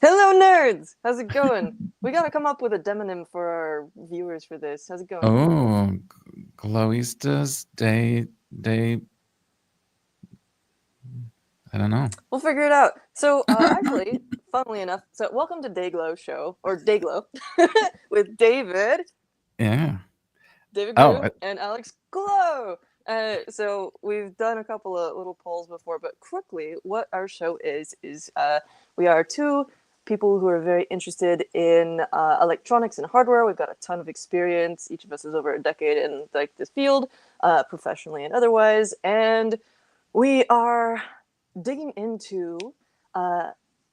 Hello, nerds! How's it going? We gotta come up with a demonym for our viewers for this. How's it going? Oh, Glowistas day. I don't know. We'll figure it out. So, actually, funnily enough, so welcome to Dayglow Show, or Dayglow, with Yeah. David Oh, Groom, and Alex Glow. So we've done a couple of little polls before, but quickly, what our show is we are two people who are very interested in electronics and hardware. We've got a ton of experience. Each of us is over a decade in like this field, professionally and otherwise, and we are digging into uh,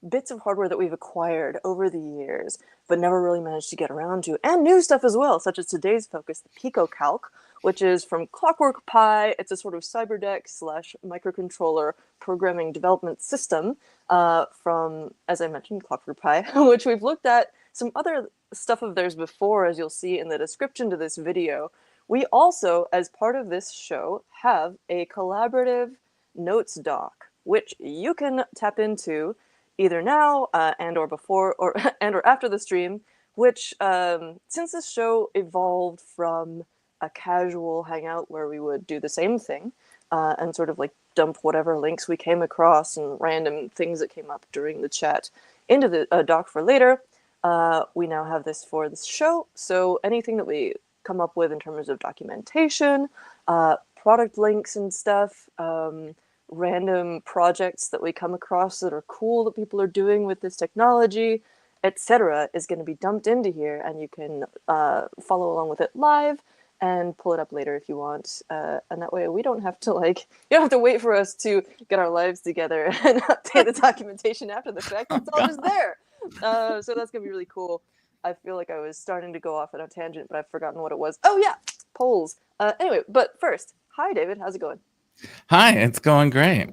bits of hardware that we've acquired over the years, but never really managed to get around to, and new stuff as well, such as today's focus, the PicoCalc, which is from ClockworkPi. It's a sort of cyberdeck slash microcontroller programming development system from, as I mentioned, ClockworkPi, which we've looked at some other stuff of theirs before, as you'll see in the description to this video. We also, as part of this show, have a collaborative notes doc, which you can tap into either now and or before or and or after the stream, which since this show evolved from a casual hangout where we would do the same thing and sort of like dump whatever links we came across and random things that came up during the chat into the doc for later, we now have this for this show. So anything that we come up with in terms of documentation, product links and stuff, random projects that we come across that are cool that people are doing with this technology, etc., is going to be dumped into here, and you can follow along with it live and pull it up later if you want. And that way we don't have to you don't have to wait for us to get our lives together and update the documentation after the fact. It's all just there. So that's going to be really cool. I feel like I was starting to go off on a tangent, but I've forgotten what it was. Oh yeah, polls. Anyway, but first, hi David, how's it going? Hi, it's going great.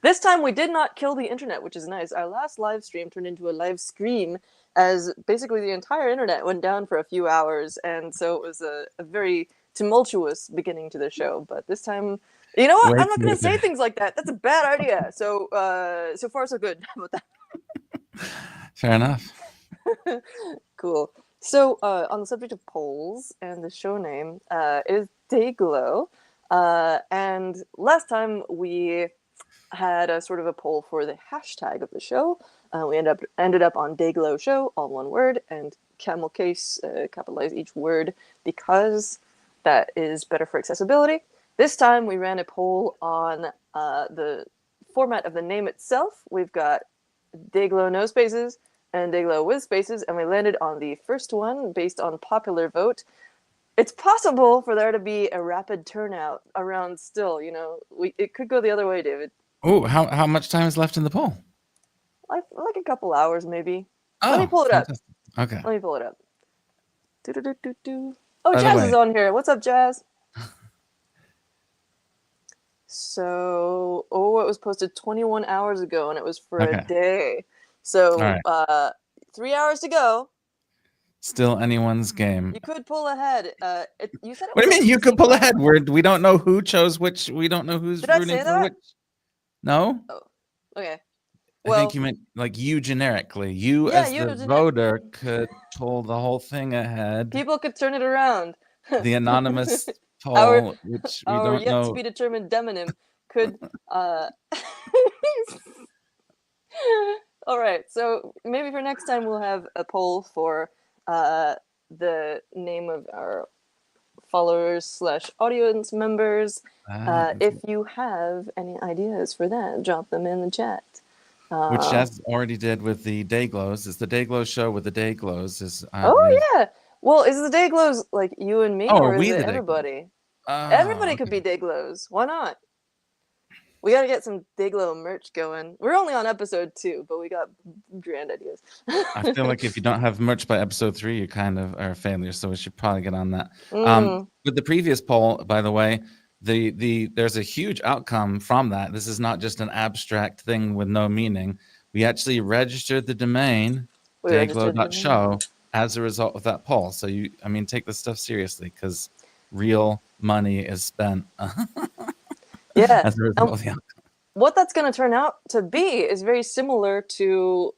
This time we did not kill the internet, which is nice. Our last live stream turned into a live scream as basically the entire internet went down for a few hours, and so it was a very tumultuous beginning to the show. But this time, you know what? I'm not going to say things like that. That's a bad idea. So so far so good. How about that? Fair enough. Cool. So on the subject of polls, and the show name is Dayglow, and last time we had a sort of a poll for the hashtag of the show. We ended up on Dayglow Show, all one word, and camel case, capitalize each word because that is better for accessibility. This time we ran a poll on the format of the name itself. We've got Dayglow no spaces and Dayglow with spaces, and we landed on the first one based on popular vote. It's possible for there to be a rapid turnout around still, you know. It could go the other way, David. Oh, how much time is left in the poll? Like a couple hours, maybe. Oh, let me pull it fantastic. up. Okay. Let me pull it up. Oh, Jazz is on here. What's up, Jazz? So, it was posted 21 hours ago, and it was for a day. So, right. 3 hours to go. Still anyone's game. You could pull ahead. You said it. What do you mean you could pull ahead? We don't know who chose which. We don't know who's rooting for which. No. Oh, okay. I think you meant like you generically. You as the voter could pull the whole thing ahead. People could turn it around. The anonymous poll, which we don't know. Our yet to be determined demonym could. All right, so maybe for next time we'll have a poll for the name of our followers / audience members. If you have any ideas for that, drop them in the chat. Which Jazz already did with the Dayglows. It's the Dayglow show with the Dayglows. Yeah. Well, is the Dayglows like you and me, or is it everybody? Everybody could be Dayglows. Why not? We got to get some Dayglow merch going. We're only on episode 2, but we got grand ideas. I feel like if you don't have merch by episode 3, you kind of are a failure. So we should probably get on that. With the previous poll, by the way, there's a huge outcome from that. This is not just an abstract thing with no meaning. We actually registered the domain dayglow.show as a result of that poll. So take this stuff seriously, because real money is spent. Yeah. As a result of the outcome. what that's going to turn out to be is very similar to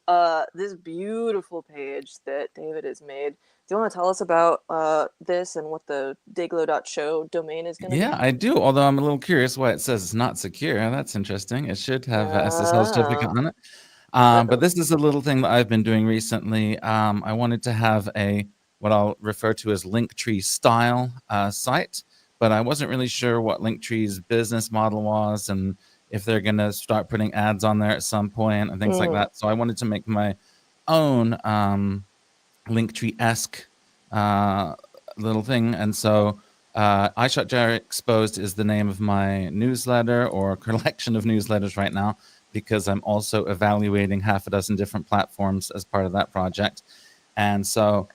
this beautiful page that David has made. Do you want to tell us about this and what the dayglow.show domain is going to be? Yeah, I do. Although I'm a little curious why it says it's not secure. That's interesting. It should have a SSL certificate on it. But this is a little thing that I've been doing recently. I wanted to have what I'll refer to as Linktree style site, but I wasn't really sure what Linktree's business model was and if they're going to start putting ads on there at some point and things like that. So I wanted to make my own Linktree-esque little thing. And so iShotJar Exposed is the name of my newsletter or collection of newsletters right now, because I'm also evaluating half a dozen different platforms as part of that project. And so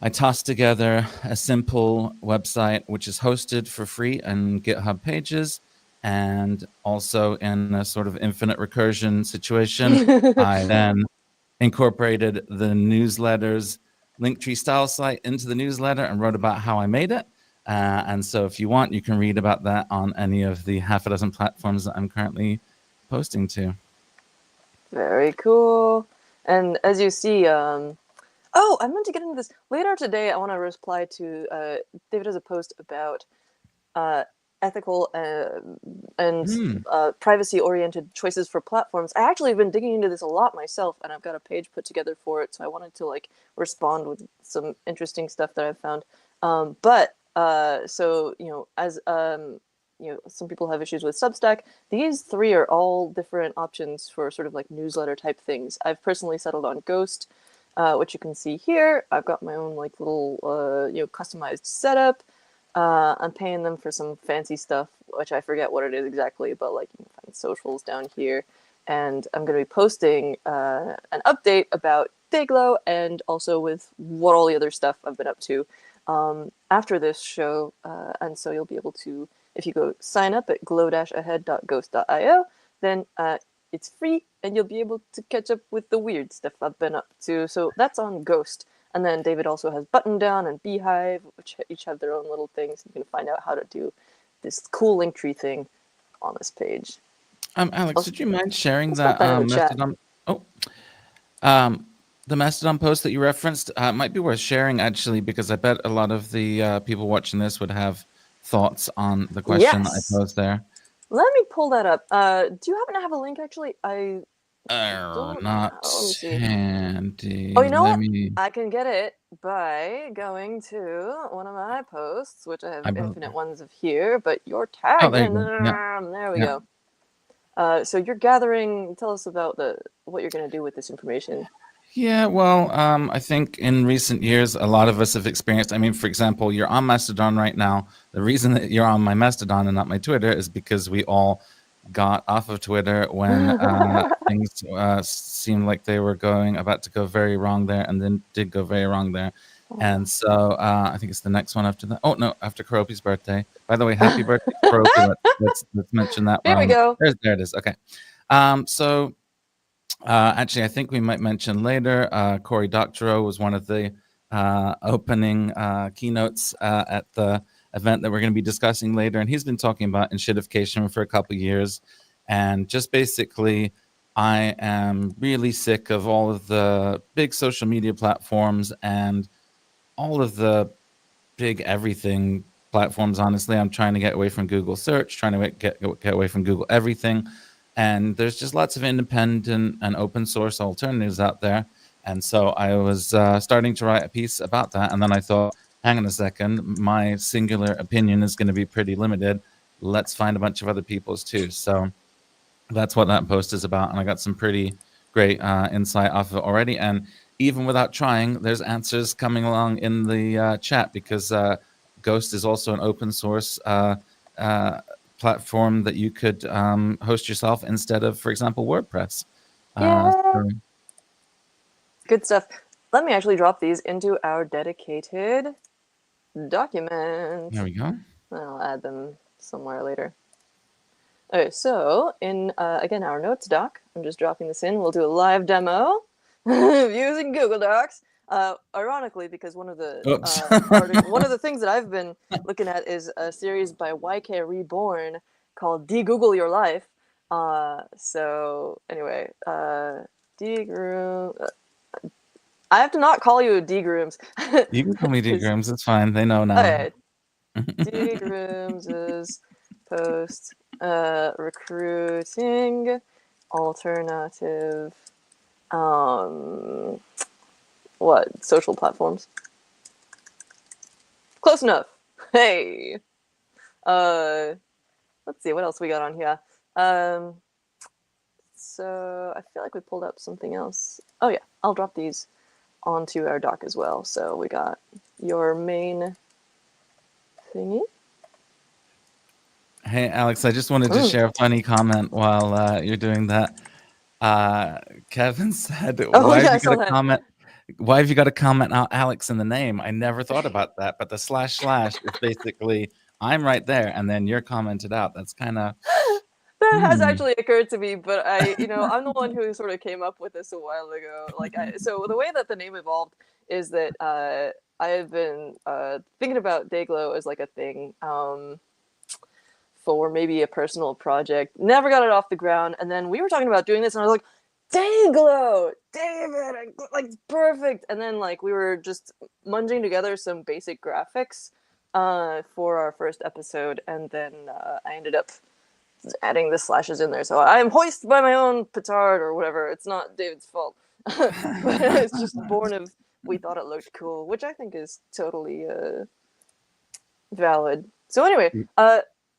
I tossed together a simple website, which is hosted for free on GitHub Pages. And also in a sort of infinite recursion situation, I then incorporated the newsletter's Linktree style site into the newsletter and wrote about how I made it. And so if you want, you can read about that on any of the half a dozen platforms that I'm currently posting to. Very cool. And as you see, I meant to get into this later today. I want to reply to David has a post about ethical and privacy-oriented choices for platforms. I actually have been digging into this a lot myself, and I've got a page put together for it. So I wanted to respond with some interesting stuff that I've found. So as some people have issues with Substack. These three are all different options for sort of newsletter type things. I've personally settled on Ghost, which you can see here. I've got my own little customized setup. I'm paying them for some fancy stuff, which I forget what it is exactly, but you can find socials down here. And I'm going to be posting an update about Dayglow and also with what all the other stuff I've been up to after this show. And so you'll be able to, if you go sign up at glow-ahead.ghost.io, then it's free and you'll be able to catch up with the weird stuff I've been up to. So that's on Ghost. And then David also has Button Down and Beehive, which each have their own little things. You can find out how to do this cool Linktree thing on this page. Alex, did you mind sharing that Mastodon? The Mastodon post that you referenced might be worth sharing, actually, because I bet a lot of the people watching this would have thoughts on the question that I posed there. Let me pull that up. Do you happen to have a link, actually? Not handy. Oh, you know what? I can get it by going to one of my posts, which I have infinite ones of here, but you're tagged in there. Yeah. There we go. So you're gathering. Tell us about what you're going to do with this information. Yeah, well, I think in recent years, a lot of us have experienced, for example, you're on Mastodon right now. The reason that you're on my Mastodon and not my Twitter is because we all got off of Twitter when things seemed like they were about to go very wrong there, and then did go very wrong there. And so I think it's the next one after that. Oh, no, after Karopi's birthday. By the way, happy birthday, Karopi. Let's mention that. There we go. There it is. Okay. Actually, I think we might mention later, Cory Doctorow was one of the opening keynotes at the event that we're going to be discussing later. And he's been talking about enshittification for a couple of years. And just basically, I am really sick of all of the big social media platforms and all of the big everything platforms. Honestly, I'm trying to get away from Google search, trying to get away from Google everything. And there's just lots of independent and open source alternatives out there. And so I was starting to write a piece about that. And then I thought, hang on a second, my singular opinion is going to be pretty limited. Let's find a bunch of other people's too. So that's what that post is about. And I got some pretty great insight off of it already. And even without trying, there's answers coming along in the chat, because Ghost is also an open source platform that you could host yourself instead of, for example, WordPress. Good stuff. Let me actually drop these into our dedicated document. There we go. I'll add them somewhere later. Okay, so in, again, our notes doc, I'm just dropping this in. We'll do a live demo using Google Docs. Ironically, because one of the things that I've been looking at is a series by YK Reborn called De-Google Your Life. So anyway, D Groom. I have to not call you D Grooms. You can call me D Grooms. It's fine. They know now. Okay, D Grooms is post recruiting alternative what social platforms? Close enough. Hey. Let's see what else we got on here. So I feel like we pulled up something else. Oh yeah, I'll drop these onto our doc as well. So we got your main thingy. Hey, Alex, I just wanted to share a funny comment while you're doing that. Kevin said, "Why have you got a comment? Why have you got a comment out Alex in the name?" I never thought about that, but the / is basically I'm right there, and then you're commented out. That's kind of that has actually occurred to me, but I'm the one who sort of came up with this a while ago. So the way that the name evolved is that I have been thinking about Dayglow as like a thing. For maybe a personal project. Never got it off the ground. And then we were talking about doing this, and I was like, Dayglow! David! Like, perfect! And then, like, we were just munging together some basic graphics for our first episode, and then I ended up adding the slashes in there. So I'm hoisted by my own petard or whatever. It's not David's fault. But it's just born of, we thought it looked cool, which I think is totally valid. So anyway,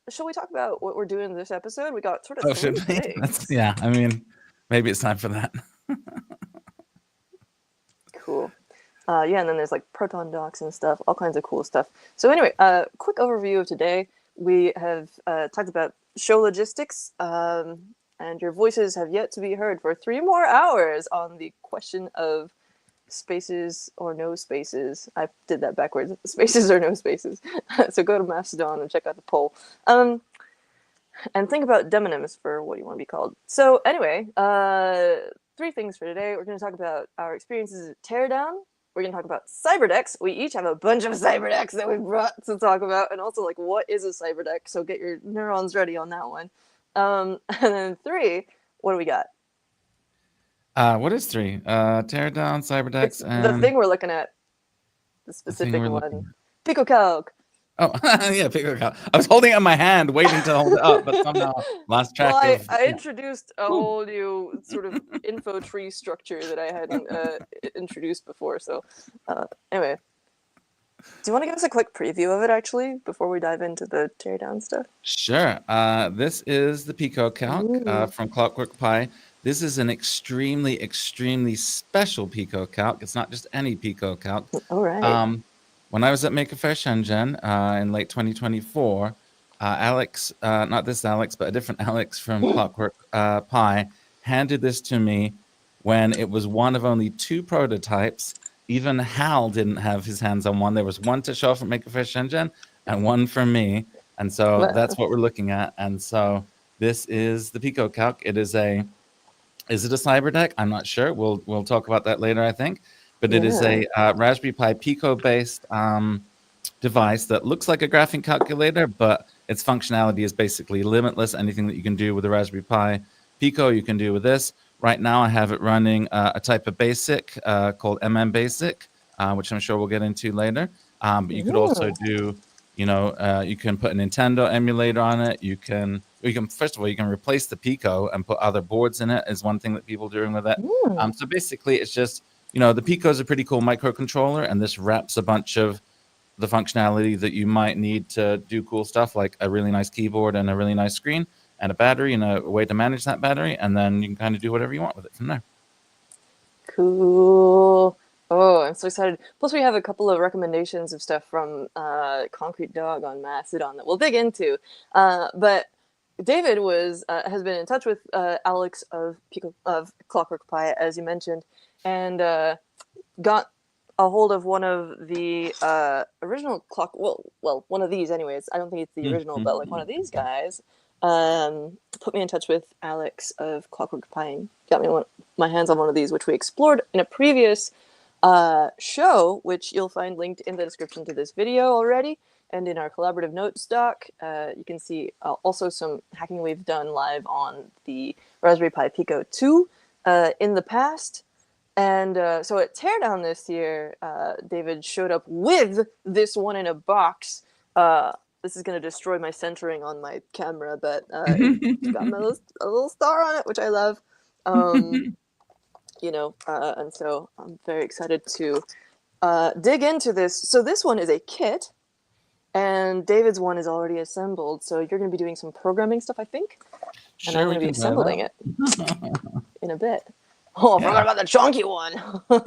shall we talk about what we're doing this episode? We got sort of three things. Yeah, I mean, maybe it's time for that. Cool. Yeah, and then there's like Proton docs and stuff, all kinds of cool stuff. So anyway, quick overview of today. We have talked about show logistics, and your voices have yet to be heard for 3 more hours on the question of spaces or no spaces. I did that backwards. Spaces or no spaces. So go to Mastodon and check out the poll. And think about demonyms for what you want to be called. So anyway, 3 things for today. We're going to talk about our experiences at Teardown. We're going to talk about cyberdecks. We each have a bunch of cyberdecks that we brought to talk about, and also like what is a cyberdeck. So get your neurons ready on that one. And then 3, what do we got? What is 3? Teardown, cyberdecks, and the thing we're looking at. The specific one. PicoCalc. Oh, yeah, PicoCalc. I was holding it in my hand, waiting to hold it up, but somehow lost track of... I introduced a whole new sort of info tree structure that I hadn't introduced before. So anyway, do you want to give us a quick preview of it, actually, before we dive into the teardown stuff? Sure. This is the PicoCalc from ClockworkPi. This is an extremely, extremely special PicoCalc. It's not just any PicoCalc. All right. When I was at Make a Fresh Engine in late 2024, Alex, not this Alex, but a different Alex from ClockworkPi, handed this to me when it was one of only 2 prototypes. Even Hal didn't have his hands on one. There was one to show off at Make a Fresh Engine and one for me. And so that's what we're looking at. And so this is the PicoCalc. Is it a cyberdeck? I'm not sure. We'll talk about that later, I think. But it is a Raspberry Pi Pico-based device that looks like a graphing calculator, but its functionality is basically limitless. Anything that you can do with a Raspberry Pi Pico, you can do with this. Right now, I have it running a type of BASIC called MMBasic, which I'm sure we'll get into later. But you could also do, you can put a Nintendo emulator on it. You can first of all, you can replace the Pico and put other boards in it, is one thing that people are doing with it. So basically, it's just, the Pico is a pretty cool microcontroller, and this wraps a bunch of the functionality that you might need to do cool stuff, like a really nice keyboard and a really nice screen and a battery and a way to manage that battery, and then you can kind of do whatever you want with it from there. Cool. Oh, I'm so excited. Plus, we have a couple of recommendations of stuff from Concrete Dog on Mastodon that we'll dig into. But David has been in touch with Alex of ClockworkPi, as you mentioned, and got a hold of one of the original one of these anyways. I don't think it's the original, but like one of these guys put me in touch with Alex of ClockworkPi. Got me my hands on one of these, which we explored in a previous show, which you'll find linked in the description to this video already. and in our collaborative notes doc. You can see also some hacking we've done live on the Raspberry Pi Pico 2 in the past. And so at Teardown this year, David showed up with this one in a box. This is going to destroy my centering on my camera, but it's got a little star on it, which I love. And so I'm very excited to dig into this. So this one is a kit, and David's one is already assembled. So you're going to be doing some programming stuff, I think, and I'm going to be assembling it in a bit. Oh, I forgot about the chunky one. Cool.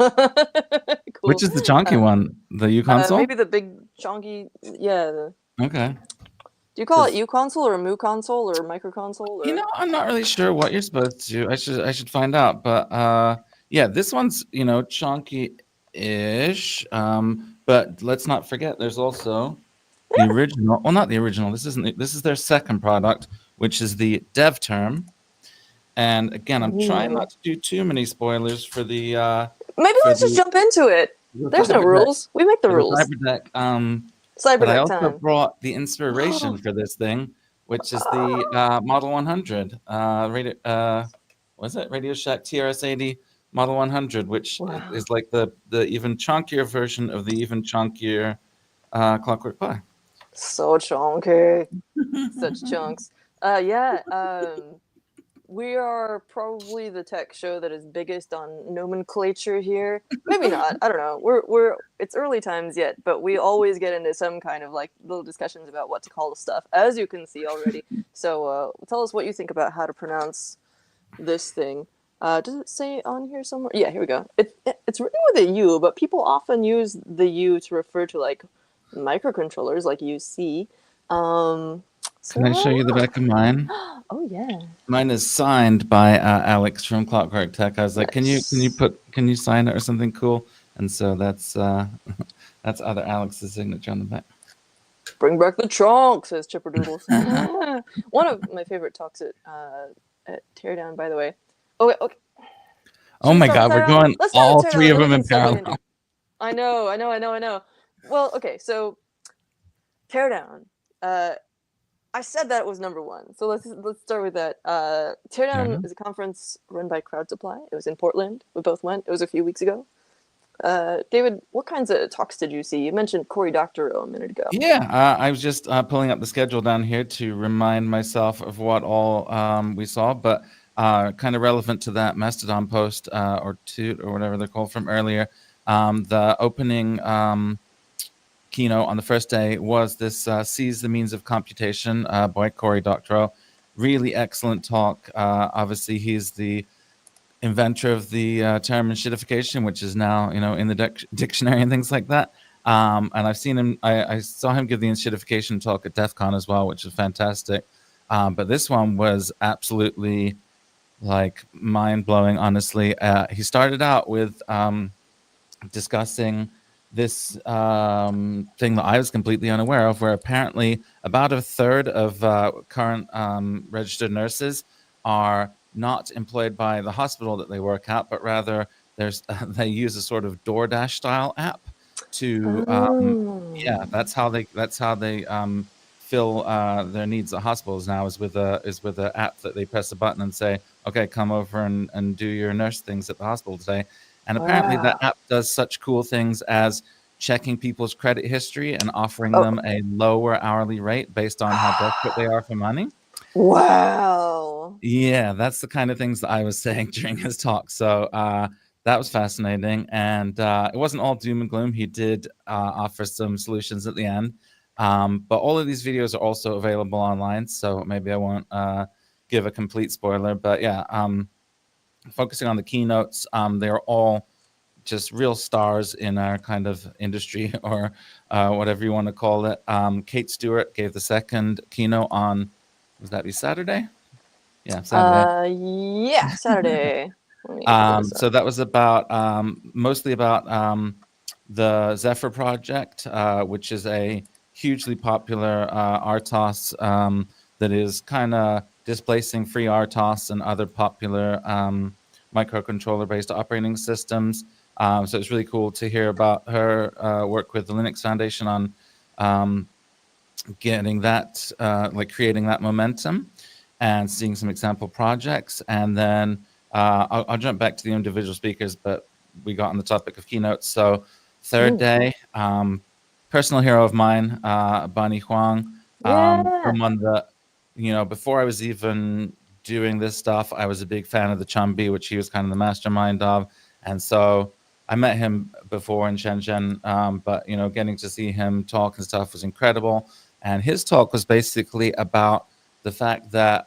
Which is the chunky one? The U console? Maybe the big chunky, yeah. Okay. Do you call it U console or Mu console or microconsole? Or? You know, I'm not really sure what you're supposed to. I should find out. But yeah, this one's chunky-ish. But let's not forget, there's also the original. Well, not the original. This isn't. This is their second product, which is the dev term. And again, I'm trying not to do too many spoilers for the. Maybe let's just jump into it. There's no rules. We make the rules. CyberDeck. But I also brought the inspiration for this thing, which is the Model 100. Radio Shack TRS-80 Model 100, which is like the even chunkier version of the even chunkier ClockworkPi. So chunky. Such chunks. We are probably the tech show that is biggest on nomenclature here. Maybe not. I don't know. We're it's early times yet, but we always get into some kind of like little discussions about what to call the stuff, as you can see already. So tell us what you think about how to pronounce this thing. Does it say on here somewhere? Yeah, here we go. It's written with a U, but people often use the U to refer to like microcontrollers, like UC. Can I show you the back of mine? Oh yeah. Mine is signed by Alex from Clockwork Tech. I was like, can you sign it or something cool? And so that's other Alex's signature on the back. Bring back the trunk, says Chipper Doodles. One of my favorite talks at Teardown, by the way. Okay. Oh my God, we're going all three of them in parallel. I know. Well, okay, so Teardown. I said that was number one, so let's start with that. Teardown is a conference run by Crowd Supply. It was in Portland. We both went. It was a few weeks ago. David, what kinds of talks did you see? You mentioned Cory Doctorow a minute ago. Yeah, I was just pulling up the schedule down here to remind myself of what all we saw, but kind of relevant to that Mastodon post or toot or whatever they're called from earlier. The opening keynote on the first day was this Seize the Means of Computation by Cory Doctorow. Really excellent talk. Obviously, he's the inventor of the term enshittification, which is now in the dictionary and things like that. And I've seen him. I saw him give the enshittification talk at DEF CON as well, which is fantastic. But this one was absolutely like mind-blowing, honestly. He started out with discussing this thing that I was completely unaware of, where apparently about a third of current registered nurses are not employed by the hospital that they work at, but rather they use a sort of DoorDash style app to that's how they fill their needs at hospitals now, is with a app that they press a button and say, okay, come over and do your nurse things at the hospital today. And apparently that app does such cool things as checking people's credit history and offering them a lower hourly rate based on how desperate they are for money. Wow. Yeah, that's the kind of things that I was saying during his talk. So that was fascinating. And it wasn't all doom and gloom. He did offer some solutions at the end. But all of these videos are also available online. So maybe I won't give a complete spoiler. But yeah, focusing on the keynotes, they're all just real stars in our kind of industry, or whatever you want to call it. Kate Stewart gave the second keynote on, was that be Saturday? Yeah, Saturday. Saturday. So that was about mostly about the Zephyr project, which is a hugely popular RTOS that is kind of displacing free RTOS and other popular microcontroller-based operating systems. So it's really cool to hear about her work with the Linux Foundation on getting that, like creating that momentum and seeing some example projects. And then I'll jump back to the individual speakers, but we got on the topic of keynotes. So third day, personal hero of mine, Bunny Huang, Yeah. someone that, before I was even doing this stuff, I was a big fan of the Chumbi, which he was kind of the mastermind of. And so I met him before in Shenzhen, but, getting to see him talk and stuff was incredible. And his talk was basically about the fact that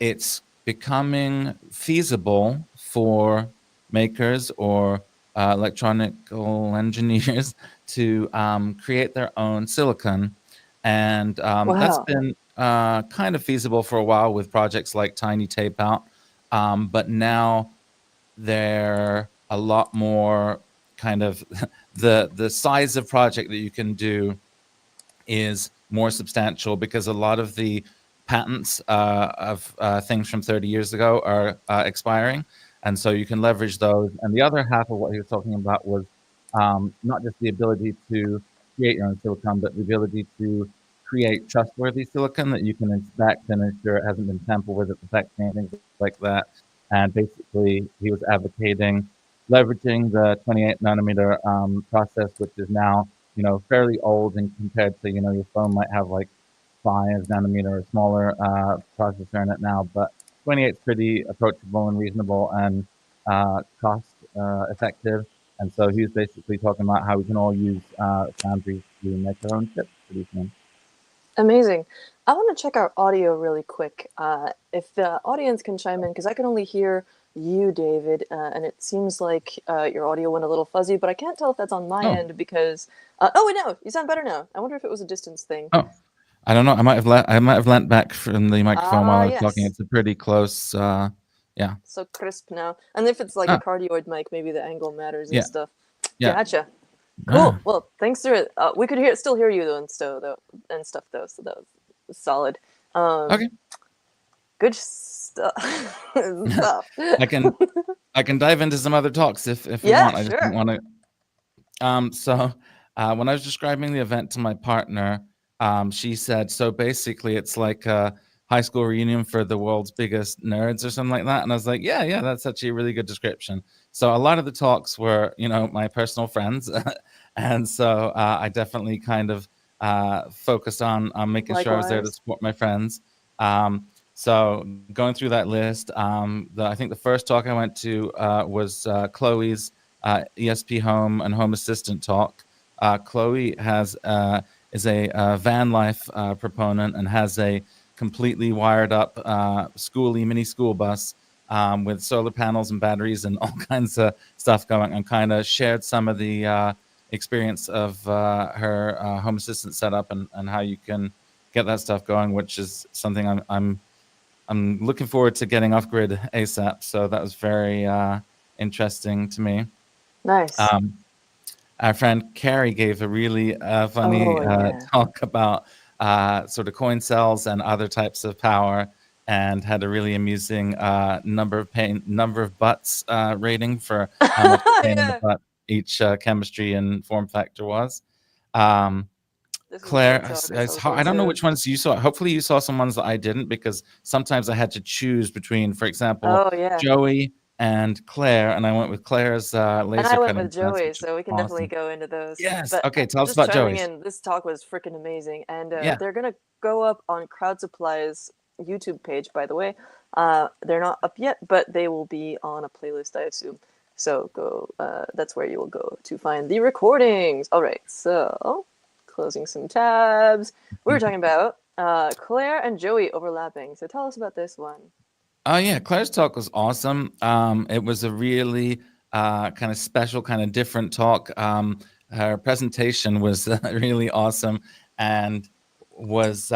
it's becoming feasible for makers or electronical engineers to create their own silicon. And that's Wow. been kind of feasible for a while with projects like Tiny Tape Out. But now they're a lot more kind of the size of project that you can do is more substantial because a lot of the patents of things from 30 years ago are expiring. And so you can leverage those. And the other half of what he was talking about was not just the ability to create your own silicon, but the ability to create trustworthy silicon that you can inspect and ensure it hasn't been tampered with at the factory and things like that. And basically, he was advocating leveraging the 28 nanometer process, which is now fairly old, and compared to, your phone might have like 5 nanometer or smaller processor in it now, but 28 is pretty approachable and reasonable and cost effective. And so he was basically talking about how we can all use foundries to make our own chips pretty soon. Amazing. I want to check our audio really quick. If the audience can chime in, because I can only hear you, David, and it seems like your audio went a little fuzzy, but I can't tell if that's on my Oh, end because. Oh, wait, no, you sound better now. I wonder if it was a distance thing. oh, I don't know. I might have leant back from the microphone while Ah, I was talking. yes. It's a pretty close. Yeah, So crisp now. And if it's like a ah, cardioid mic, maybe the angle matters and yeah, stuff. yeah. Gotcha. Ah, Cool. Well, thanks for it. We could still hear you though and stuff though, so that was solid. okay. Good stuff. stuff. I can I can dive into some other talks if we Yeah, want. I just didn't sure. want to. So when I was describing the event to my partner, she said, "So basically, it's like a high school reunion for the world's biggest nerds, or something like that." And I was like, "Yeah, yeah, that's actually a really good description." So a lot of the talks were, my personal friends, and so I definitely kind of focused on making sure I was there to Likewise. support my friends. So going through that list, I think the first talk I went to was Chloe's ESP Home and Home Assistant talk. Chloe is a van life proponent and has a completely wired up mini school bus with solar panels and batteries and all kinds of stuff going, and kind of shared some of the experience of her home assistant setup and how you can get that stuff going, which is something I'm looking forward to getting off grid ASAP. So that was very interesting to me. Nice. Our friend Carrie gave a really funny Oh yeah. talk about sort of coin cells and other types of power, and had a really amusing number of butts rating for how much pain in the yeah. butt each chemistry and form factor was. Um, This is a Claire, great talk. I saw the whole I don't know too. which ones you saw. Hopefully, you saw some ones that I didn't, because sometimes I had to choose between, for example, Oh yeah. Joey and Claire, and I went with Claire's And I laser went cutting with class, Joey, which is so we can definitely awesome. go into those. Yes. But Okay. Tell us just about chiming Joey's. in, this talk was freaking amazing, and Yeah. they're gonna go up on Crowd Supply's YouTube page. By the way, they're not up yet, but they will be on a playlist, I assume. So go. That's where you will go to find the recordings. All right. So closing some tabs. We were talking about Claire and Joey overlapping. So tell us about this one. Oh yeah, Claire's talk was awesome. It was a really kind of special, kind of different talk. Her presentation was really awesome, and was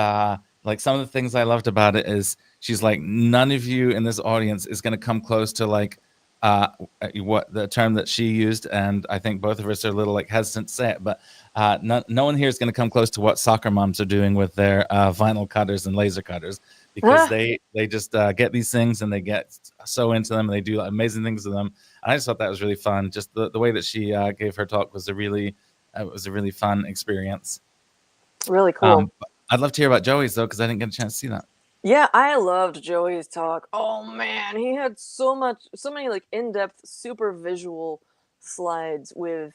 like, some of the things I loved about it is she's like, none of you in this audience is going to come close to like what the term that she used, and I think both of us are a little like hesitant to say it, but no one here is going to come close to what soccer moms are doing with their vinyl cutters and laser cutters, because Ah, they just get these things and they get so into them and they do amazing things with them. And I just thought that was really fun. Just the way that she gave her talk was a really fun experience. Really cool. I'd love to hear about Joey's though, because I didn't get a chance to see that. Yeah, I loved Joey's talk. Oh man, he had so many like in-depth, super visual slides with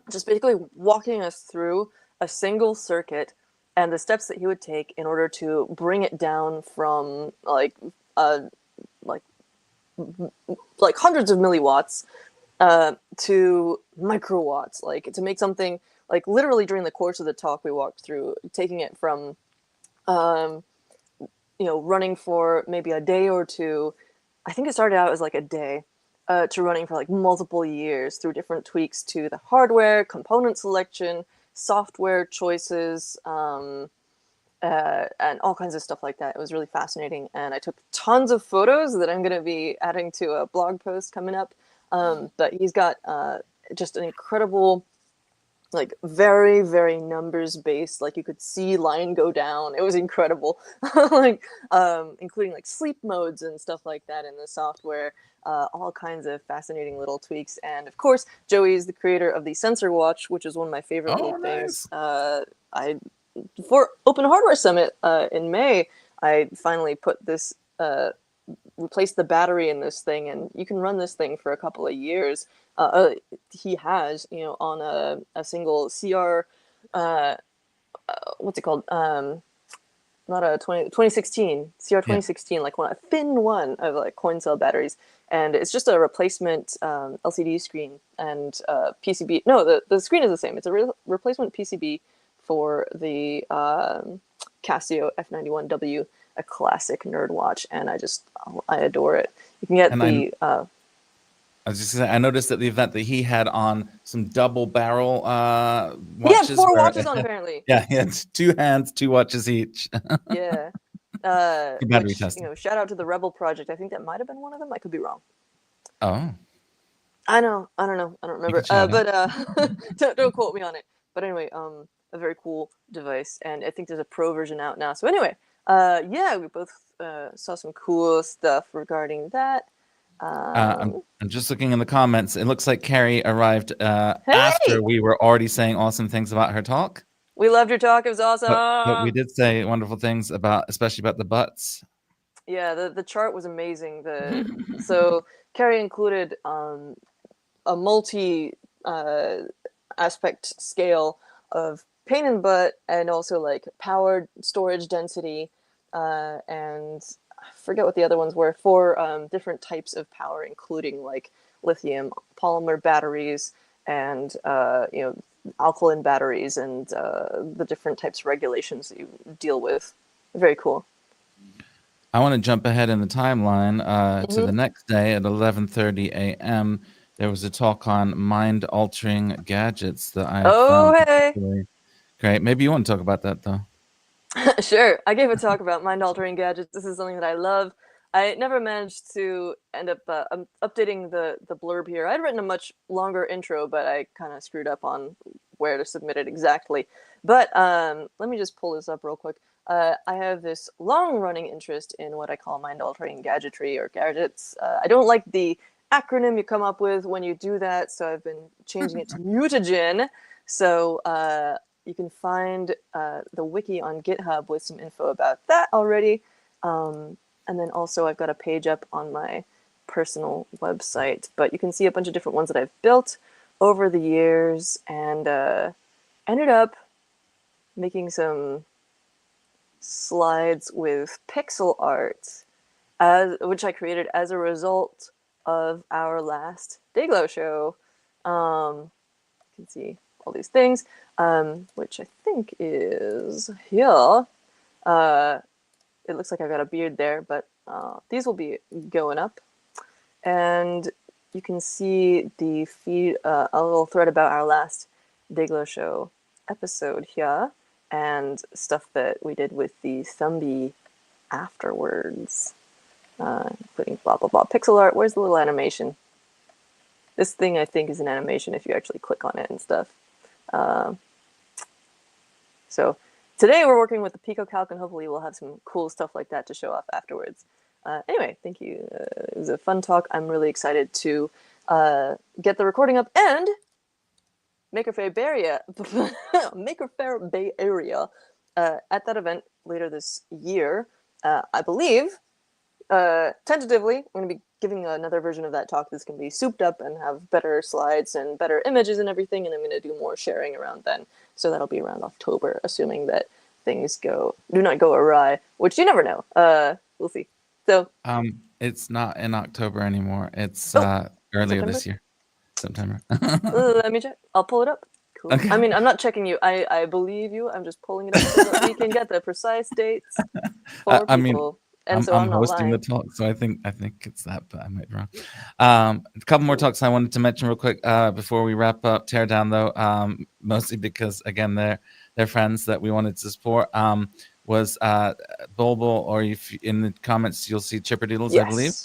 just basically walking us through a single circuit and the steps that he would take in order to bring it down from like like hundreds of milliwatts to microwatts, like to make something like literally during the course of the talk we walked through taking it from um, running for maybe a day or two. I think it started out as like a day to running for like multiple years through different tweaks to the hardware, component selection, software choices, and all kinds of stuff like that. It was really fascinating, and I took tons of photos that I'm going to be adding to a blog post coming up. But he's got just an incredible, like very, very numbers based. Like you could see line go down. It was incredible, like including like sleep modes and stuff like that in the software. All kinds of fascinating little tweaks, and of course, Joey is the creator of the Sensor Watch, which is one of my favorite little things. I For Open Hardware Summit in May, I finally put this replaced the battery in this thing, and you can run this thing for a couple of years. He has, on a single CR, what's it called? Not a 2016 CR 2016, yeah. Like a thin one of like coin cell batteries, and it's just a replacement LCD screen and PCB. No, the screen is the same. It's a replacement PCB for the Casio F91W, a classic nerd watch, and I adore it. You can get I was just gonna say, I noticed at the event that he had on some double barrel watches. Yeah, 4 watches on apparently. Yeah, he had 2 hands, 2 watches each. Yeah. Battery testing. Shout out to the Rebel Project. I think that might have been one of them. I could be wrong. Oh. I don't remember. But don't quote me on it. But anyway, a very cool device, and I think there's a pro version out now. So anyway, yeah, we both saw some cool stuff regarding that. I'm just looking in the comments. It looks like Carrie arrived after we were already saying awesome things about her talk. We loved your talk. It was awesome. But we did say wonderful things especially about the butts. Yeah, the chart was amazing. So Carrie included a multi aspect scale of pain in butt, and also like power, storage density, and I forget what the other ones were, for different types of power, including like lithium polymer batteries and alkaline batteries, and the different types of regulations that you deal with. Very cool. I want to jump ahead in the timeline to the next day at 11:30 a.m. There was a talk on mind-altering gadgets that I found particularly great. Maybe you want to talk about that, though. Sure. I gave a talk about mind-altering gadgets. This is something that I love. I never managed to end up updating the blurb here. I'd written a much longer intro, but I kind of screwed up on where to submit it exactly. But let me just pull this up real quick. I have this long-running interest in what I call mind-altering gadgetry or gadgets. I don't like the acronym you come up with when you do that, so I've been changing it to mutagen. So you can find the wiki on GitHub with some info about that already. And then also I've got a page up on my personal website, but you can see a bunch of different ones that I've built over the years, and ended up making some slides with pixel art, which I created as a result of our last Dayglow show. You can see all these things, which I think is here. It looks like I've got a beard there, but these will be going up. And you can see the feed, a little thread about our last Dayglow show episode here, and stuff that we did with the Thumby afterwards, including blah, blah, blah. Pixel art, where's the little animation? This thing, I think, is an animation if you actually click on it and stuff. So today we're working with the PicoCalc, and hopefully we'll have some cool stuff like that to show off afterwards. Anyway, thank you. It was a fun talk. I'm really excited to get the recording up and make a Faberia. Maker Faire Bay Area at that event later this year. I believe, tentatively, I'm going to be giving another version of that talk that's going to be souped up and have better slides and better images and everything, and I'm going to do more sharing around then. So that'll be around October, assuming that things do not go awry, which you never know. We'll see. So it's not in October anymore. It's earlier September? this year, September. Let me check. I'll pull it up. Cool. Okay. I mean, I'm not checking you. I believe you. I'm just pulling it up so that we can get the precise dates for I mean, people. And I'm, so I'm I'm not hosting lying. the talk, so I think it's that, but I might be wrong. A couple more talks I wanted to mention real quick before we wrap up Teardown, though, mostly because again they're friends that we wanted to support. Was Bulbul, or if in the comments you'll see Chipperdoodles, I believe,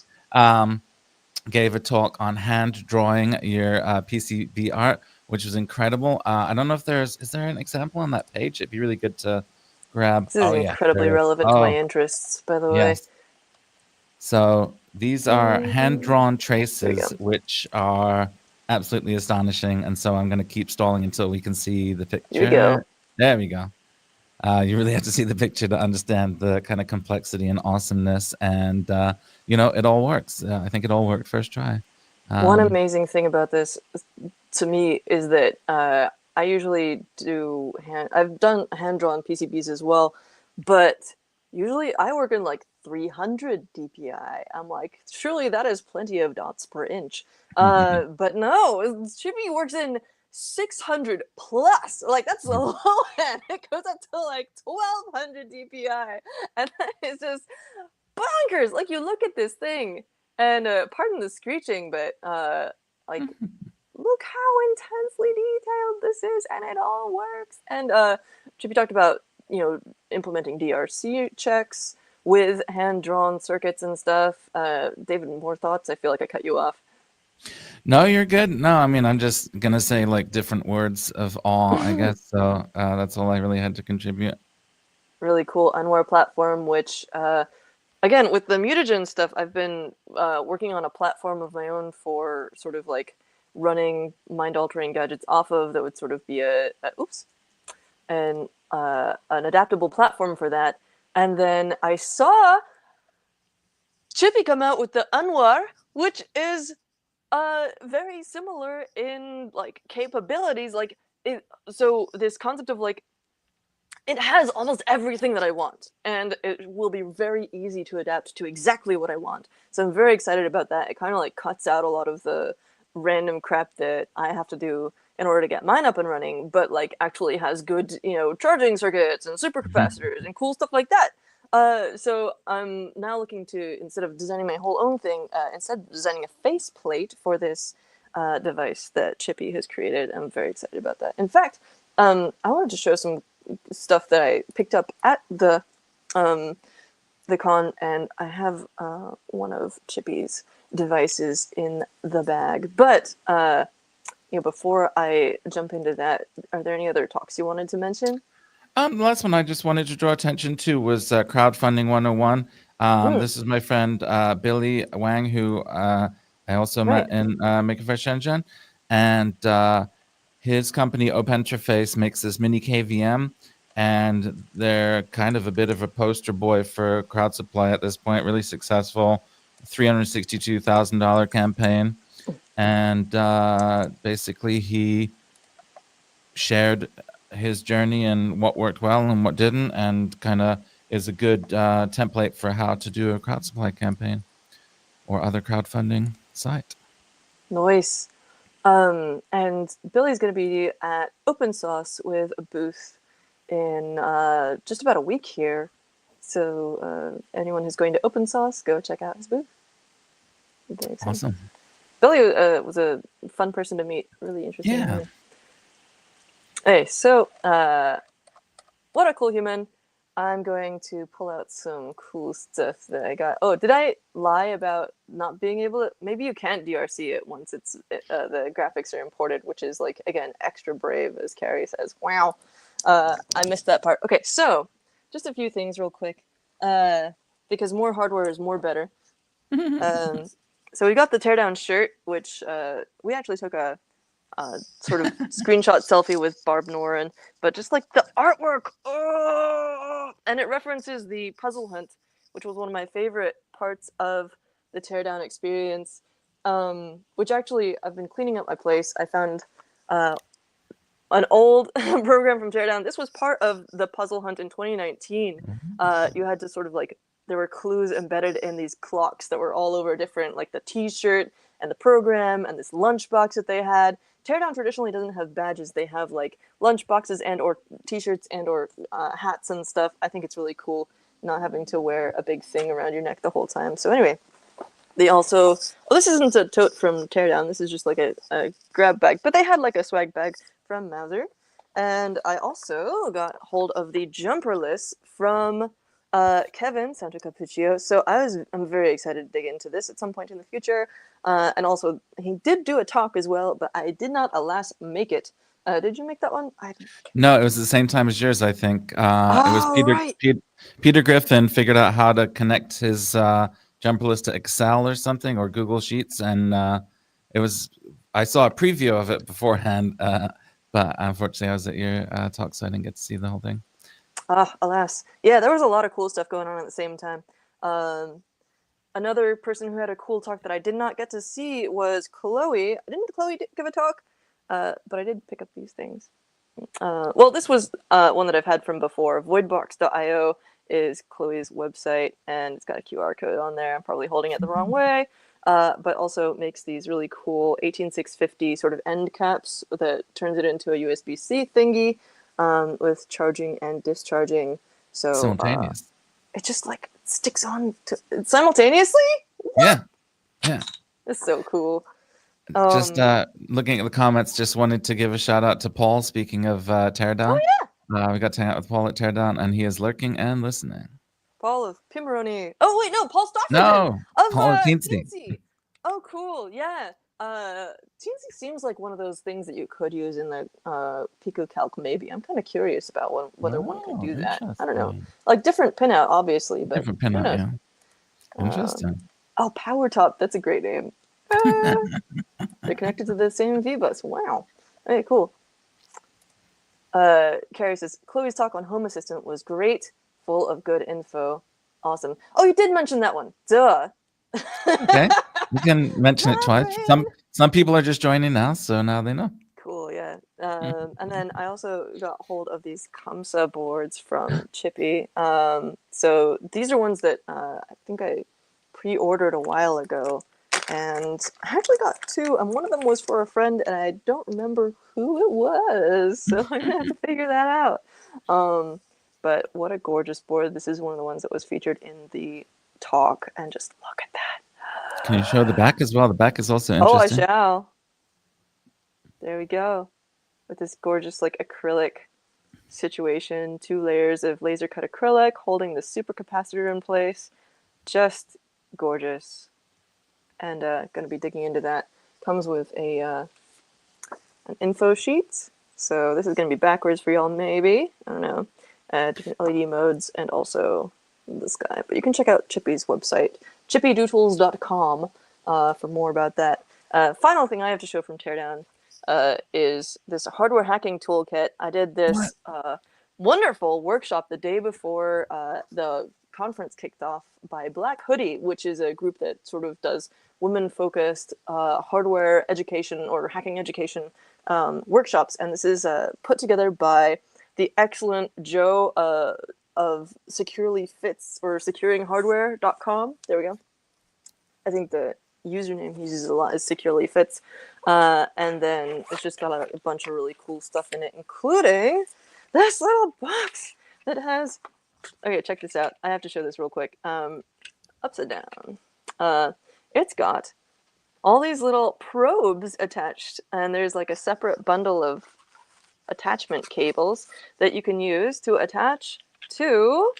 gave a talk on hand drawing your PCB art, which was incredible. I don't know if is there an example on that page? It'd be really good to grab. This is incredibly relevant to my interests, by the way. Yes. So these are hand-drawn traces, which are absolutely astonishing. And so I'm going to keep stalling until we can see the picture. Here we go. There we go. You really have to see the picture to understand the kind of complexity and awesomeness. And, it all works. I think it all worked first try. One amazing thing about this, to me, is that I usually I've done hand-drawn PCBs as well, but usually I work in like 300 DPI. I'm like, surely that is plenty of dots per inch. But no, Chippy works in 600 plus. Like, that's the low end. It goes up to like 1200 DPI. And that is just bonkers. Like, you look at this thing, and pardon the screeching, but like, look how intensely detailed this is, and it all works. And Chippy talked about, implementing DRC checks with hand-drawn circuits and stuff. David, more thoughts? I feel like I cut you off. No, you're good. No, I mean, I'm just going to say like different words of awe, I guess. So that's all I really had to contribute. Really cool Anwar platform, which, again, with the mutagen stuff, I've been working on a platform of my own for sort of like running mind-altering gadgets off of that would sort of be an adaptable platform for that. And then I saw Chippy come out with the Anwar, which is very similar in like capabilities. Like, so this concept of like, it has almost everything that I want, and it will be very easy to adapt to exactly what I want. So I'm very excited about that. It kind of like cuts out a lot of the random crap that I have to do in order to get mine up and running, but like actually has good, charging circuits and supercapacitors and cool stuff like that. So I'm now looking to, instead of designing my whole own thing, instead designing a faceplate for this device that Chippy has created. I'm very excited about that. In fact, I wanted to show some stuff that I picked up at the con, and I have one of Chippy's devices in the bag. But before I jump into that, are there any other talks you wanted to mention? The last one I just wanted to draw attention to was Crowdfunding 101. This is my friend Billy Wang, who I also met in Maker Faire Shenzhen, and his company OpenInterface makes this mini KVM, and they're kind of a bit of a poster boy for crowd supply at this point. Really successful, $362,000 campaign, and basically he shared his journey and what worked well and what didn't, and kind of is a good template for how to do a crowd supply campaign or other crowdfunding site. Nice. And Billy's going to be at Open Source with a booth in just about a week here. So anyone who's going to Open Source, go check out his booth. Awesome. Billy was a fun person to meet. Really interesting. Yeah. Hey, so what a cool human. I'm going to pull out some cool stuff that I got. Oh, did I lie about not being able to? Maybe you can't DRC it once the graphics are imported, which is like, again, extra brave, as Carrie says. Wow. I missed that part. Okay, so just a few things real quick, because more hardware is more better. So we got the Teardown shirt, which we actually took a sort of screenshot selfie with Barb Noren, but just like the artwork, oh! And it references the puzzle hunt, which was one of my favorite parts of the teardown experience. Which actually, I've been cleaning up my place. I found an old program from Teardown. This was part of the puzzle hunt in 2019. You had to sort of like, there were clues embedded in these clocks that were all over different, like the t-shirt and the program and this lunchbox that they had. Teardown traditionally doesn't have badges. They have like lunchboxes and or t-shirts and or hats and stuff. I think it's really cool not having to wear a big thing around your neck the whole time. So anyway, they also, well, this isn't a tote from Teardown. This is just like a grab bag. But they had like a swag bag from Mauser. And I also got hold of the jumper list from Kevin Santo Capuccio. So I'm very excited to dig into this at some point in the future. And also, he did do a talk as well, but I did not, alas, make it. Did you make that one? No, it was the same time as yours, I think. It was right. Peter Griffin figured out how to connect his jumper list to Excel or something, or Google Sheets, and I saw a preview of it beforehand, but unfortunately I was at your talk, so I didn't get to see the whole thing. Alas. Yeah, there was a lot of cool stuff going on at the same time. Another person who had a cool talk that I did not get to see was Chloe. Didn't Chloe give a talk? But I did pick up these things. Well, this was one that I've had from before. Voidbox.io is Chloe's website, and it's got a QR code on there. I'm probably holding it the wrong way, but also makes these really cool 18650 sort of end caps that turns it into a USB-C thingy with charging and discharging. So Simultaneous. It just like sticks on simultaneously? What? Yeah. It's so cool. Just looking at the comments, just wanted to give a shout out to Paul. Speaking of Teardown, we got to hang out with Paul at Teardown, and he is lurking and listening. Paul of Pimmeroni. Oh wait, no, Paul Stofferman. No, of Paul of Teensy. Oh, cool. Yeah. Teensy seems like one of those things that you could use in the PicoCalc. Maybe I'm kind of curious about whether one could do that. I don't know. Like different pinout, obviously, but different pinout. Yeah. Interesting. Oh, Power Top. That's a great name. They're connected to the same V-bus. Wow. Okay, cool. Carrie says, Chloe's talk on Home Assistant was great, full of good info. Awesome. Oh, you did mention that one. Duh. Okay. You can mention it twice. Some people are just joining now, so now they know. Cool, yeah. And then I also got hold of these Kamsa boards from Chippy. So these are ones that I think I pre-ordered a while ago. And I actually got two, and one of them was for a friend, and I don't remember who it was, so I'm gonna have to figure that out. But what a gorgeous board. This is one of the ones that was featured in the talk, and just look at that. Can you show the back as well? The back is also interesting. Oh, I shall. There we go. With this gorgeous, like, acrylic situation, 2 layers of laser cut acrylic holding the supercapacitor in place. Just gorgeous. And going to be digging into that. Comes with an info sheet. So this is going to be backwards for y'all, maybe. I don't know. Different LED modes and also this guy. But you can check out Chippy's website, chippydoodles.com, for more about that. Final thing I have to show from Teardown is this hardware hacking toolkit. I did this wonderful workshop the day before the conference kicked off by Black Hoodie, which is a group that sort of does women-focused hardware education or hacking education workshops. And this is put together by the excellent Joe of Securely Fits or securinghardware.com. There we go. I think the username he uses a lot is Securely Fits. And then it's just got a bunch of really cool stuff in it, including this little box that has... Okay, check this out. I have to show this real quick. Upside down. It's got all these little probes attached, and there's like a separate bundle of attachment cables that you can use to attach to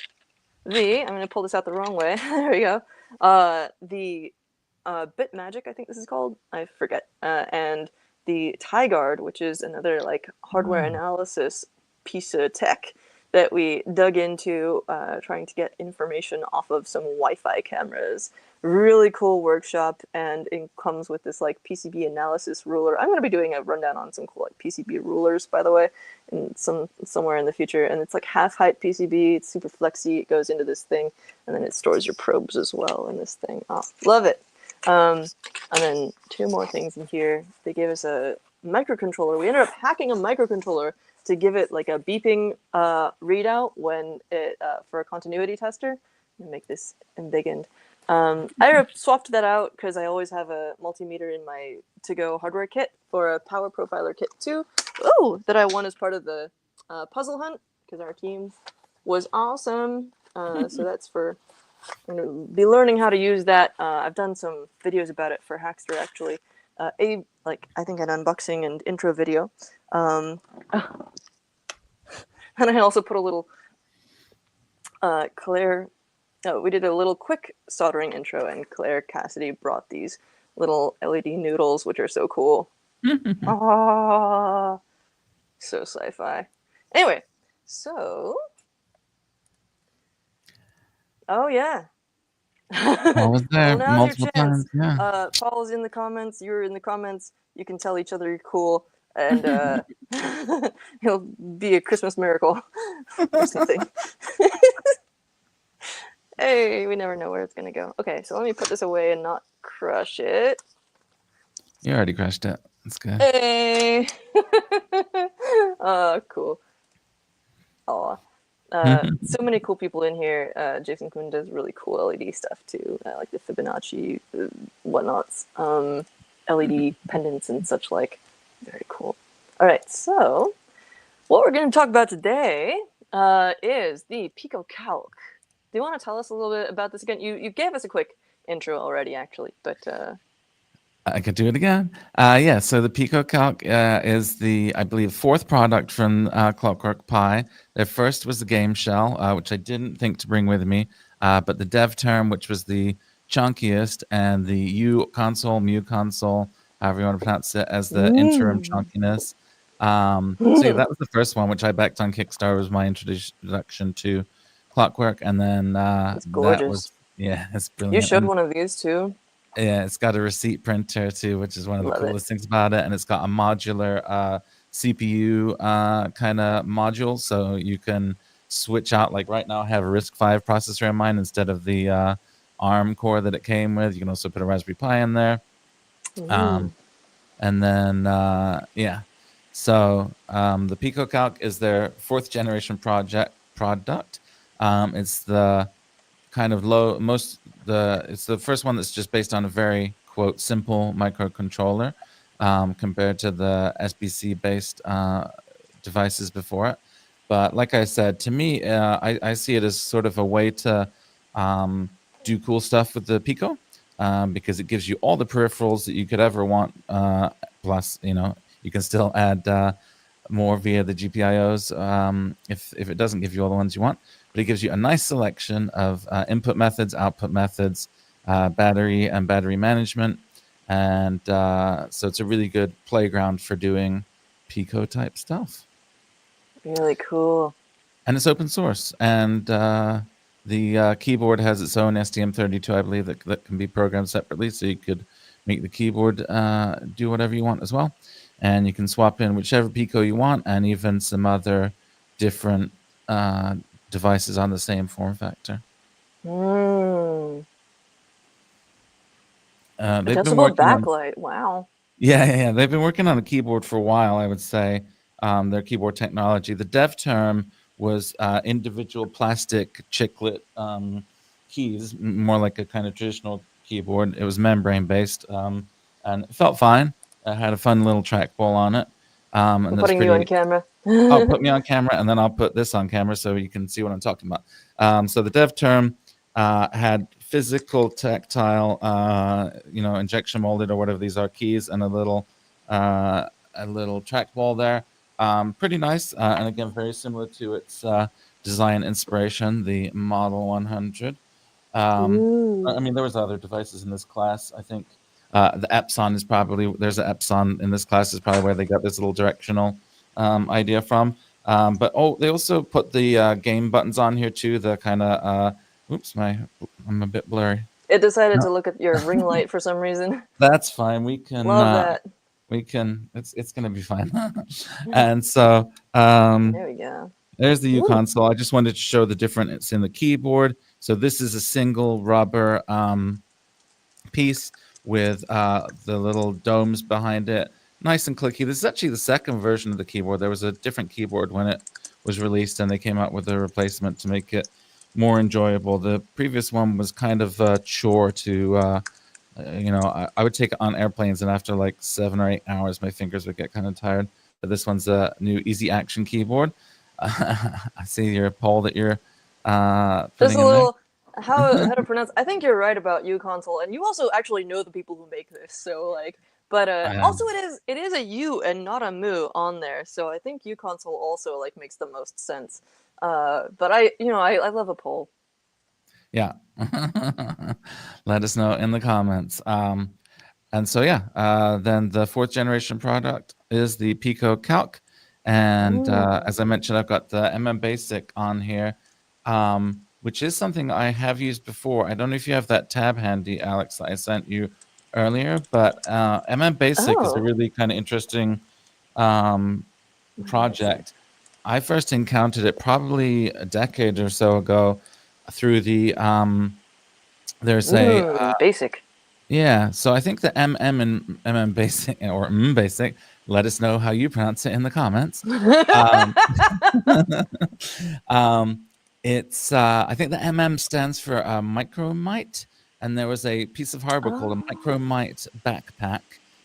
the... I'm going to pull this out the wrong way. There we go. The BitMagic, I think this is called. I forget. And the TieGuard, which is another like hardware analysis piece of tech that we dug into trying to get information off of some Wi-Fi cameras really cool workshop, and it comes with this like PCB analysis ruler. I'm going to be doing a rundown on some cool like PCB rulers, by the way, somewhere in the future. And it's like half height PCB. It's super flexy. It goes into this thing, and then it stores your probes as well in this thing. Oh, love it. And then two more things in here. They gave us a microcontroller. We ended up hacking a microcontroller to give it like a beeping readout when it for a continuity tester. Let me make this embiggened. I swapped that out because I always have a multimeter in my to-go hardware kit for a power profiler kit too. Oh, that I won as part of the puzzle hunt because our team was awesome. So that's for. I'm going to be learning how to use that. I've done some videos about it for Hackster actually. I think an unboxing and intro video. And I also put a little Claire. Oh, we did a little quick soldering intro, and Claire Cassidy brought these little LED noodles, which are so cool. Ah, so sci-fi. Anyway, so. Oh yeah. I was there well, now's your multiple chance. times. Yeah. Paul's in the comments. You're in the comments. You can tell each other you're cool, and it'll be a Christmas miracle or something. Hey, we never know where it's gonna go. Okay, so let me put this away and not crush it. You already crushed it. That's good. Hey. Cool. Aw. So many cool people in here. Jason Kuhn does really cool LED stuff too, like the Fibonacci whatnots, LED pendants and such like. Very cool. All right, so what we're going to talk about today is the PicoCalc. Do you want to tell us a little bit about this again? You gave us a quick intro already, actually, but I could do it again. Yeah, so the PicoCalc is the, I believe, fourth product from ClockworkPi. Their first was the game shell, which I didn't think to bring with me, but the dev term, which was the chunkiest, and the U console, Mu console, however you want to pronounce it, as the interim chunkiness. So yeah, that was the first one, which I backed on Kickstarter, was my introduction to Clockwork, and then it's gorgeous. that was, yeah, it's brilliant. You showed one of these too. Yeah, it's got a receipt printer too, which is one of the coolest things about it, and it's got a modular CPU kind of module, so you can switch out. Like right now, I have a RISC-V processor in mine instead of the ARM core that it came with. You can also put a Raspberry Pi in there, and then yeah. So the PicoCalc is their fourth generation product. It's the kind of it's the first one that's just based on a very quote simple microcontroller compared to the SBC based devices before it. But like I said, to me, I see it as sort of a way to do cool stuff with the Pico because it gives you all the peripherals that you could ever want. Plus, you can still add more via the GPIOs if it doesn't give you all the ones you want. But it gives you a nice selection of input methods, output methods, battery and battery management. And so it's a really good playground for doing Pico type stuff. Really cool. And it's open source. And the keyboard has its own STM32, I believe, that can be programmed separately. So you could make the keyboard do whatever you want as well. And you can swap in whichever Pico you want, and even some other different devices on the same form factor. Adjustable backlight. Wow. Yeah. They've been working on a keyboard for a while, I would say. Their keyboard technology. The dev term was individual plastic chiclet keys, more like a kind of traditional keyboard. It was membrane based, and it felt fine. I had a fun little trackball on it. I'm putting you on camera. I'll put me on camera, and then I'll put this on camera so you can see what I'm talking about. So the dev term had physical, tactile, injection molded or whatever these are keys, and a little trackball there. Pretty nice, and again, very similar to its design inspiration, the Model 100. I mean, there was other devices in this class. I think the Epson is probably, there's an Epson in this class is probably where they got this little directional idea from. But they also put the game buttons on here too. The kind of, I'm a bit blurry. It decided No, to look at your ring light for some reason. that's fine. We can Love that. it's gonna be fine. And so There we go. there's the U Ooh. console. I just wanted to show the difference in the keyboard. So this is a single rubber piece with the little domes behind it. Nice and clicky. This is actually the second version of the keyboard. There was a different keyboard when it was released, and they came out with a replacement to make it more enjoyable. The previous one was kind of a chore to, I would take it on airplanes, and after like 7 or 8 hours, my fingers would get kind of tired. But this one's a new easy action keyboard. I see your poll that you're Just putting a in there. little how to pronounce. I think you're right about U console, and you also actually know the people who make this. So like, but also it is a U and not a mu on there. So I think U console also like makes the most sense. But I love a poll. Yeah. Let us know in the comments. And so, yeah, then the fourth generation product is the PicoCalc. And as I mentioned, I've got the MM Basic on here, which is something I have used before. I don't know if you have that tab handy, Alex, that I sent you earlier, but MM Basic is a Oh, really kind of interesting project. I first encountered it probably a decade or so ago through the there's a basic. yeah, so I think the MM and MM Basic or Basic, let us know how you pronounce it in the comments. Um, it's I think the MM stands for micromite, and there was a piece of hardware called a Oh. micromite backpack,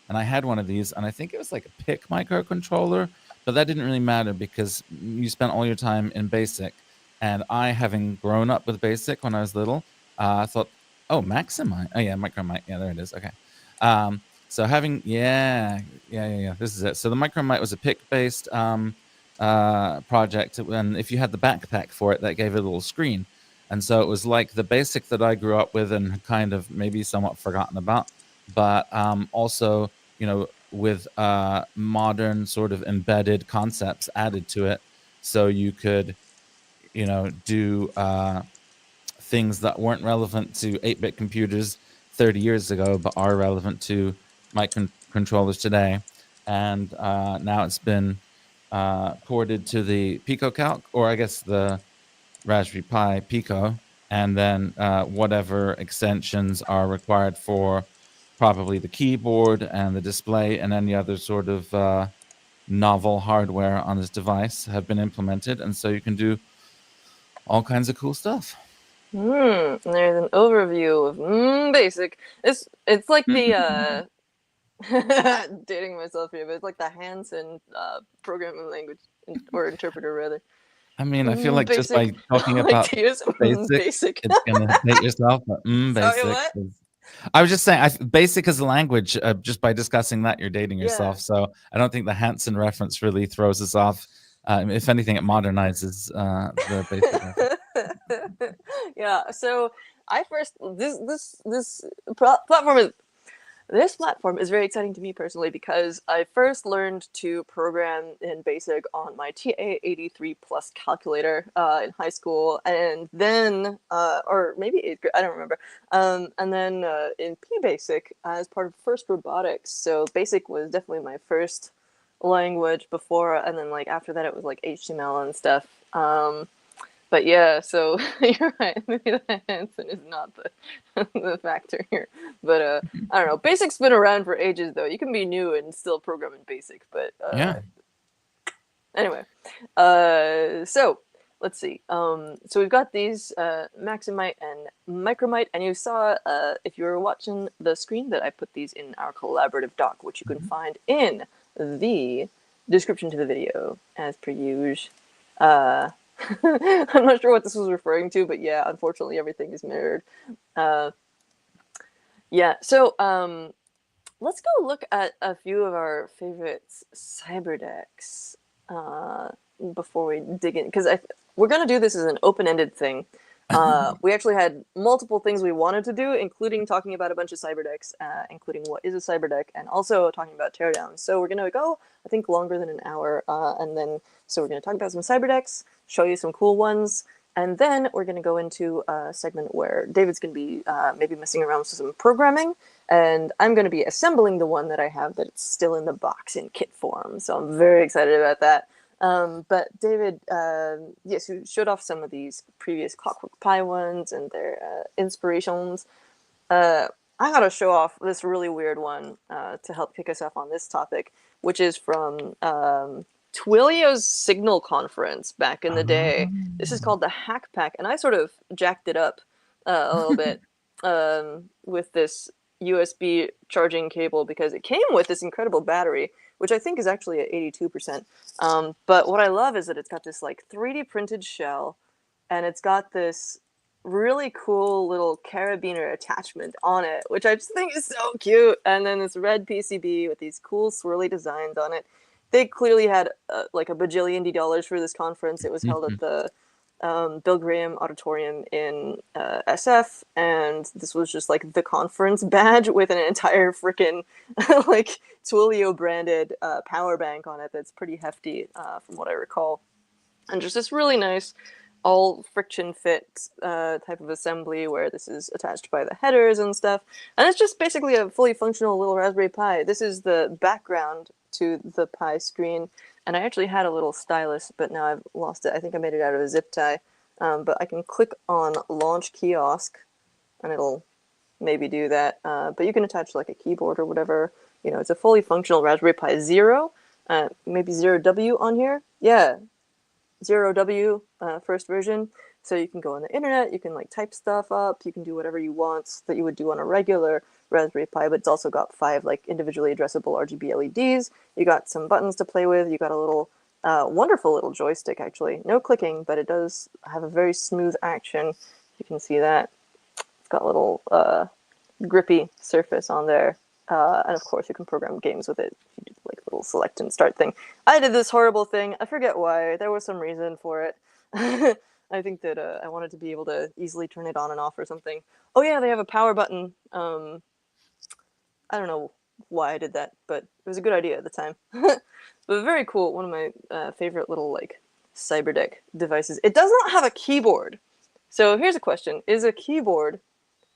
and I had one of these, and I think it was like a PIC microcontroller, but that didn't really matter because you spent all your time in Basic, and I, having grown up with Basic when I was little, I thought, oh, Maximite, oh yeah, micromite, yeah, there it is, okay. So having, yeah, this is it. So the micromite was a PIC-based project, and if you had the backpack for it, that gave it a little screen. And so it was like the Basic that I grew up with and kind of maybe somewhat forgotten about, but also, with modern sort of embedded concepts added to it, so you could, do things that weren't relevant to 8-bit computers 30 years ago, but are relevant to microcontrollers today. And now it's been ported to the PicoCalc, or I guess the Raspberry Pi Pico, and then whatever extensions are required for probably the keyboard and the display and any other sort of novel hardware on this device have been implemented. And so you can do all kinds of cool stuff. There's an overview of basic. It's like the dating myself here, but it's like the Hansen programming language or interpreter rather. I mean, I feel like just Basic. by talking I like about to use basic, basic. it's gonna date yourself, but Sorry, basic what? is. I was just saying, basic as a language. Just by discussing that, you're dating Yeah. yourself. So I don't think the Hansen reference really throws us off. If anything, it modernizes the basic reference. Yeah. So I first platform is. This platform is very exciting to me personally because I first learned to program in BASIC on my TA83 plus calculator in high school, and then, or maybe 8th grade, I don't remember, and then in PBasic as part of FIRST Robotics. So BASIC was definitely my first language before, and then like after that it was like HTML and stuff. But yeah, so you're right. Maybe the Hansen is not the factor here. But I don't know. Basic's been around for ages, though. You can be new and still program in Basic. But Yeah. anyway, so let's see. So we've got these Maximite and Micromite, and you saw if you were watching the screen that I put these in our collaborative doc, which you can find in the description to the video, as per usual. I'm not sure what this was referring to, but yeah, unfortunately everything is mirrored. Yeah, so let's go look at a few of our favorite cyber decks before we dig in, because we're going to do this as an open-ended thing. We actually had multiple things we wanted to do, including talking about a bunch of cyber decks, including what is a cyber deck, and also talking about Teardown. So we're going to go, I think, longer than an hour, and then so we're going to talk about some cyber decks, show you some cool ones, And then we're going to go into a segment where David's going to be maybe messing around with some programming, and I'm going to be assembling the one that I have that's still in the box in kit form. So I'm very excited about that. But David, yes, you showed off some of these previous ClockworkPi ones and their inspirations. I gotta show off this really weird one to help kick us off on this topic, which is from Twilio's Signal conference back in the day. This is called the Hack Pack, and I sort of jacked it up a little bit with this USB charging cable because it came with this incredible battery, which I think is actually at 82%. But what I love is that it's got this like 3D printed shell, and it's got this really cool little carabiner attachment on it, which I just think is so cute. And then this red PCB with these cool swirly designs on it. They clearly had like a bajillion dollars for this conference. It was held at the Bill Graham Auditorium in SF, and this was just like the conference badge with an entire freaking like Twilio branded power bank on it that's pretty hefty from what I recall. And just this really nice all friction fit type of assembly where this is attached by the headers and stuff. And it's just basically a fully functional little Raspberry Pi. This is the background to the Pi screen. And I actually had a little stylus, but now I've lost it. I think I made it out of a zip tie. But I can click on Launch Kiosk, and it'll maybe do that. But you can attach like a keyboard or whatever. You know, it's a fully functional Raspberry Pi Zero. Maybe 0W on here. Yeah, 0W first version. So you can go on the internet, you can like type stuff up, you can do whatever you want that you would do on a regular Raspberry Pi, but it's also got 5 like individually addressable RGB LEDs. You got some buttons to play with. You got a little wonderful little joystick actually. No clicking, but it does have a very smooth action. You can see that. It's got a little grippy surface on there. And of course you can program games with it. You do like little select and start thing. I did this horrible thing. I forget why. There was some reason for it. I think that I wanted to be able to easily turn it on and off or something. Oh yeah, they have a power button. I don't know why I did that, but it was a good idea at the time. But very cool. One of my favorite little like CyberDeck devices. It does not have a keyboard. So here's a question. Is a keyboard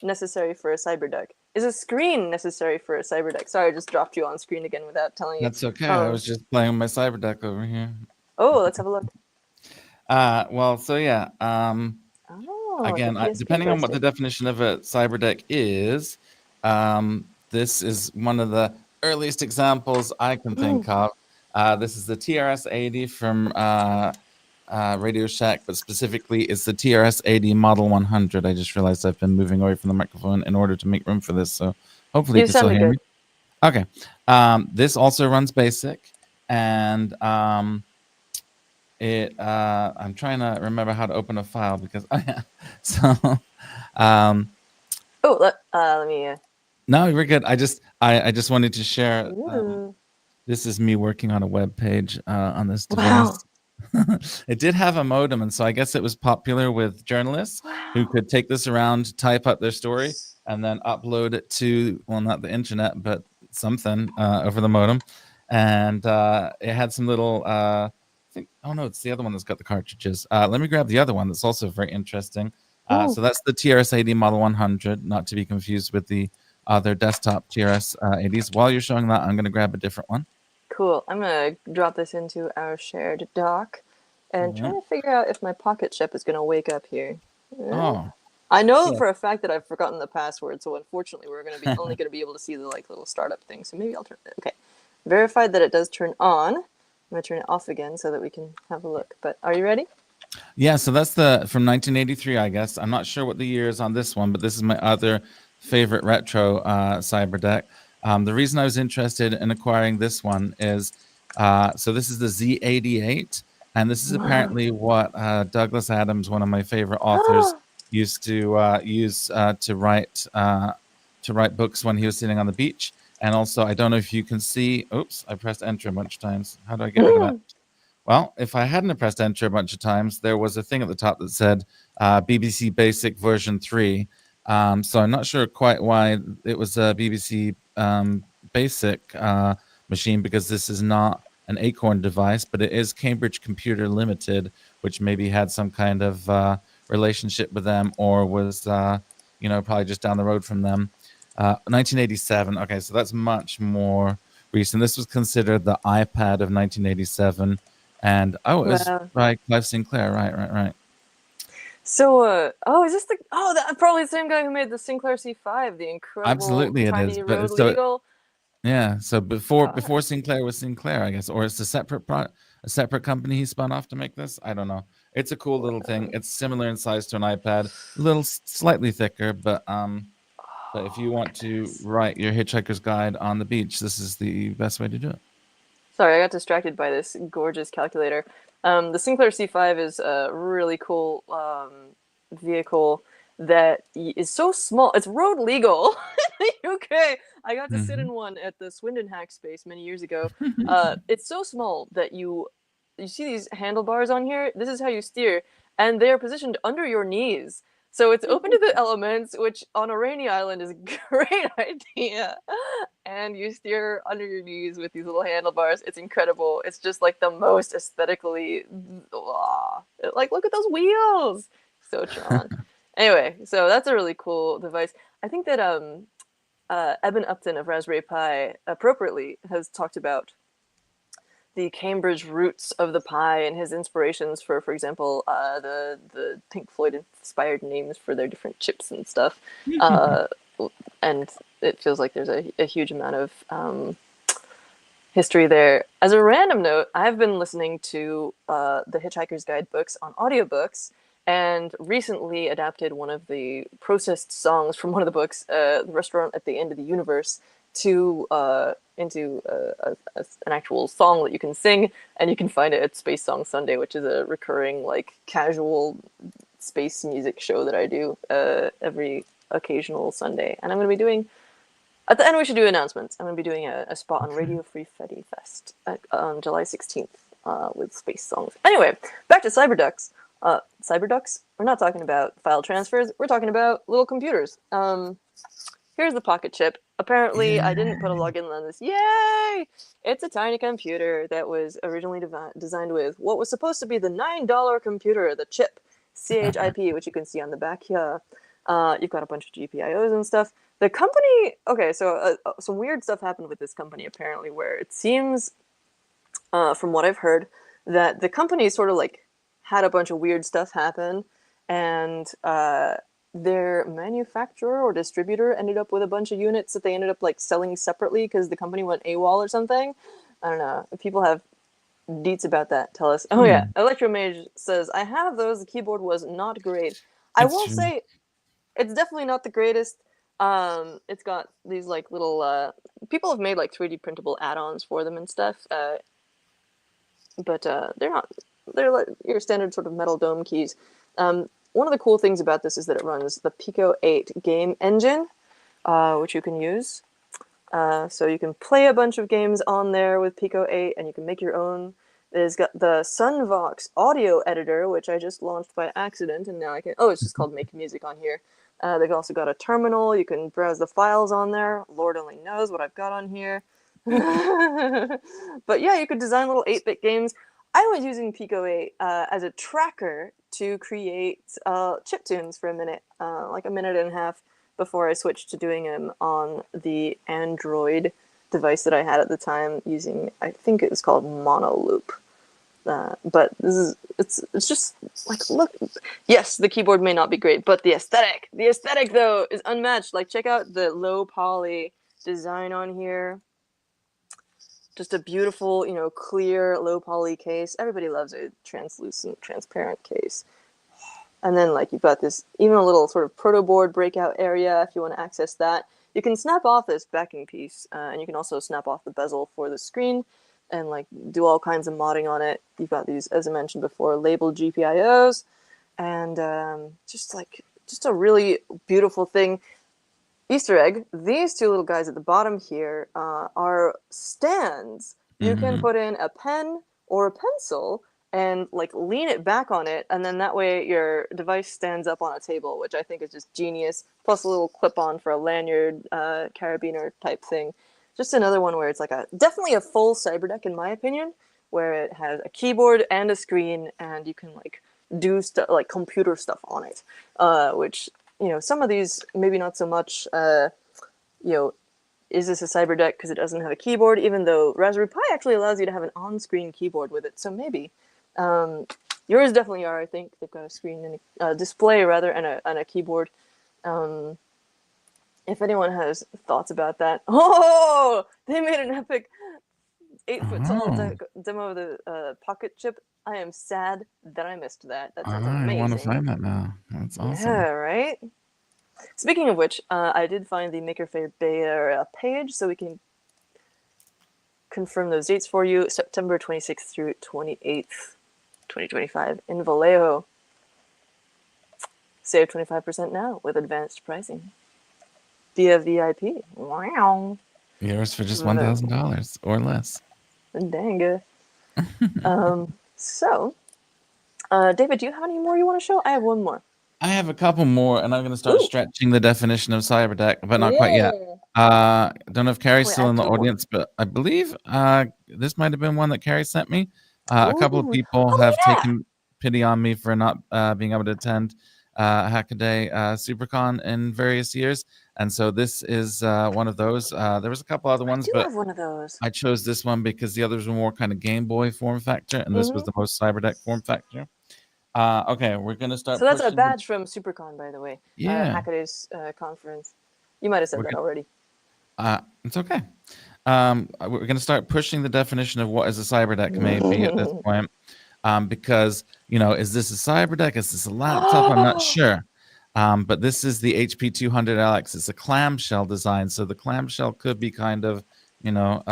necessary for a CyberDeck? Is a screen necessary for a CyberDeck? Sorry, I just dropped you on screen again without telling you. That's okay. I was just playing with my CyberDeck over here. Oh, let's have a look. Well, so yeah. Again, depending on what the definition of a CyberDeck is, this is one of the earliest examples I can think of. This is the TRS-80 from Radio Shack, but specifically it's the TRS-80 Model 100. I just realized I've been moving away from the microphone in order to make room for this, so hopefully you can still hear me. Okay. This also runs BASIC, and I'm trying to remember how to open a file because let me. No, we're good. I just wanted to share. This is me working on a web page on this device. Wow. It did have a modem, and so I guess it was popular with journalists who could take this around, type up their story, and then upload it to, well, not the internet, but something over the modem. And it had some little, oh no, it's the other one that's got the cartridges. Let me grab the other one that's also very interesting. So that's the TRS-80 Model 100, not to be confused with the other desktop TRS-80s. While you're showing that, I'm going to grab a different one. Cool. I'm going to drop this into our shared dock and try to figure out if my pocket chip is going to wake up here. Oh. I know for a fact that I've forgotten the password, so unfortunately we're going to be only going to be able to see the like little startup thing. So maybe I'll turn it. Okay. Verified that it does turn on. I'm going to turn it off again so that we can have a look. But are you ready? Yeah, so that's from 1983, I guess. I'm not sure what the year is on this one, but this is my other favorite retro CyberDeck. The reason I was interested in acquiring this one is, so this is the Z88, and this is apparently what Douglas Adams, one of my favorite authors, used to use to write books when he was sitting on the beach. And also, I don't know if you can see, oops, I pressed enter a bunch of times. How do I get rid of that? Well, if I hadn't pressed enter a bunch of times, there was a thing at the top that said BBC Basic version 3. So I'm not sure quite why it was a BBC Basic machine, because this is not an Acorn device, but it is Cambridge Computer Limited, which maybe had some kind of relationship with them or was, probably just down the road from them. 1987. Okay, so that's much more recent. This was considered the iPad of 1987, and it was Wow. by Clive Sinclair. Right. So, is this that probably the same guy who made the Sinclair C5, the incredible Absolutely, it is. tiny But road so legal? yeah, so before God. before Sinclair was Sinclair, I guess, or it's a separate company he spun off to make this. I don't know. It's a cool little thing. It's similar in size to an iPad, a little slightly thicker, but if you Oh, want to goodness. write your Hitchhiker's Guide on the beach, this is the best way to do it. Sorry, I got distracted by this gorgeous calculator. The Sinclair C5 is a really cool vehicle that is so small. It's road legal in the UK. I got to sit Hmm. in one at the Swindon Hack Space many years ago. It's so small that you see these handlebars on here. This is how you steer, and they are positioned under your knees. So it's open to the elements, which on a rainy island is a great idea. And you steer under your knees with these little handlebars. It's incredible. It's just like the most aesthetically, like look at those wheels. So Tron. Anyway, so that's a really cool device. I think that Eben Upton of Raspberry Pi appropriately has talked about the Cambridge roots of the Pi and his inspirations for example, the Pink Floyd inspired names for their different chips and stuff. Uh, and it feels like there's a huge amount of history there. As a random note, I've been listening to the Hitchhiker's Guide books on audiobooks, and recently adapted one of the processed songs from one of the books, The Restaurant at the End of the Universe, to into an actual song that you can sing, and you can find it at Space Song Sunday, which is a recurring like casual space music show that I do every occasional Sunday. And I'm going to be doing, at the end we should do announcements. I'm going to be doing a spot on Okay. Radio Free Freddy Fest on July 16th with space songs. Anyway, back to Cyberducks. Cyberducks? We're not talking about file transfers. We're talking about little computers. Here's the pocket chip. Apparently, I didn't put a Yeah. login on this. Yay! It's a tiny computer that was originally designed with what was supposed to be the $9 computer, the chip, CHIP, which you can see on the back here. You've got a bunch of GPIOs and stuff. The company, okay, so some weird stuff happened with this company apparently, where it seems, from what I've heard, that the company sort of like had a bunch of weird stuff happen, and their manufacturer or distributor ended up with a bunch of units that they ended up like selling separately because the company went AWOL or something. I don't know. If people have deets about that, tell us. Oh yeah, Hmm. Electromage says, I have those. The keyboard was not great. I It's will true. say it's definitely not the greatest. It's got these like little people have made like 3D printable add-ons for them and stuff. But they're not. They're like your standard sort of metal dome keys. One of the cool things about this is that it runs the Pico 8 game engine, which you can use. So you can play a bunch of games on there with Pico 8, and you can make your own. It's got the Sunvox audio editor, which I just launched by accident, and now I can. Oh, it's just called Make Music on here. They've also got a terminal. You can browse the files on there. Lord only knows what I've got on here. But yeah, you could design little 8-bit games. I was using Pico 8 as a tracker to create chiptunes for a minute, like a minute and a half, before I switched to doing them on the Android device that I had at the time using, I think it was called Monoloop. But it's just like, look, yes, the keyboard may not be great, but the aesthetic though is unmatched. Like, check out the low poly design on here. Just a beautiful, clear low poly case. Everybody loves a translucent, transparent case. And then like you've got this even a little sort of proto board breakout area if you want to access that. You can snap off this backing piece, and you can also snap off the bezel for the screen and like do all kinds of modding on it. You've got these, as I mentioned before, labeled GPIOs, and just a really beautiful thing. Easter egg, these two little guys at the bottom here are stands. You can Hmm. put in a pen or a pencil and like lean it back on it, and then that way your device stands up on a table, which I think is just genius. Plus a little clip-on for a lanyard, carabiner type thing. Just another one where it's like definitely a full cyber deck in my opinion, where it has a keyboard and a screen, and you can like do stuff like computer stuff on it, which, you know, some of these maybe not so much, you know, is this a cyber deck because it doesn't have a keyboard, even though Raspberry Pi actually allows you to have an on-screen keyboard with it, so maybe. Yours definitely are, I think. They've got a screen and a display, rather, and a keyboard. If anyone has thoughts about that. Oh! They made an epic 8-foot tall demo of the Pocket chip. I am sad that I missed that. That sounds amazing. I want to find that now. That's awesome. Yeah, right? Speaking of which, I did find the Maker Faire Beta page, so we can confirm those dates for you. September 26th through 28th, 2025 in Vallejo. Save 25% now with advanced pricing via VIP. Wow. Yours for just $1,000 or less. Dang. So, David, do you have any more you want to show? I have one more. I have a couple more, and I'm going to start stretching the definition of cyberdeck, but not quite yet. Don't know if Carrie's still in the audience, but I believe this might have been one that Carrie sent me. A couple of people have taken pity on me for not being able to attend Hackaday SuperCon in various years, and so this is one of those. There was a couple other ones, but have one of those. I chose this one because the others were more kind of Game Boy form factor, and this was the most cyberdeck form factor. Okay, we're gonna start. So that's a badge from SuperCon, by the way. Yeah. Hackaday's conference. You might have said that already. It's okay. We're gonna start pushing the definition of what is a cyberdeck maybe at this point, because, you know, is this a cyberdeck? Is this a laptop? I'm not sure. But this is the HP 200LX. It's a clamshell design, so the clamshell could be kind of, you know,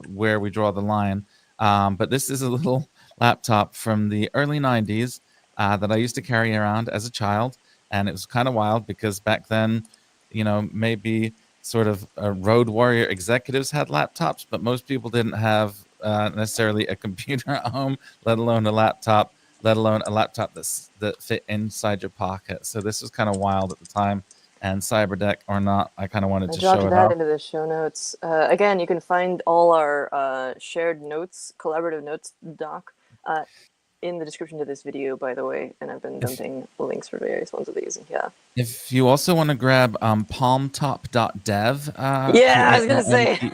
where we draw the line. But this is a little laptop from the early 90s. That I used to carry around as a child, and it was kind of wild because back then, you know, maybe sort of road warrior executives had laptops, but most people didn't have necessarily a computer at home, let alone a laptop that fit inside your pocket. So this was kind of wild at the time, and cyberdeck or not, I kind of wanted to show it off. I dropped that into the show notes. Again, you can find all our shared notes, collaborative notes doc, in the description to this video, by the way, and I've been dumping links for various ones of these. Yeah. If you also want to grab palmtop.dev. I was gonna say.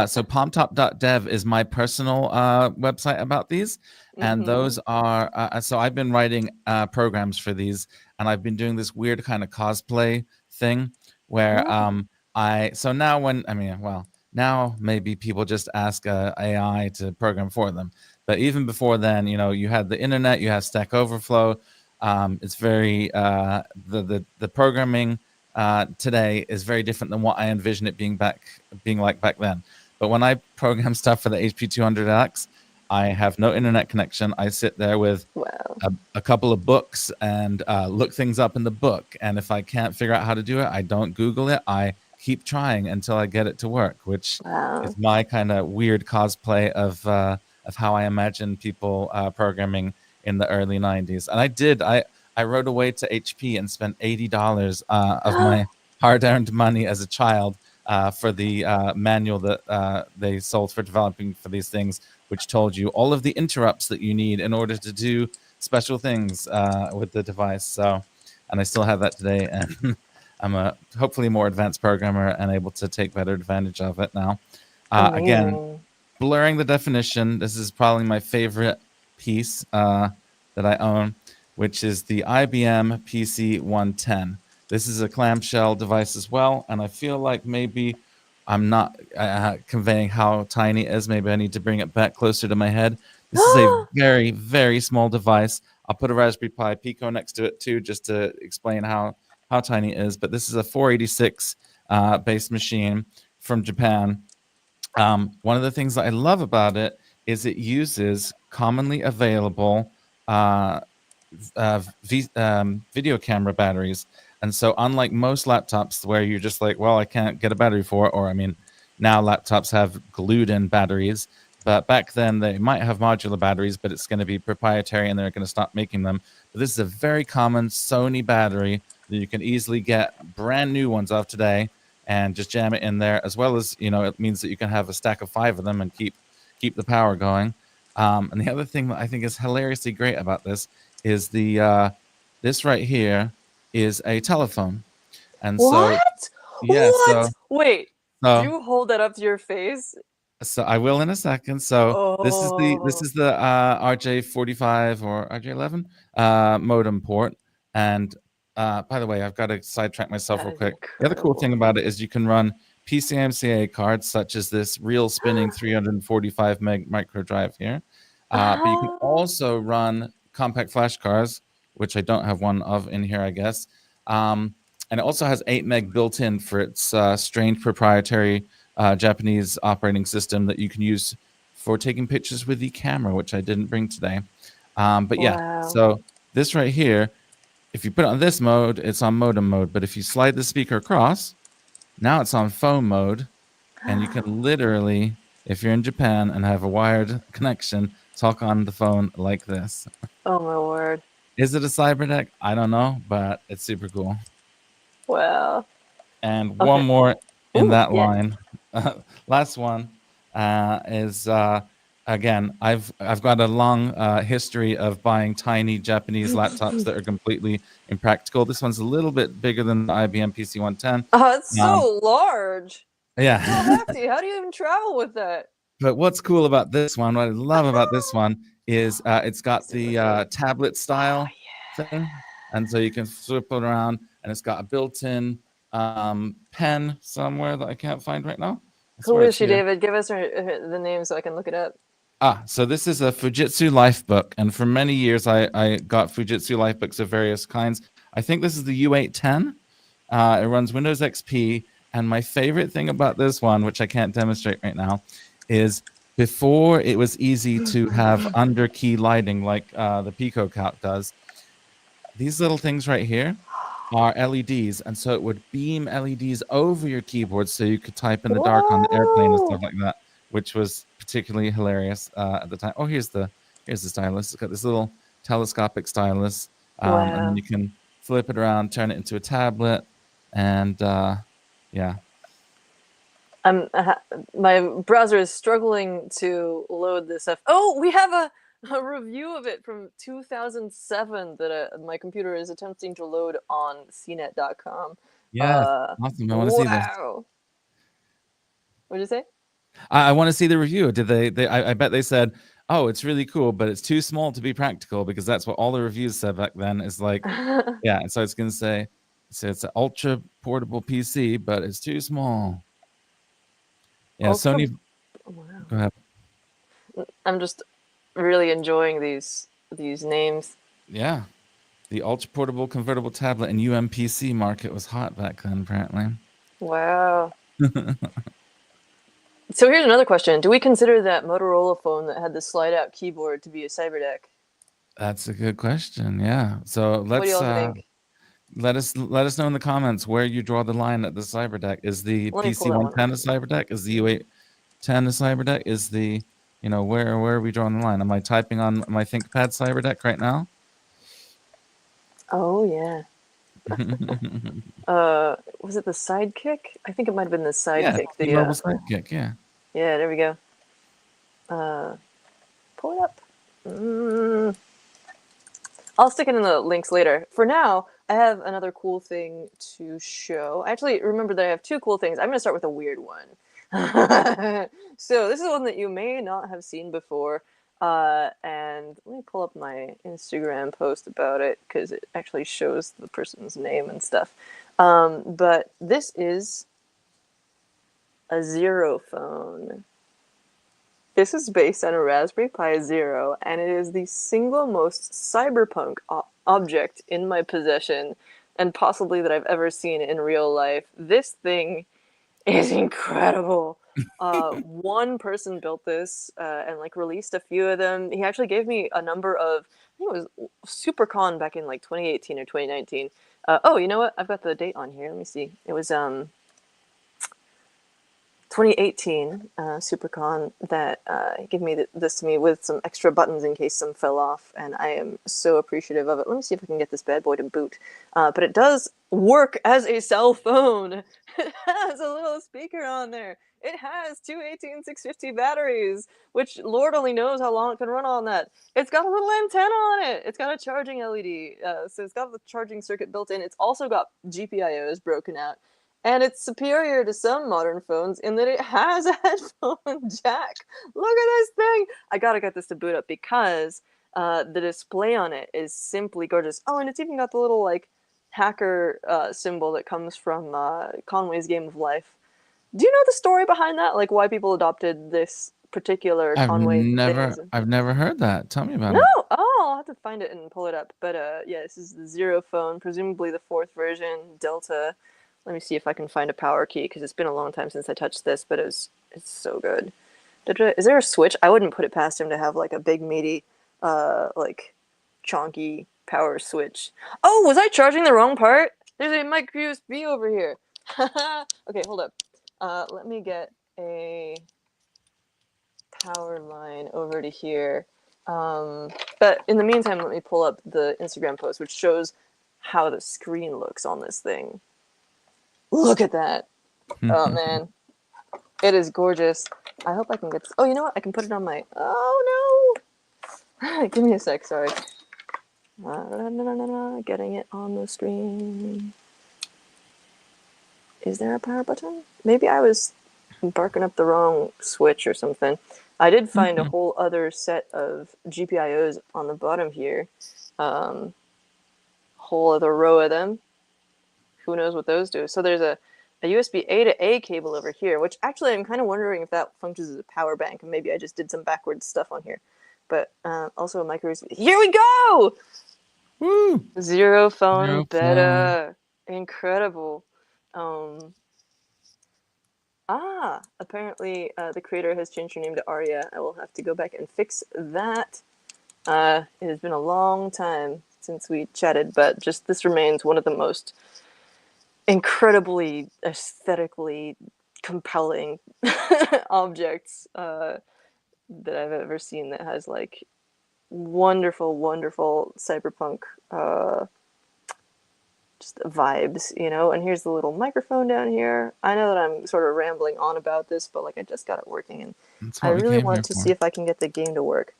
So palmtop.dev is my personal website about these, and those are. So I've been writing programs for these, and I've been doing this weird kind of cosplay thing where now maybe people just ask AI to program for them. But even before then, you know, you had the internet, you had Stack Overflow. It's very the programming today is very different than what I envision it being like back then. But when I program stuff for the HP 200X, I have no internet connection. I sit there with a couple of books and look things up in the book. And if I can't figure out how to do it, I don't Google it. I keep trying until I get it to work, which is my kind of weird cosplay of how I imagine people programming in the early 90s. And I wrote away to HP and spent $80 of my hard-earned money as a child for the manual that they sold for developing for these things, which told you all of the interrupts that you need in order to do special things with the device. So, and I still have that today, and I'm a hopefully more advanced programmer and able to take better advantage of it now. Again, blurring the definition. This is probably my favorite piece that I own, which is the IBM PC 110. This is a clamshell device as well, and I feel like maybe I'm not conveying how tiny it is. Maybe I need to bring it back closer to my head. This is a very, very small device. I'll put a Raspberry Pi Pico next to it too, just to explain how tiny it is. But this is a 486 based machine from Japan. One of the things that I love about it is it uses commonly available video camera batteries. And so unlike most laptops where you're just like, well, I can't get a battery for it, or I mean, now laptops have glued in batteries, but back then they might have modular batteries, but it's going to be proprietary and they're going to stop making them. But this is a very common Sony battery that you can easily get brand new ones of today and just jam it in there, as well as, you know, it means that you can have a stack of 5 of them and keep the power going. And the other thing that I think is hilariously great about this is this right here is a telephone. And so, What? yeah, What? Wait. Do so you hold that up to your face? so I will in a second. So this Oh, is the RJ45 or RJ11 modem port. And by the way, I've got to sidetrack myself that real is quick. The other cool incredible. thing about it is you can run PCMCA cards such as this real spinning 345 meg micro drive here. But you can Ah, also run compact flash cards, which I don't have one of in here, I guess. And it also has 8 meg built in for its strange proprietary Japanese operating system that you can use for taking pictures with the camera, which I didn't bring today. But yeah, wow. so this right here, if you put it on this mode, it's on modem mode. But if you slide the speaker across, now it's on phone mode. And you can literally, if you're in Japan and have a wired connection, talk on the phone like this. Oh my word. Is it a cyber deck? I don't know, but it's super cool. Wow. And one Okay. more in Ooh, that yeah. line. Last one is again. I've got a long history of buying tiny Japanese laptops that are completely impractical. This one's a little bit bigger than the IBM PC 110. Oh, it's Um, so large. It's so yeah, hefty. How do you even travel with that? but what's cool about this one? What I love about this one is it's got Super the cute. tablet Oh style thing, and so you can flip it around, and it's got a built-in pen somewhere that I can't find right now. I Who swear is it's she, here. David? Give us the name so I can look it up. So this is a Fujitsu Lifebook, and for many years I got Fujitsu Lifebooks of various kinds. I think this is the U810. It runs Windows XP, and my favorite thing about this one, which I can't demonstrate right now, is before it was easy to have under key lighting like the PicoCalc does. These little things right here are LEDs, and so it would beam LEDs over your keyboard so you could type in the dark on the airplane and stuff Whoa! like that, which was particularly hilarious at the time. Oh, here's the stylus. It's got this little telescopic stylus, and then Wow. you can flip it around, turn it into a tablet, and yeah. My browser is struggling to load this stuff. Oh, we have a review of it from 2007 that my computer is attempting to load on cnet.com. Yes, awesome. I want to see this. Wow. What'd you say? I want to see the review. Did I bet they said, "Oh, it's really cool, but it's too small to be practical," because that's what all the reviews said back then. Is like, yeah. And so it's gonna say, it's an ultra portable PC, but it's too small. Yeah, Ultra. Sony. Wow. Go ahead. I'm just really enjoying these names. Yeah, the ultra portable convertible tablet and UMPC market was hot back then, apparently. Wow. So here's another question: do we consider that Motorola phone that had the slide-out keyboard to be a cyberdeck? That's a good question. Yeah. So What do let's y'all think? let us know in the comments where you draw the line at the cyberdeck. Is the Let me pull PC that one 110 up. a cyberdeck? Is the U810 a cyberdeck? Is the where are we drawing the line? Am I typing on my ThinkPad cyberdeck right now? Oh yeah. Was it the Sidekick? I think it might have been the Yeah, Sidekick. T-Mobile Sidekick. Yeah. Yeah, there we go. Pull it up. I'll stick it in the links later. For now, I have another cool thing to show. I actually remember that I have two cool things. I'm going to start with a weird one. So this is one that you may not have seen before. And let me pull up my Instagram post about it because it actually shows the person's name and stuff. But this is a Zero phone. This is based on a Raspberry Pi Zero, and it is the single most cyberpunk object in my possession, and possibly that I've ever seen in real life. This thing is incredible. One person built this and like released a few of them. He actually gave me a number of. I think it was SuperCon back in like 2018 or 2019. Oh, you know what? I've got the date on here. Let me see. It was 2018 SuperCon that gave me this to me with some extra buttons in case some fell off, and I am so appreciative of it. Let me see if I can get this bad boy to boot. But it does work as a cell phone. It has a little speaker on there. It has two 18650 batteries, which Lord only knows how long it can run on that. It's got a little antenna on it. It's got a charging LED, so it's got the charging circuit built in. It's also got GPIOs broken out. And it's superior to some modern phones in that it has a headphone jack. Look at this thing! I gotta get this to boot up because the display on it is simply gorgeous. Oh, and it's even got the little, like, hacker symbol that comes from Conway's Game of Life. Do you know the story behind that? Like, why people adopted this particular Conway thing? I've never heard that. Tell me about No! it. Oh, I'll have to find it and pull it up. But yeah, this is the Zero phone, presumably the 4th version, Delta. Let me see if I can find a power key, because it's been a long time since I touched this, but it's so good. Is there a switch? I wouldn't put it past him to have, like, a big, meaty, like, chonky power switch. Oh, was I charging the wrong part? There's a micro USB over here. Okay, hold up. Let me get a power line over to here. But in the meantime, let me pull up the Instagram post, which shows how the screen looks on this thing. Look at that. Oh, man. It is gorgeous. I hope I can get this. Oh, you know what? I can put it on my... Oh, no! Give me a sec, sorry. Getting it on the screen. Is there a power button? Maybe I was barking up the wrong switch or something. I did find a whole other set of GPIOs on the bottom here. Whole other row of them. Who knows what those do? So there's a USB A to A cable over here, which actually I'm kind of wondering if that functions as a power bank, and maybe I just did some backwards stuff on here. But also a micro USB. Here we go! Woo! Zero phone beta. Incredible. Apparently the creator has changed her name to Arya. I will have to go back and fix that. It has been a long time since we chatted, but just this remains one of the most incredibly aesthetically compelling objects that I've ever seen that has, like, wonderful, wonderful cyberpunk just vibes, you know? And here's the little microphone down here. I know that I'm sort of rambling on about this, but, like, I just got it working, and I really want to see if I can get the game to work.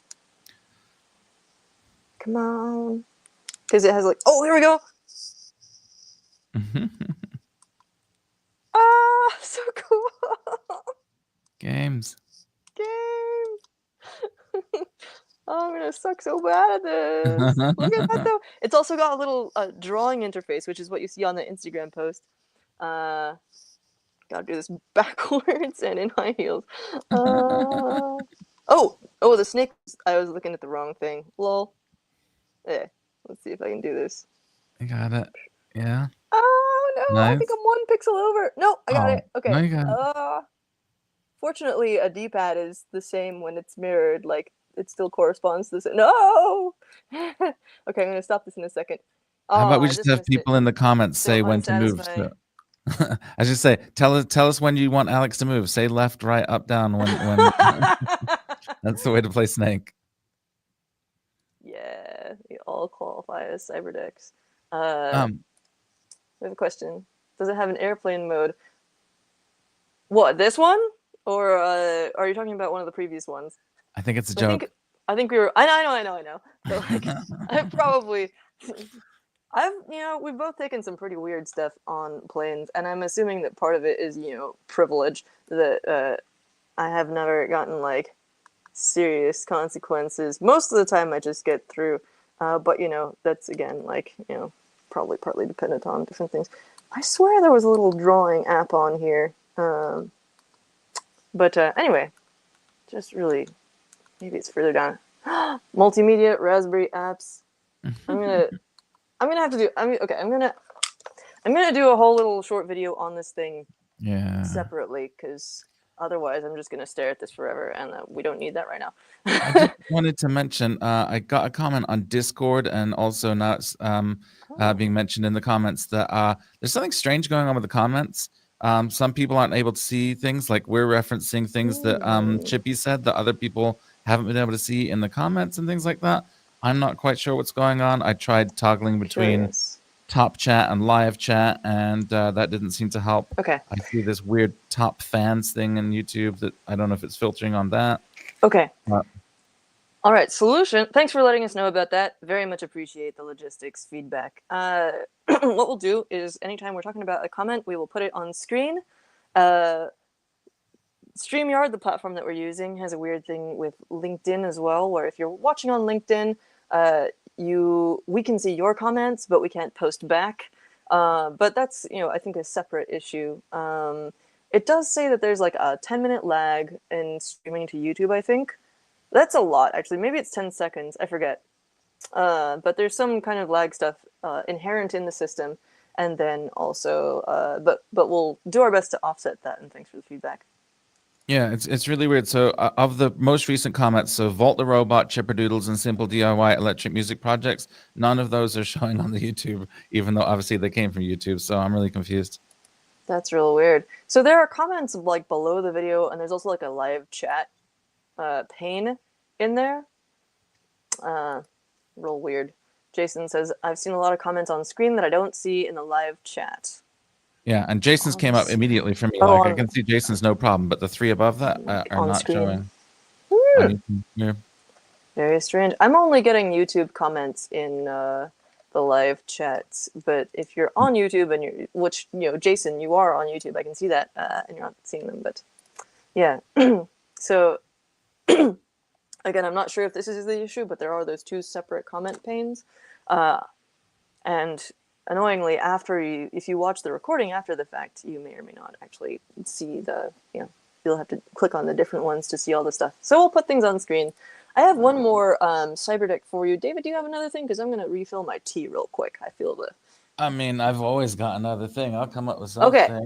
Come on. Because it has, like... Oh, here we go! Ah, so cool! Games. Oh, I'm gonna suck so bad at this. Look at that, though. It's also got a little drawing interface, which is what you see on the Instagram post. Gotta do this backwards and in high heels. Oh, the snake. I was looking at the wrong thing. Lol. Yeah, let's see if I can do this. I got it. Yeah. Oh, no, Nice. I think I'm 1 pixel over. No, I got it. Okay. No, you got it. Fortunately, a D-pad is the same when it's mirrored. Like, it still corresponds to this. No! Okay, I'm going to stop this in a second. How about we just have people in the comments say when to move? So. I should say, tell us when you want Alex to move. Say left, right, up, down. When that's the way to play Snake. Yeah, they all qualify as cyberdecks. We have a question. Does it have an airplane mode? What, this one? Or are you talking about one of the previous ones? I think it's a joke. I think we were... I know. So, like, we've both taken some pretty weird stuff on planes, and I'm assuming that part of it is, privilege, that I have never gotten, like, serious consequences. Most of the time I just get through, but, that's, again, like, probably partly dependent on different things. I swear there was a little drawing app on here. But anyway, just really, maybe it's further down. Multimedia, Raspberry apps. I'm gonna do a whole little short video on this thing, separately, because otherwise I'm just gonna stare at this forever, and we don't need that right now. I just wanted to mention, I got a comment on Discord, and also now it's being mentioned in the comments that there's something strange going on with the comments. Some people aren't able to see things, like we're referencing things that Chippy said that other people haven't been able to see in the comments and things like that. I'm not quite sure what's going on. I tried toggling between top chat and live chat, and that didn't seem to help. Okay. I see this weird top fans thing in YouTube that I don't know if it's filtering on that. Okay. All right, solution. Thanks for letting us know about that. Very much appreciate the logistics feedback. What we'll do is anytime we're talking about a comment, we will put it on screen. StreamYard, the platform that we're using, has a weird thing with LinkedIn as well, where if you're watching on LinkedIn, we can see your comments, but we can't post back. But that's, I think a separate issue. It does say that there's like a 10-minute lag in streaming to YouTube, I think. That's a lot, actually. Maybe it's 10 seconds. I forget. But there's some kind of lag stuff inherent in the system. And then also, but we'll do our best to offset that. And thanks for the feedback. Yeah, it's really weird. So of the most recent comments, so Vault the Robot, Chipperdoodles, and Simple DIY electric music projects, none of those are showing on the YouTube, even though obviously they came from YouTube. So I'm really confused. That's real weird. So there are comments like below the video, and there's also like a live chat pane in there. Real weird. Jason says, I've seen a lot of comments on screen that I don't see in the live chat. Yeah, and Jason's came up immediately for me. Oh, like I can see Jason's no problem, but the three above that are not screen. showing. Yeah. Very strange. I'm only getting YouTube comments in the live chats, but if you're on YouTube and which Jason, you are on YouTube, I can see that, and you're not seeing them. But yeah, so again, I'm not sure if this is the issue, but there are those two separate comment panes, and annoyingly, if you watch the recording after the fact, you may or may not actually see you'll have to click on the different ones to see all the stuff. So we'll put things on screen. I have one more cyber for you. David, do you have another thing? Because I'm going to refill my tea real quick. I feel the... I mean, I've always got another thing. I'll come up with something. Okay.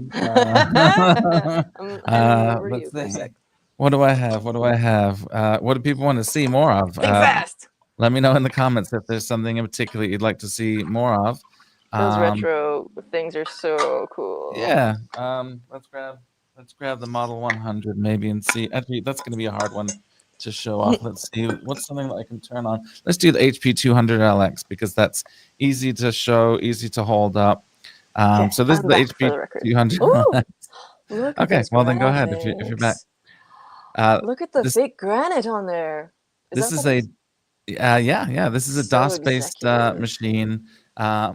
I'm over you for a sec. What do I have? What do people want to see more of? Think fast! Let me know in the comments if there's something in particular you'd like to see more of. Those retro things are so cool. Yeah. Let's grab the Model 100 maybe and see. Actually, that's going to be a hard one to show off. Let's see what's something that I can turn on. Let's do the HP 200LX because that's easy to show, easy to hold up. So this is the HP 200LX. Okay, well then go ahead if you're back. Look at the fake granite on there. This is a This is a DOS-based machine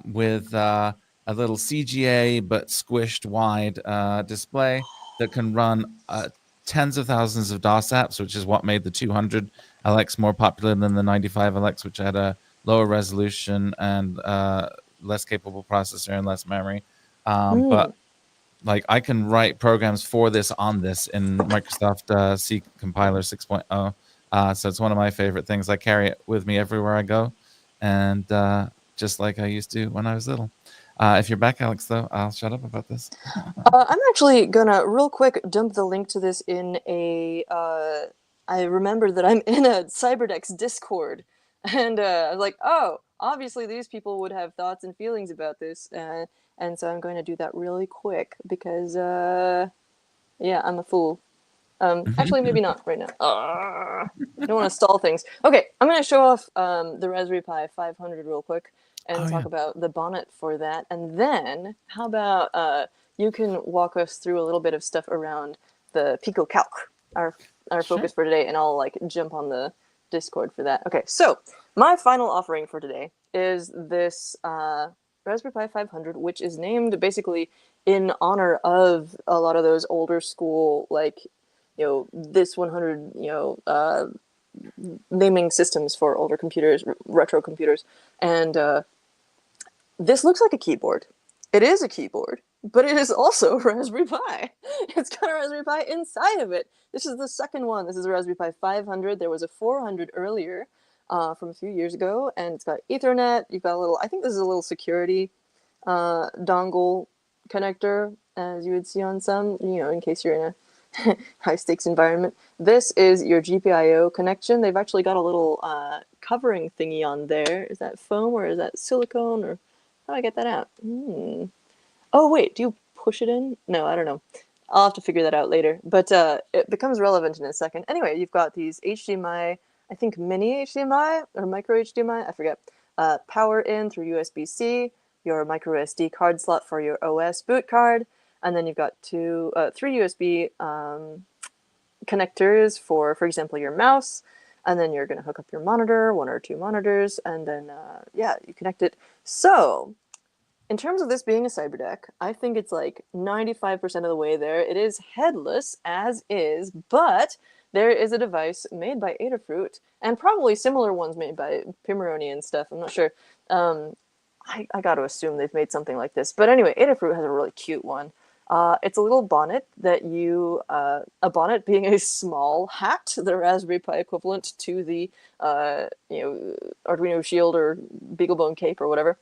with a little CGA but squished wide display that can run tens of thousands of DOS apps, which is what made the 200LX more popular than the 95LX, which had a lower resolution and less capable processor and less memory. But like I can write programs for this on this in Microsoft C Compiler 6.0. So it's one of my favorite things. I carry it with me everywhere I go, and just like I used to when I was little. If you're back, Alex, though, I'll shut up about this. I'm actually gonna real quick dump the link to this in a. I remember that I'm in a Cyberdex Discord, and I was like, oh, obviously these people would have thoughts and feelings about this, and so I'm going to do that really quick because, yeah, I'm a fool. Actually, maybe not right now. I don't want to stall things. Okay, I'm going to show off the Raspberry Pi 500 real quick and talk about the bonnet for that. And then, how about you can walk us through a little bit of stuff around the PicoCalc, our focus for today, and I'll jump on the Discord for that. Okay, so my final offering for today is this Raspberry Pi 500, which is named basically in honor of a lot of those older school, this 100, naming systems for older computers, retro computers. And this looks like a keyboard. It is a keyboard, but it is also a Raspberry Pi. It's got a Raspberry Pi inside of it. This is the second one. This is a Raspberry Pi 500. There was a 400 earlier from a few years ago, and it's got Ethernet. You've got a little, I think this is a little security dongle connector, as you would see on some, in case you're in a high stakes environment. This is your GPIO connection. They've actually got a little covering thingy on there. Is that foam or is that silicone, or how do I get that out? Oh wait, do you push it in? No, I don't know. I'll have to figure that out later. But it becomes relevant in a second. Anyway, you've got these HDMI, I think mini HDMI or micro HDMI, I forget. Power in through USB-C. your micro SD card slot for your OS boot card, and then you've got three USB connectors for example, your mouse, and then you're going to hook up your monitor, one or two monitors, and then, you connect it. So, in terms of this being a cyberdeck, I think it's like 95% of the way there. It is headless, as is, but there is a device made by Adafruit, and probably similar ones made by Pimoroni and stuff, I'm not sure. I got to assume they've made something like this. But anyway, Adafruit has a really cute one. It's a little bonnet that a bonnet being a small hat, the Raspberry Pi equivalent to the, Arduino Shield or BeagleBone Cape or whatever.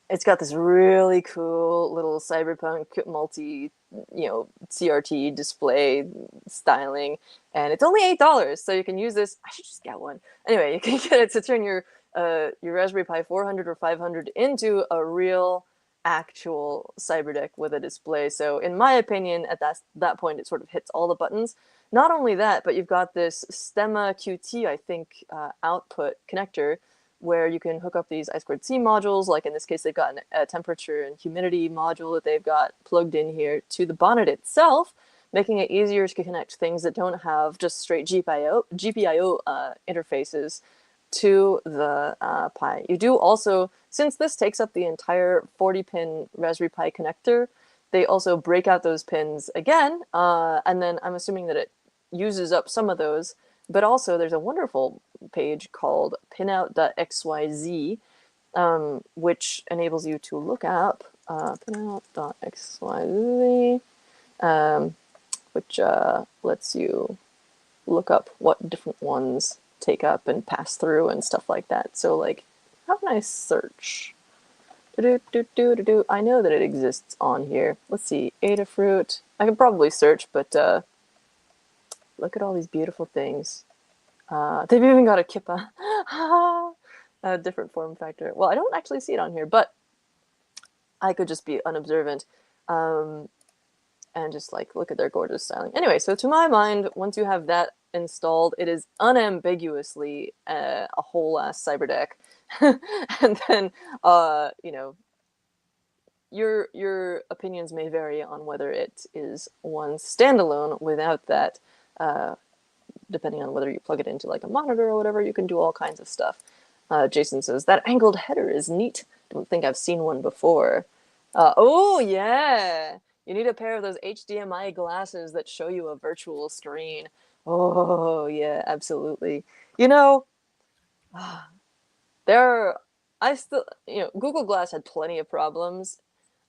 It's got this really cool little cyberpunk multi, CRT display styling, and it's only $8, so you can use this. I should just get one. Anyway, you can get it to turn your Raspberry Pi 400 or 500 into a real, actual cyberdeck with a display. So, in my opinion, at that point, it sort of hits all the buttons. Not only that, but you've got this Stemma QT, I think, output connector, where you can hook up these I2C modules, like in this case, they've got a temperature and humidity module that they've got plugged in here to the bonnet itself, making it easier to connect things that don't have just straight GPIO interfaces to the Pi. You do also, since this takes up the entire 40-pin Raspberry Pi connector, they also break out those pins again, and then I'm assuming that it uses up some of those. But also, there's a wonderful page called pinout.xyz, which enables you to look up pinout.xyz, which lets you look up what different ones take up and pass through and stuff like that. So, like, how can I search? I know that it exists on here. Let's see, Adafruit. I can probably search, but look at all these beautiful things. They've even got a kippa. A different form factor. Well, I don't actually see it on here, but I could just be unobservant and just like look at their gorgeous styling. Anyway, so to my mind, once you have that installed, it is unambiguously a whole ass cyberdeck. And then, your opinions may vary on whether it is one standalone without that. Depending on whether you plug it into like a monitor or whatever, you can do all kinds of stuff. Jason says, that angled header is neat. Don't think I've seen one before. Oh, yeah. You need a pair of those HDMI glasses that show you a virtual screen. Oh, yeah, absolutely. Google Glass had plenty of problems.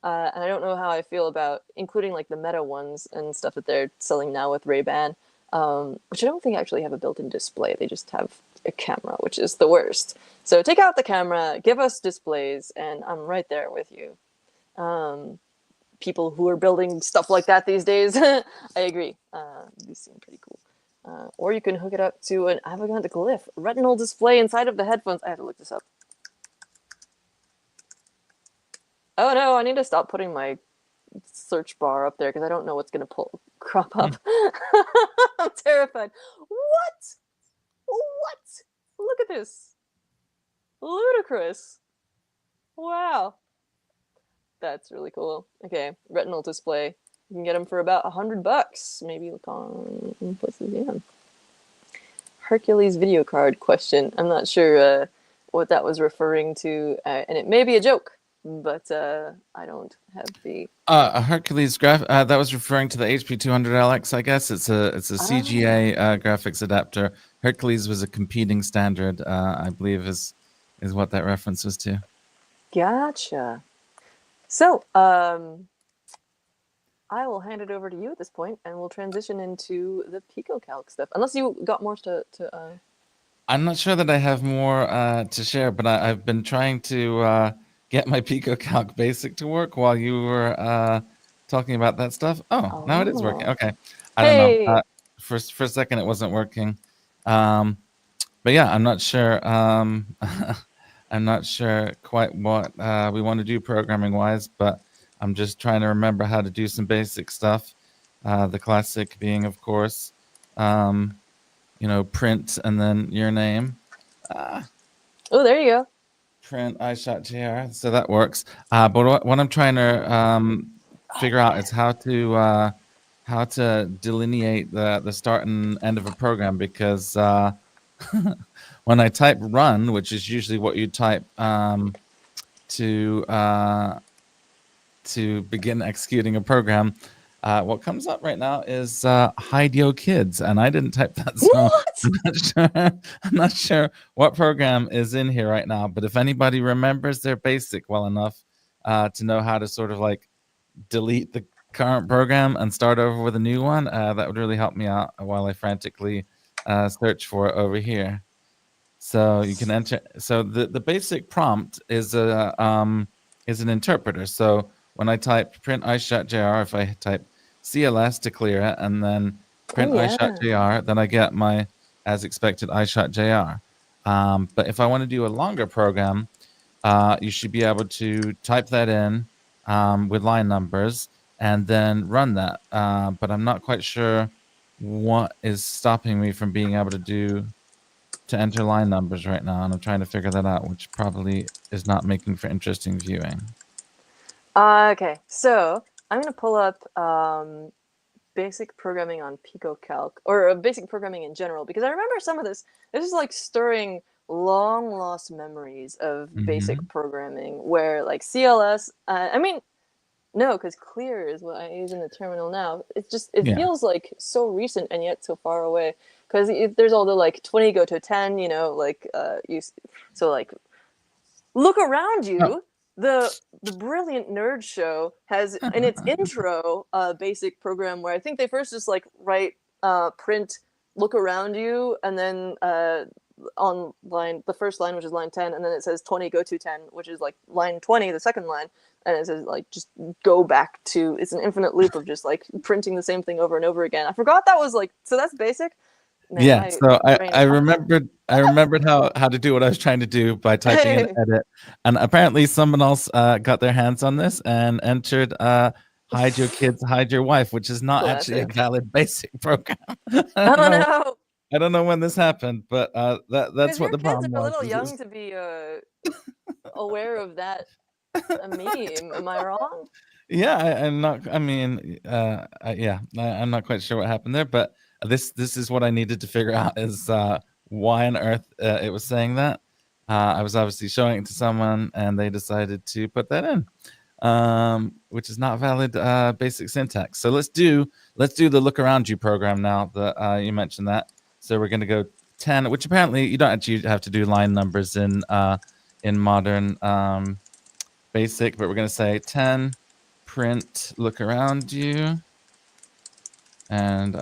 And I don't know how I feel about including like the Meta ones and stuff that they're selling now with Ray-Ban. Which I don't think actually have a built-in display. They just have a camera, which is the worst. So take out the camera, give us displays, and I'm right there with you. People who are building stuff like that these days, I agree. These seem pretty cool. Or you can hook it up to an Avegant Glyph retinal display inside of the headphones. I have to look this up. Oh no, I need to stop putting my search bar up there because I don't know what's going to crop up. I'm terrified. What? Look at this. Ludicrous. Wow. That's really cool. Okay, retinal display. You can get them for about $100. Maybe look on places. Yeah. Hercules video card question. I'm not sure what that was referring to, and it may be a joke. But I don't have the a Hercules that was referring to the HP 200LX, I guess. It's a CGA graphics adapter. Hercules was a competing standard, I believe, is what that reference was to. Gotcha. So I will hand it over to you at this point, and we'll transition into the PicoCalc stuff. Unless you got more to I'm not sure that I have more to share, but I've been trying to get my PicoCalc Basic to work while you were talking about that stuff. Oh, now it is working. Okay. I don't know. For a second, it wasn't working. But yeah, I'm not sure. I'm not sure quite what we want to do programming-wise, but I'm just trying to remember how to do some basic stuff. The classic being, of course, print and then your name. Oh, there you go. print iShotJR, so that works. But what I'm trying to figure out is how to delineate the start and end of a program, because when I type run, which is usually what you type to begin executing a program, what comes up right now is hide yo kids, and I didn't type that, so What? I'm not sure what program is in here right now. But if anybody remembers their basic well enough to know how to sort of like delete the current program and start over with a new one, that would really help me out while I frantically search for it over here. So you can enter. So the basic prompt is an interpreter. So when I type print iShotJR, if I type CLS to clear it and then print Oh yeah. iShotJR, then I get my as expected iShotJR. But if I want to do a longer program, you should be able to type that in with line numbers and then run that. But I'm not quite sure what is stopping me from being able to enter line numbers right now, and I'm trying to figure that out, which probably is not making for interesting viewing. Okay, so I'm gonna pull up basic programming on PicoCalc, or basic programming in general, because I remember some of this. This is like stirring long lost memories of basic programming, where like CLS. I mean, no, because clear is what I use in the terminal now. It feels like so recent and yet so far away. Because there's all the like 20 go to 10, you know, like so like look around you. Oh. The brilliant nerd show has in its intro a basic program where I think they first just like write print look around you, and then on line the first line, which is line 10, and then it says 20 go to 10, which is like line 20, the second line, and it says like just go back to, it's an infinite loop of just like printing the same thing over and over again. I forgot that was like, so that's basic. Man, yeah, so I remembered how to do what I was trying to do by typing in edit, and apparently someone else got their hands on this and entered hide your kids, hide your wife, which is not actually a valid basic program. I don't know when this happened, but that's what the problem was. Kids are a little young to be aware of that meme. Am I wrong? Yeah, I'm not. I mean, yeah, I'm not quite sure what happened there, but this is what I needed to figure out is why on earth it was saying that. I was obviously showing it to someone, and they decided to put that in, which is not valid basic syntax. So let's do the look around you program now that you mentioned that. So we're going to go 10, which apparently you don't actually have to do line numbers in modern basic, but we're going to say 10 print look around you. And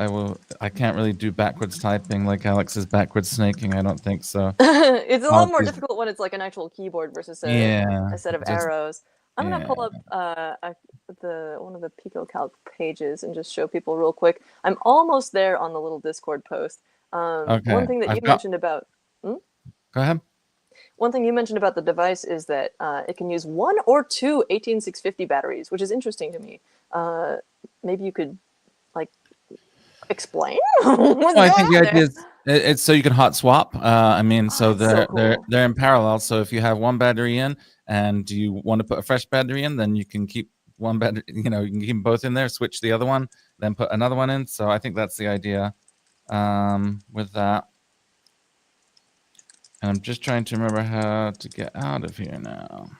I can't really do backwards typing like Alex's backwards snaking. I don't think so. It's a lot more difficult when it's like an actual keyboard versus a set of arrows. I'm gonna pull up one of the PicoCalc pages and just show people real quick. I'm almost there on the little Discord post. Okay. One thing that you mentioned about. Go ahead. One thing you mentioned about the device is that it can use 1 or 2 18650 batteries, which is interesting to me. Maybe you could like explain. I think the idea is it's so you can hot swap. I mean, so they're in parallel. So if you have one battery in and you want to put a fresh battery in, then you can keep one battery. You know, you can keep them both in there, switch the other one, then put another one in. So I think that's the idea with that. And I'm just trying to remember how to get out of here now.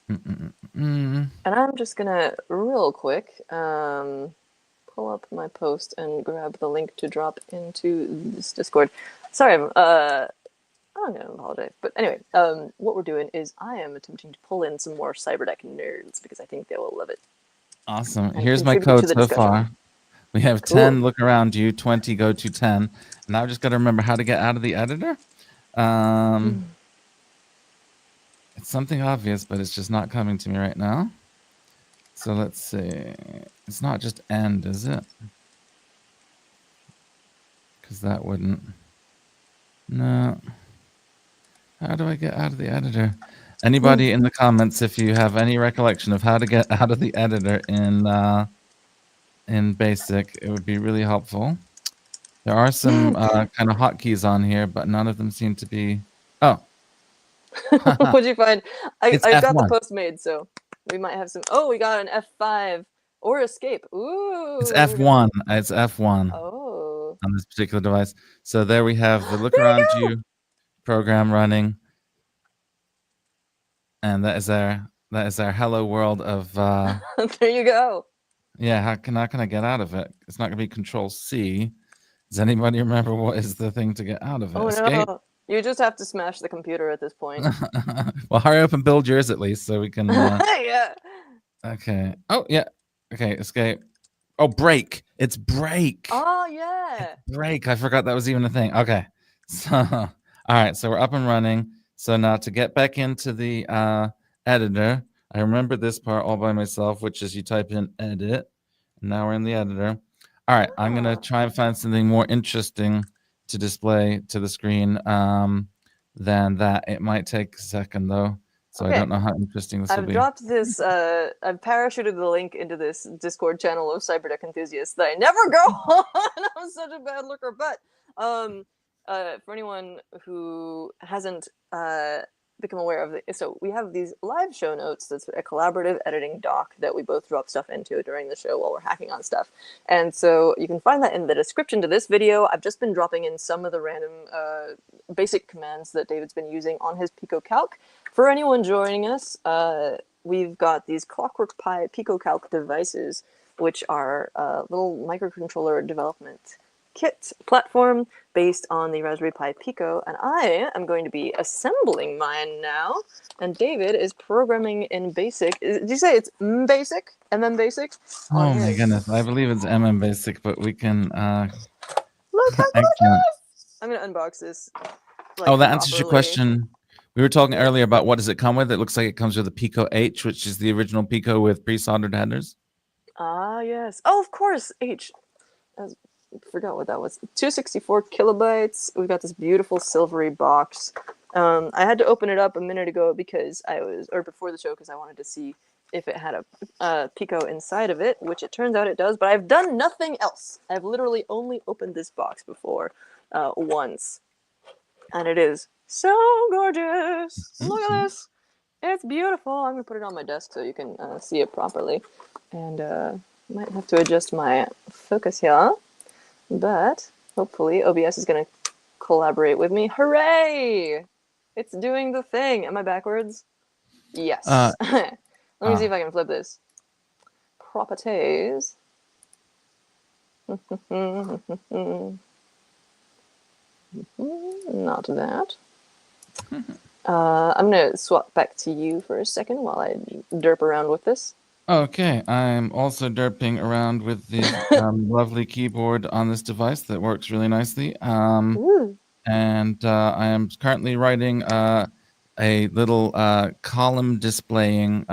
And I'm just gonna real quick pull up my post and grab the link to drop into this Discord. Sorry, I'm gonna apologize. But anyway, what we're doing is I am attempting to pull in some more Cyberdeck nerds because I think they will love it. Awesome. Here's my code so far. We have 10 look around you, 20 go to 10. Now I just got to remember how to get out of the editor. It's something obvious, but it's just not coming to me right now. So let's see. It's not just end, is it? Because that wouldn't. No. How do I get out of the editor? Anybody in the comments, if you have any recollection of how to get out of the editor in BASIC, it would be really helpful. There are some kind of hotkeys on here, but none of them seem to be. Oh, What'd you find? It's I got the F1. post made, so we might have some. Oh, we got an F5 or escape. It's Ooh. F1. It's F1 Oh. on this particular device. So there we have the look There around you you program running, and that is our hello world of go. There you go. yeah. How can I get out of it? It's not gonna be Control C. Does anybody remember what is the thing to get out of it? Oh Escape. no. You just have to smash the computer at this point. Well, hurry up and build yours at least so we can. Yeah. Okay. Oh yeah. Okay. Escape. Oh, break. It's break. Oh yeah. Break. I forgot that was even a thing. Okay. So, all right. So we're up and running. So now to get back into the editor, I remember this part all by myself, which is you type in edit. And now we're in the editor. All right. I'm going to try and find something more interesting to display to the screen than that. It might take a second, though. So Okay. I don't know how interesting this will I've be. dropped this, I've parachuted the link into this Discord channel of Cyberdeck enthusiasts that I never go on. I'm such a bad looker, but for anyone who hasn't become aware of it, so we have these live show notes. That's a collaborative editing doc that we both drop stuff into during the show while we're hacking on stuff. And so you can find that in the description to this video. I've just been dropping in some of the random basic commands that David's been using on his PicoCalc. For anyone joining us, we've got these ClockworkPi PicoCalc devices, which are a little microcontroller development kit platform based on the Raspberry Pi Pico, and I am going to be assembling mine now, and David is programming in BASIC. Did you say it's BASIC? BASIC? Oh my goodness, I believe it's Basic, but we can Look how excellent. gorgeous! I'm gonna unbox this. Like, that answers your question. We were talking earlier about what does it come with. It looks like it comes with a Pico H, which is the original Pico with pre-soldered headers. Ah, yes. Oh, of course, H. I forgot what that was. 264 kilobytes. We've got this beautiful silvery box. I had to open it up a minute ago because before the show, because I wanted to see if it had a Pico inside of it, which it turns out it does, but I've done nothing else. I've literally only opened this box before once. And it is so gorgeous. Look at this. It's beautiful. I'm going to put it on my desk so you can see it properly. And might have to adjust my focus here. But hopefully OBS is going to collaborate with me. Hooray! It's doing the thing. Am I backwards? Yes. Let me see if I can flip this. Properties. Not that. I'm going to swap back to you for a second while I derp around with this. Okay, I'm also derping around with the lovely keyboard on this device that works really nicely. And I am currently writing a little column displaying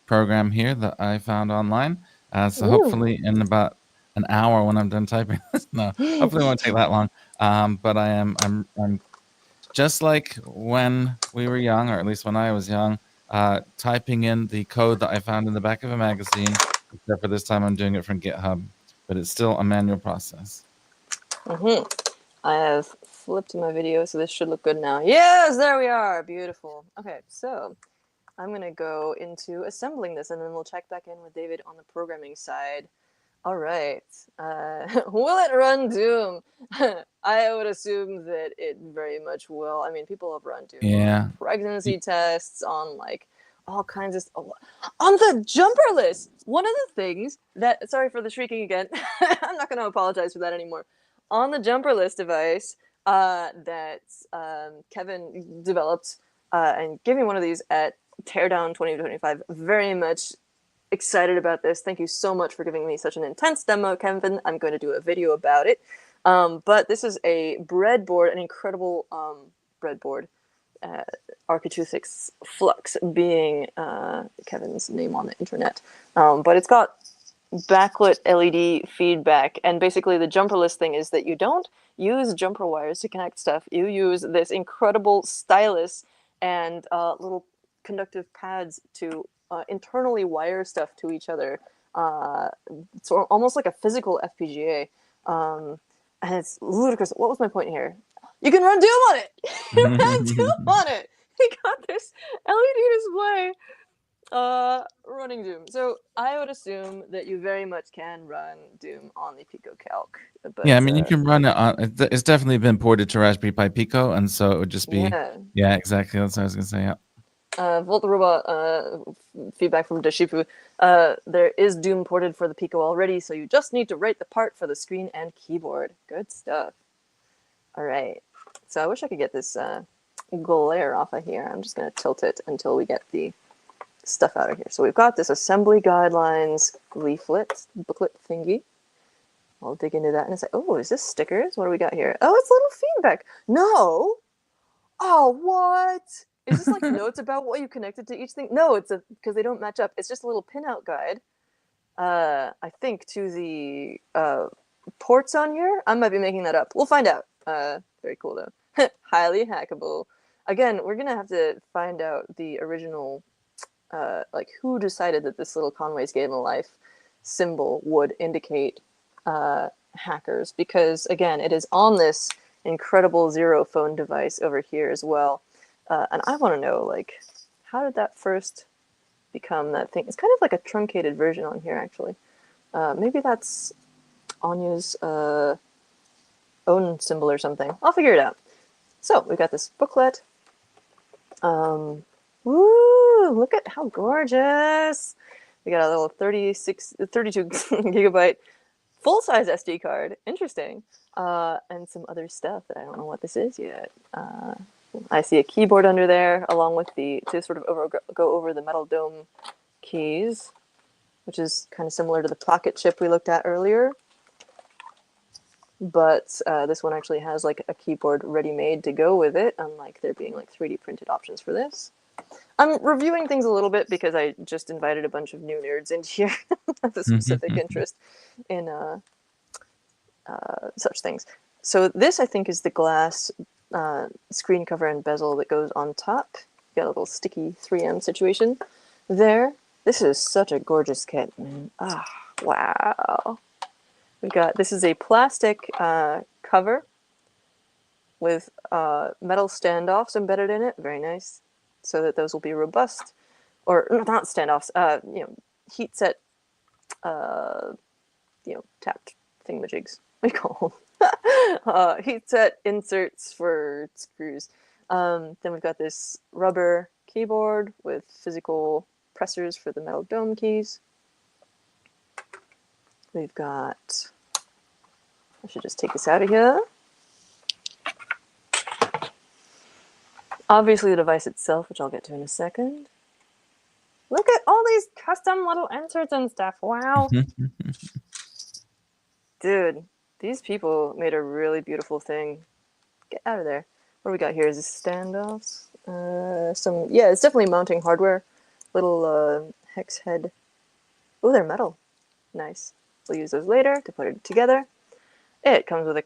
program here that I found online. So hopefully in about an hour when I'm done typing this, no, hopefully it won't take that long. But I'm just like when we were young, or at least when I was young, typing in the code that I found in the back of a magazine, except for this time I'm doing it from GitHub, but it's still a manual process. I have flipped my video, so this should look good now. Yes, there we are. Beautiful. Okay, so I'm going to go into assembling this, and then we'll check back in with David on the programming side. All right. Will it run Doom? I would assume that it very much will. I mean, people have run Doom on pregnancy tests, on like all kinds of stuff. On the jumper list, one of the things that, sorry for the shrieking again, I'm not going to apologize for that anymore. On the jumper list device that Kevin developed and gave me one of these at Teardown 2025, very much excited about this. Thank you so much for giving me such an intense demo, Kevin. I'm going to do a video about it. But this is a breadboard, an incredible breadboard. Architects Flux being Kevin's name on the internet. But it's got backlit LED feedback, and basically the jumper list thing is that you don't use jumper wires to connect stuff. You use this incredible stylus and little conductive pads to internally wire stuff to each other. It's almost like a physical FPGA. And it's ludicrous. What was my point here? You can run Doom on it! You can run Doom on it! we got this LED display running Doom. So I would assume that you very much can run Doom on the PicoCalc, but Yeah, I mean, you can run it on. It's definitely been ported to Raspberry Pi Pico, and so it would just be. yeah. Yeah, exactly. That's what I was gonna say. Yeah. Volt the Robot feedback from Deshifu. There is Doom ported for the Pico already, so you just need to write the part for the screen and keyboard. Good stuff. All right. So I wish I could get this glare off of here. I'm just going to tilt it until we get the stuff out of here. So we've got this assembly guidelines leaflet, booklet thingy. I'll dig into that in a sec. Oh, is this stickers? What do we got here? Oh, it's little feedback. No. Oh, what? Is this like notes about what you connected to each thing? No, it's because they don't match up. It's just a little pinout guide. I think to the ports on here. I might be making that up. We'll find out. Very cool though. Highly hackable. Again, we're gonna have to find out the original, like who decided that this little Conway's Game of Life symbol would indicate hackers, because again, it is on this incredible Zero phone device over here as well. And I want to know, like, how did that first become that thing? It's kind of like a truncated version on here, actually. Maybe that's Anya's own symbol or something. I'll figure it out. So we've got this booklet. Woo! Look at how gorgeous. We got a little 32 gigabyte full-size SD card. Interesting. And some other stuff that I don't know what this is yet. I see a keyboard under there, along with to sort of go over the metal dome keys, which is kind of similar to the pocket chip we looked at earlier. But this one actually has like a keyboard ready-made to go with it, unlike there being like 3D printed options for this. I'm reviewing things a little bit because I just invited a bunch of new nerds into here with a specific interest in such things. So this, I think, is the glass screen cover and bezel that goes on top. You got a little sticky 3M situation there. This is such a gorgeous kit. Ah, wow. This is a plastic cover with metal standoffs embedded in it. Very nice. So that those will be robust, or not standoffs. Heat set. Tapped thingamajigs. What do you call them? Heat set inserts for screws. Then we've got this rubber keyboard with physical pressers for the metal dome keys. We've got. I should just take this out of here. Obviously the device itself, which I'll get to in a second. Look at all these custom little inserts and stuff. Wow. Dude, these people made a really beautiful thing. Get out of there. What do we got here? Is this standoffs? It's definitely mounting hardware. Little hex head. Oh, they're metal. Nice. We'll use those later to put it together. It comes with a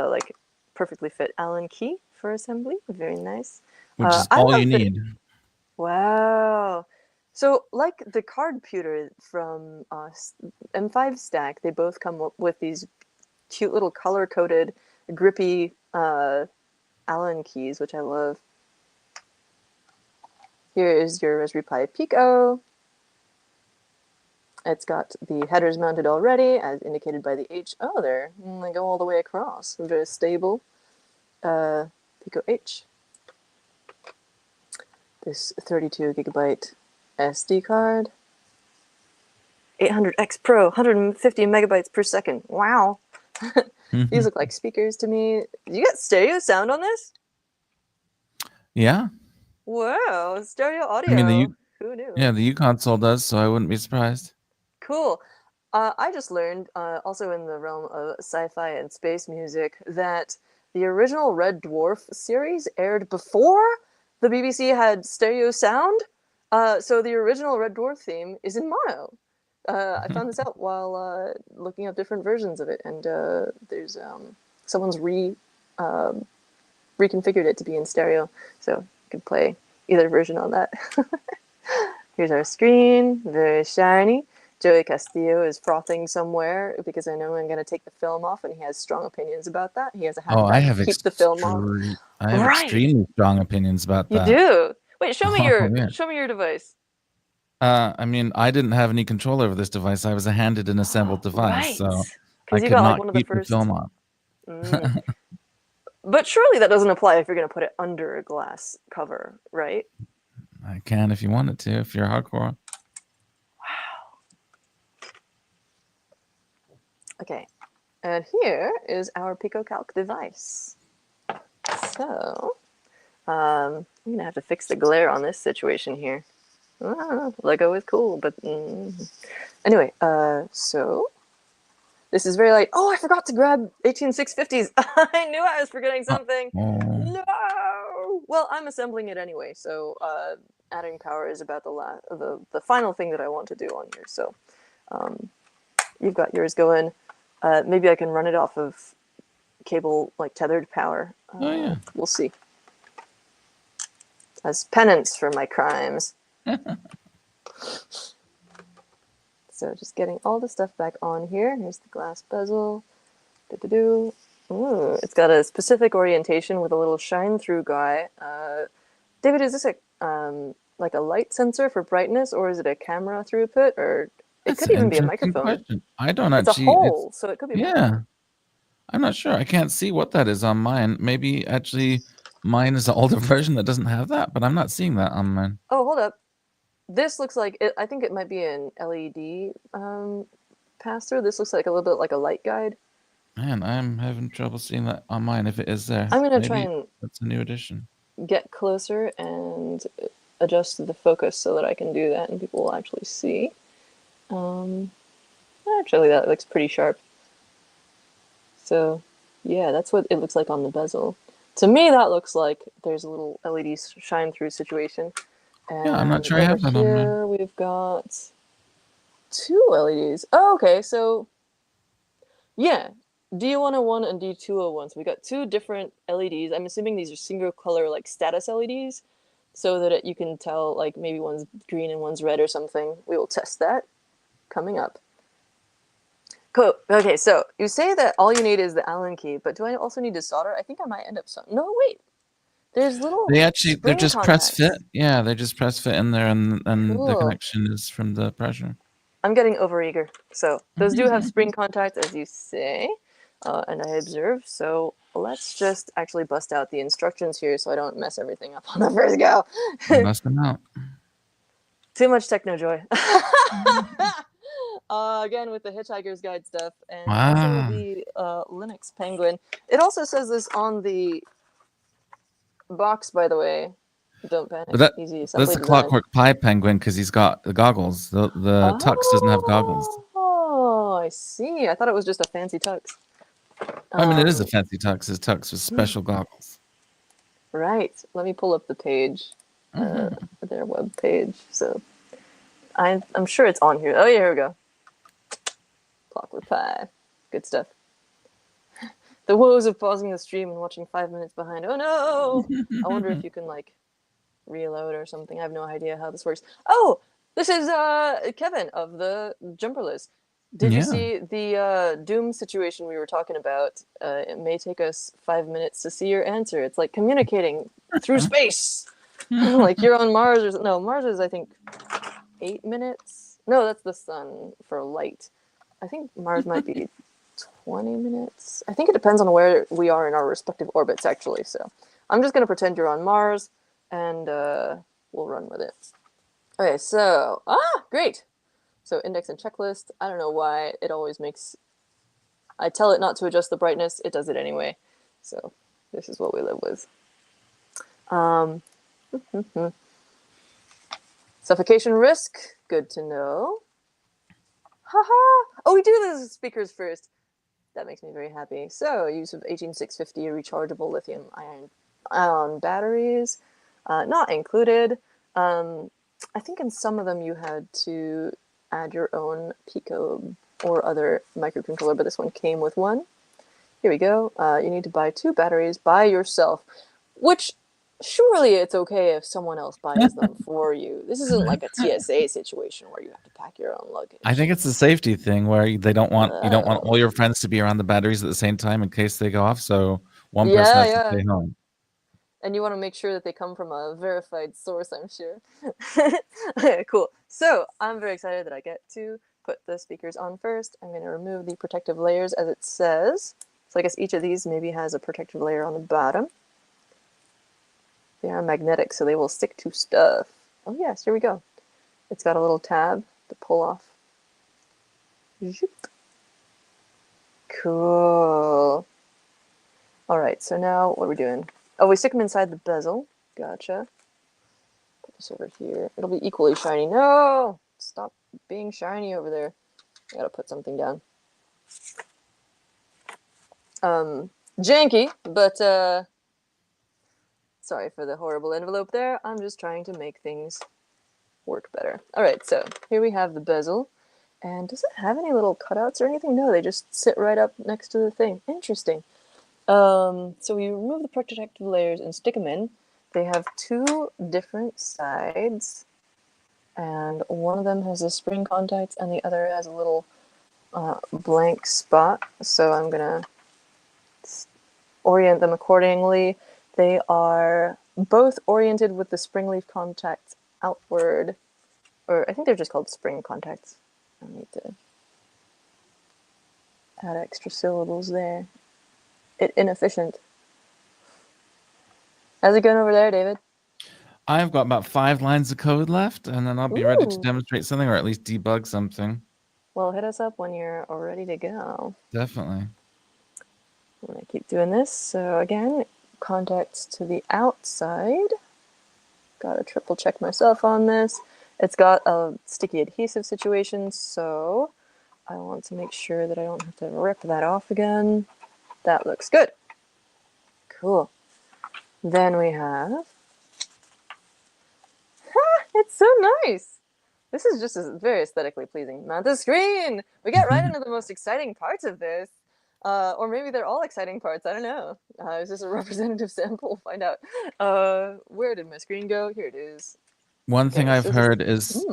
like perfectly fit Allen key for assembly. Very nice. Which is all you need. Wow. So, like the card pewter from M5 Stack, they both come up with these cute little color-coded, grippy Allen keys, which I love. Here is your Raspberry Pi Pico. It's got the headers mounted already, as indicated by the H. Oh, there. They go all the way across. Very stable. Pico H. This 32 gigabyte SD card. 800X Pro, 150 megabytes per second. Wow. These look like speakers to me. You got stereo sound on this? Yeah. Wow, stereo audio. I mean, who knew? Yeah, the U console does, so I wouldn't be surprised. Cool. I just learned, also in the realm of sci-fi and space music, that the original Red Dwarf series aired before the BBC had stereo sound. So the original Red Dwarf theme is in mono. I found this out while looking up different versions of it, and there's someone's reconfigured it to be in stereo, so you can play either version on that. Here's our screen, very shiny. Joey Castillo is frothing somewhere because I know I'm going to take the film off, and he has strong opinions about that. He has a Oh, I hashtag have keep the film off. Right. extremely strong opinions about You that. do. Wait, show me Oh, yeah. your device. I mean, I didn't have any control over this device. I was a handed and assembled device, Right. so I Because you could got like not one of the keep the first. film on. But surely that doesn't apply if you're going to put it under a glass cover, right? I can if you wanted to, if you're hardcore. Wow. Okay. And here is our PicoCalc device. So, I'm going to have to fix the glare on this situation here. Lego is cool, but anyway, so this is very light. Oh, I forgot to grab 18650s. I knew I was forgetting something. No. Well, I'm assembling it anyway, so adding power is about the final thing that I want to do on here. So you've got yours going. Maybe I can run it off of cable, like tethered power. Oh yeah. We'll see. As penance for my crimes. So just getting all the stuff back on here. Here's the glass bezel. Ooh, it's got a specific orientation with a little shine-through guy. David, is this like a light sensor for brightness, or is it a camera throughput, or it could even be a microphone? Question. I don't it's actually. A hole, so it could be. Yeah, I'm not sure. I can't see what that is on mine. Maybe actually mine is an older version that doesn't have that, but I'm not seeing that on mine. Oh, hold up. This looks like it. I think it might be an LED pass-through. This looks like a little bit like a light guide. Man, I'm having trouble seeing that on mine if it is there. I'm going to try and that's a new addition. Get closer and adjust the focus so that I can do that and people will actually see. Actually, that looks pretty sharp. So, yeah, that's what it looks like on the bezel. To me, that looks like there's a little LED shine-through situation. And yeah, I'm not sure I have that on mine. Here we've got 2 LEDs. Oh, okay, so yeah, D101 and D201. So we got 2 different LEDs. I'm assuming these are single color, like status LEDs, so that you can tell, like maybe one's green and one's red or something. We will test that coming up. Cool. Okay, so you say that all you need is the Allen key, but do I also need to solder? I think I might end up No, wait. There's little. They're just contacts. press fit. Yeah, they just press fit in there, and Cool. the connection is from the pressure. I'm getting overeager. So those do have spring contacts, as you say, and I observe. So let's just actually bust out the instructions here so I don't mess everything up on the first go. Bust them out. Too much techno joy. Again, with the Hitchhiker's Guide stuff, and also the Linux Penguin. It also says this on the box, by the way. Don't panic. But Easy that's assembly the design. ClockworkPi Penguin because he's got the goggles. The Tux doesn't have goggles. Oh, I see. I thought it was just a fancy Tux. I mean, it is a fancy Tux. His Tux with special goggles. Right. Let me pull up the page, their web page. So I'm sure it's on here. Oh, yeah, here we go. ClockworkPi. Good stuff. The woes of pausing the stream and watching 5 minutes behind. Oh, no! I wonder if you can, like, reload or something. I have no idea how this works. Oh! This is Kevin of the Jumper List. Did you see the Doom situation we were talking about? It may take us 5 minutes to see your answer. It's like communicating through space. Like you're on Mars or no, Mars is I think 8 minutes. No, that's the sun for light. I think Mars might be 20 minutes. I think it depends on where we are in our respective orbits actually. So I'm just gonna pretend you're on Mars and we'll run with it. Okay, so great. So index and checklist. I don't know why it always makes. I tell it not to adjust the brightness. It does it anyway. So this is what we live with. Suffocation risk. Good to know. Haha. Oh, we do the speakers first. That makes me very happy. So use of 18650 rechargeable lithium ion batteries. Not included. I think in some of them you had to add your own Pico or other microcontroller, but this one came with one. Here we go. You need to buy 2 batteries by yourself, which surely it's okay if someone else buys them for you. This isn't like a TSA situation where you have to pack your own luggage. I think it's a safety thing where they don't want you don't want all Oh. your friends to be around the batteries at the same time in case they go off. So one person Yeah, has to yeah. stay home. And you want to make sure that they come from a verified source, I'm sure. Okay, cool. So I'm very excited that I get to put the speakers on first. I'm going to remove the protective layers as it says. So I guess each of these maybe has a protective layer on the bottom. They are magnetic, so they will stick to stuff. Oh yes, here we go. It's got a little tab to pull off. Cool. Alright, so now what are we doing? Oh, we stick them inside the bezel. Gotcha. Put this over here. It'll be equally shiny. No! Stop being shiny over there. I gotta put something down. Janky, but sorry for the horrible envelope there. I'm just trying to make things work better. Alright, so here we have the bezel. And does it have any little cutouts or anything? No, they just sit right up next to the thing. Interesting. So we remove the protective layers and stick them in. They have two different sides, and one of them has a spring contact and the other has a little blank spot. So I'm gonna orient them accordingly. They are both oriented with the spring leaf contact outward, or I think they're just called spring contacts. I need to add extra syllables there. Inefficient. How's it going over there, David? I've got about 5 lines of code left, and then I'll be ready to Ooh. demonstrate something or at least debug something. Well, hit us up when you're all ready to go. Definitely. I'm going to keep doing this. So again, contacts to the outside. Got to triple check myself on this. It's got a sticky adhesive situation, so I want to make sure that I don't have to rip that off again. That looks good. Cool. Then we have... it's so nice! This is just very aesthetically pleasing. Mount the screen! We get right into the most exciting parts of this. Or maybe they're all exciting parts, I don't know. Is this a representative sample? We'll find out. Where did my screen go? Here it is. One thing Okay, I've so this heard is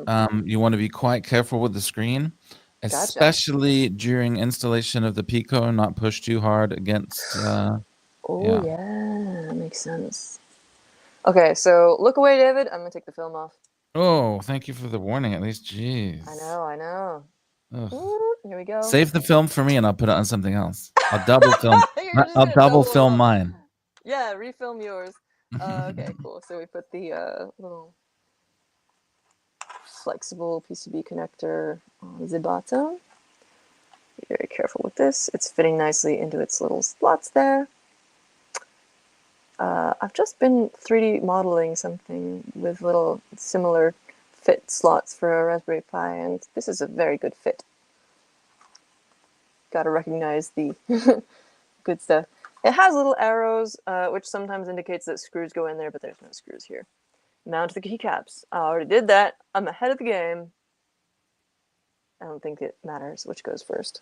you want to be quite careful with the screen, gotcha. especially during installation of the Pico, and not push too hard against. Oh, yeah, that makes sense. Okay, so look away, David. I'm gonna take the film off. Oh, thank you for the warning. At least, jeez. I know. Ugh. Ooh, here we go. Save the film for me, and I'll put it on something else. I'll double film. You're just I'll gonna double double them film up. mine. Yeah, refilm yours. Okay, cool. So we put the little flexible PCB connector on the bottom. Be very careful with this. It's fitting nicely into its little slots there. I've just been 3D modeling something with little similar fit slots for a Raspberry Pi, and this is a very good fit. Gotta recognize the good stuff. It has little arrows, which sometimes indicates that screws go in there, but there's no screws here. Mount the keycaps. I already did that. I'm ahead of the game. I don't think it matters which goes first.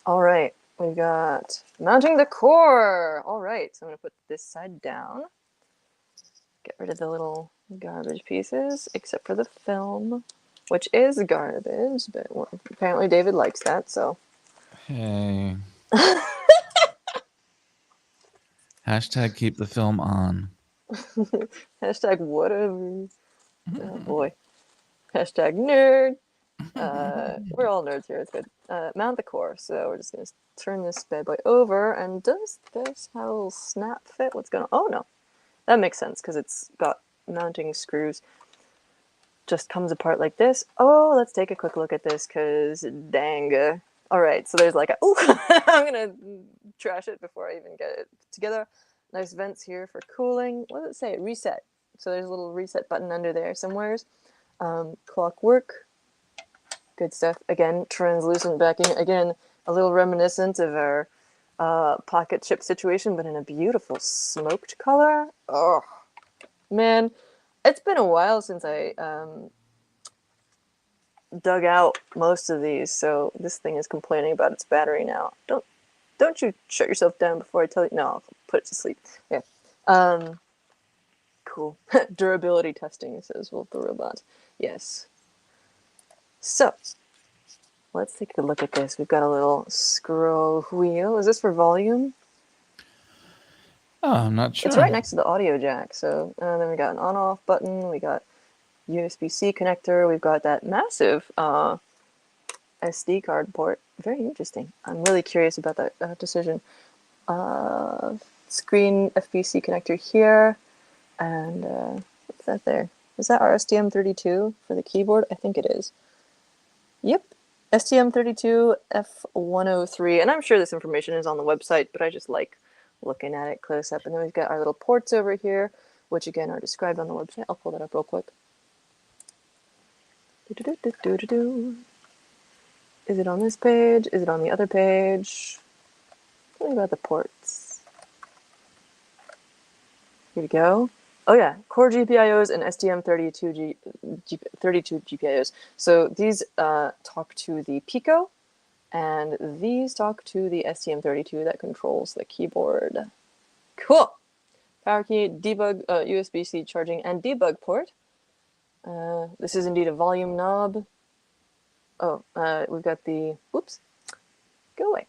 All right, we've got mounting the core. All right, so I'm gonna put this side down. Get rid of the little garbage pieces, except for the film, which is garbage, but apparently David likes that, so. Hey. Hashtag keep the film on. Hashtag whatever. Oh boy. Hashtag nerd. We're all nerds here, it's good. Mount the core, so we're just gonna turn this bad boy over, and does this have a little snap fit? What's going on? Oh no. That makes sense, because it's got mounting screws. Just comes apart like this. Oh, let's take a quick look at this, because dang. Alright, so there's like a... Ooh! I'm gonna trash it before I even get it together. Nice vents here for cooling. What does it say? Reset. So there's a little reset button under there somewheres. Clockwork. Good stuff. Again, translucent backing. Again, a little reminiscent of our pocket chip situation, but in a beautiful smoked color. Oh, man. It's been a while since I dug out most of these, so this thing is complaining about its battery now. Don't don't you shut yourself down before I tell you. No, I'll put it to sleep. Yeah. Cool. Durability testing, says Wolf the Robot. Yes. So, let's take a look at this. We've got a little scroll wheel. Is this for volume? Oh, I'm not sure. It's right next to the audio jack. So, then we got an on-off button. We got USB-C connector. We've got that massive SD card port. Very interesting. I'm really curious about that decision. Screen FPC connector here. And what's that there? Is that our STM32 for the keyboard? I think it is. Yep. STM32F103. And I'm sure this information is on the website, but I just like looking at it close up. And then we've got our little ports over here, which again are described on the website. I'll pull that up real quick. Is it on this page? Is it on the other page? Tell me about the ports. Here we go. Oh yeah, core GPIOs and STM32 GPIOs. So these talk to the Pico, and these talk to the STM32 that controls the keyboard. Cool. Power key, debug, USB-C charging, and debug port. This is indeed a volume knob. Oh, we've got the, whoops, go away.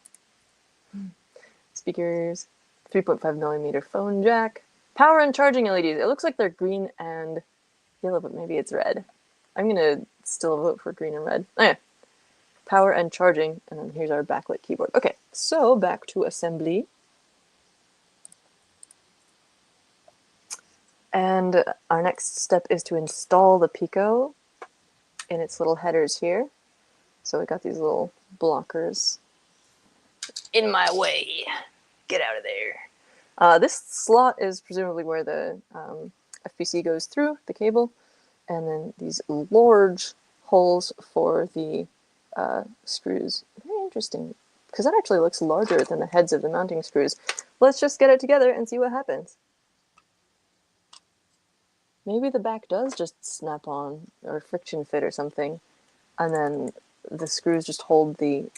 Speakers, 3.5 millimeter phone jack. Power and charging LEDs. It looks like they're green and yellow, but maybe it's red. I'm gonna still vote for green and red. Oh, yeah. Power and charging, and then here's our backlit keyboard. Okay, so back to assembly. And our next step is to install the Pico in its little headers here. So we got these little blockers in my way. Get out of there. This slot is presumably where the FPC goes through the cable, and then these large holes for the screws. Very interesting, because that actually looks larger than the heads of the mounting screws. Let's just get it together and see what happens. Maybe the back does just snap on, or friction fit or something, and then the screws just hold the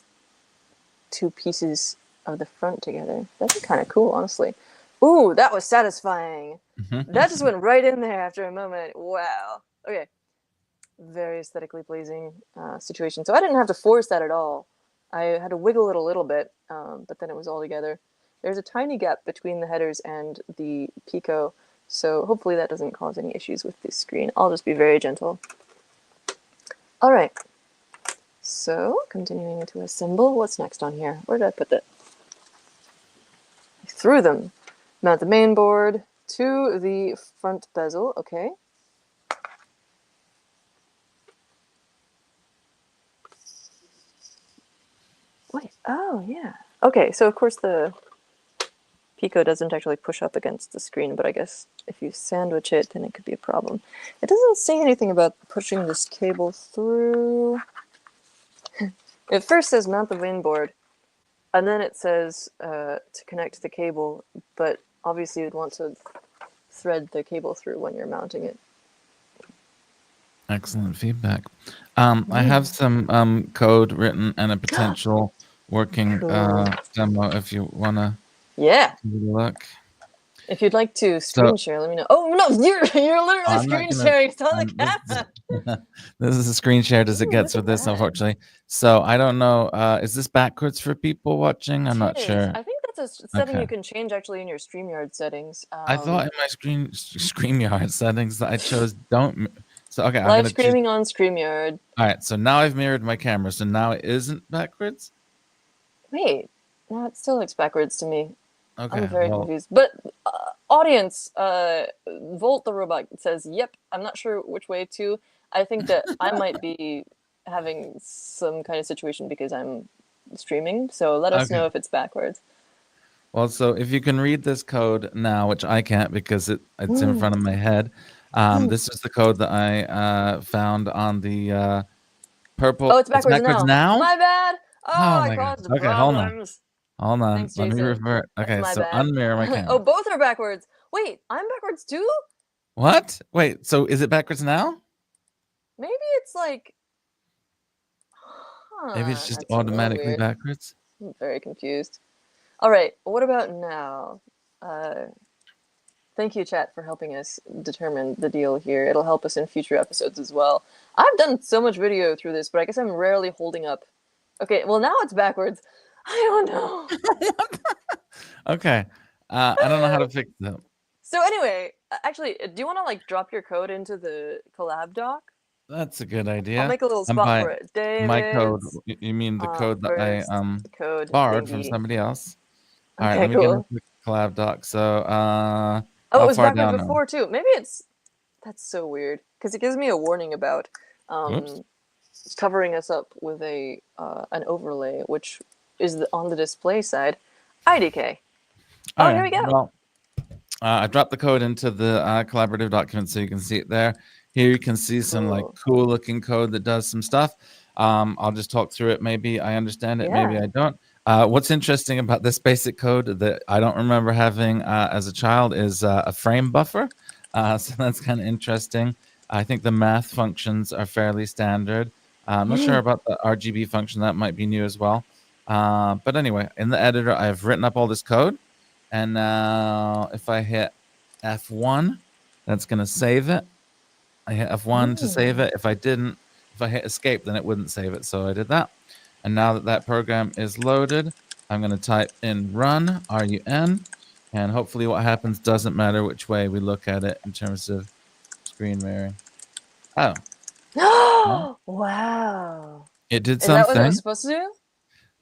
two pieces of the front together. That'd be kind of cool, honestly. Ooh, that was satisfying. That just went right in there after a moment. Wow. Okay. Very aesthetically pleasing situation. So I didn't have to force that at all. I had to wiggle it a little bit, but then it was all together. There's a tiny gap between the headers and the Pico, so hopefully that doesn't cause any issues with the screen. I'll just be very gentle. All right. So, continuing to assemble. What's next on here? Where did I put that? I threw them. Mount the main board to the front bezel. Okay. Wait. Oh, yeah. Okay, so of course the Pico doesn't actually push up against the screen, but I guess if you sandwich it, then it could be a problem. It doesn't say anything about pushing this cable through. It first says mount the main board, and then it says to connect the cable, but obviously you'd want to thread the cable through when you're mounting it. Excellent feedback. I have some code written and a potential working demo if you want to look. If you'd like to screen share, let me know. Oh, no, you're literally screen sharing. It's on the camera. This is as screen shared as it gets with this, unfortunately. So I don't know. Is this backwards for people watching? I'm not sure. I think that's a setting you can change actually in your StreamYard settings. I thought in my StreamYard settings that I chose don't. So okay, I'm live streaming on StreamYard. All right, so now I've mirrored my camera, so now it isn't backwards. Wait, no, it still looks backwards to me. Okay, I'm very confused. But audience, Volt the Robot says, "Yep, I'm not sure which way to." I think that I might be having some kind of situation because I'm streaming. So let us know if it's backwards. Well, so if you can read this code now, which I can't because it's in front of my head. This is the code that I found on the purple. Oh, it's backwards, now. My bad. Oh, my I God. caused problems. Hold on. Thanks, let me revert. Okay, so bad. unmirror my camera. Oh, both are backwards. Wait, I'm backwards too? What? Wait, so is it backwards now? Maybe it's like... Maybe it's just automatically backwards? I'm very confused. All right, what about now? Thank you, chat, for helping us determine the deal here. It'll help us in future episodes as well. I've done so much video through this, but I guess I'm rarely holding up. Okay, well, now it's backwards. I don't know. Okay. I don't know how to fix that. So anyway, actually, do you want to like drop your code into the collab doc? That's a good I'll idea. make a little And spot by for it. my code, David's you mean the code that I first code borrowed from thingy. somebody else? All right, Okay, let me get cool. into the collab doc. So, Oh, it how was far backwards down now? before too. Maybe it's that's so weird because it gives me a warning about Whoops. covering us up with a an overlay, which is on the display side. IDK. Oh, here Okay. we go. Well, I dropped the code into the collaborative document so you can see it there. Here you can see some like cool looking code that does some stuff. I'll just talk through it. Maybe I understand it, maybe I don't. What's interesting about this basic code that I don't remember having as a child is a frame buffer. So that's kind of interesting. I think the math functions are fairly standard. I'm not sure about the RGB function. That might be new as well. But anyway, in the editor, I've written up all this code. And now if I hit F1, that's going to save it. I hit F1 to save it. If I hit escape, then it wouldn't save it. So I did that. And now that that program is loaded, I'm going to type in run, R-U-N. And hopefully what happens doesn't matter which way we look at it in terms of screen mirroring. Oh. Wow. It did Is that what it was something. supposed to do?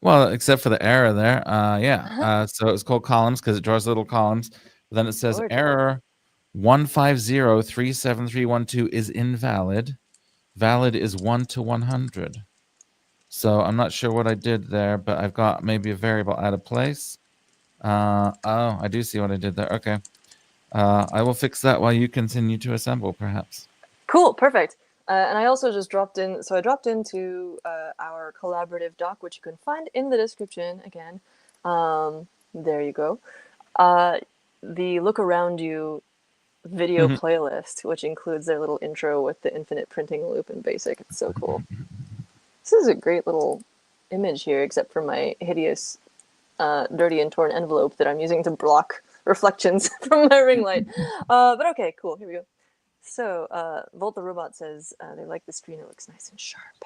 Well, except for the error there. Yeah. So it's called columns because it draws little columns. But then it says error 150373312 is invalid. Valid is 1 to 100. So I'm not sure what I did there, but I've got maybe a variable out of place. Oh, I do see what I did there. Okay. I will fix that while you continue to assemble, perhaps. Cool, perfect. And I also just dropped in, so I dropped into our collaborative doc, which you can find in the description again. There you go. The Look Around You video playlist, which includes their little intro with the infinite printing loop in BASIC. It's so cool. This is a great little image here, except for my hideous, dirty and torn envelope that I'm using to block reflections from my ring light. But okay, cool, here we go. So, Volt the Robot says they like the screen. It looks nice and sharp.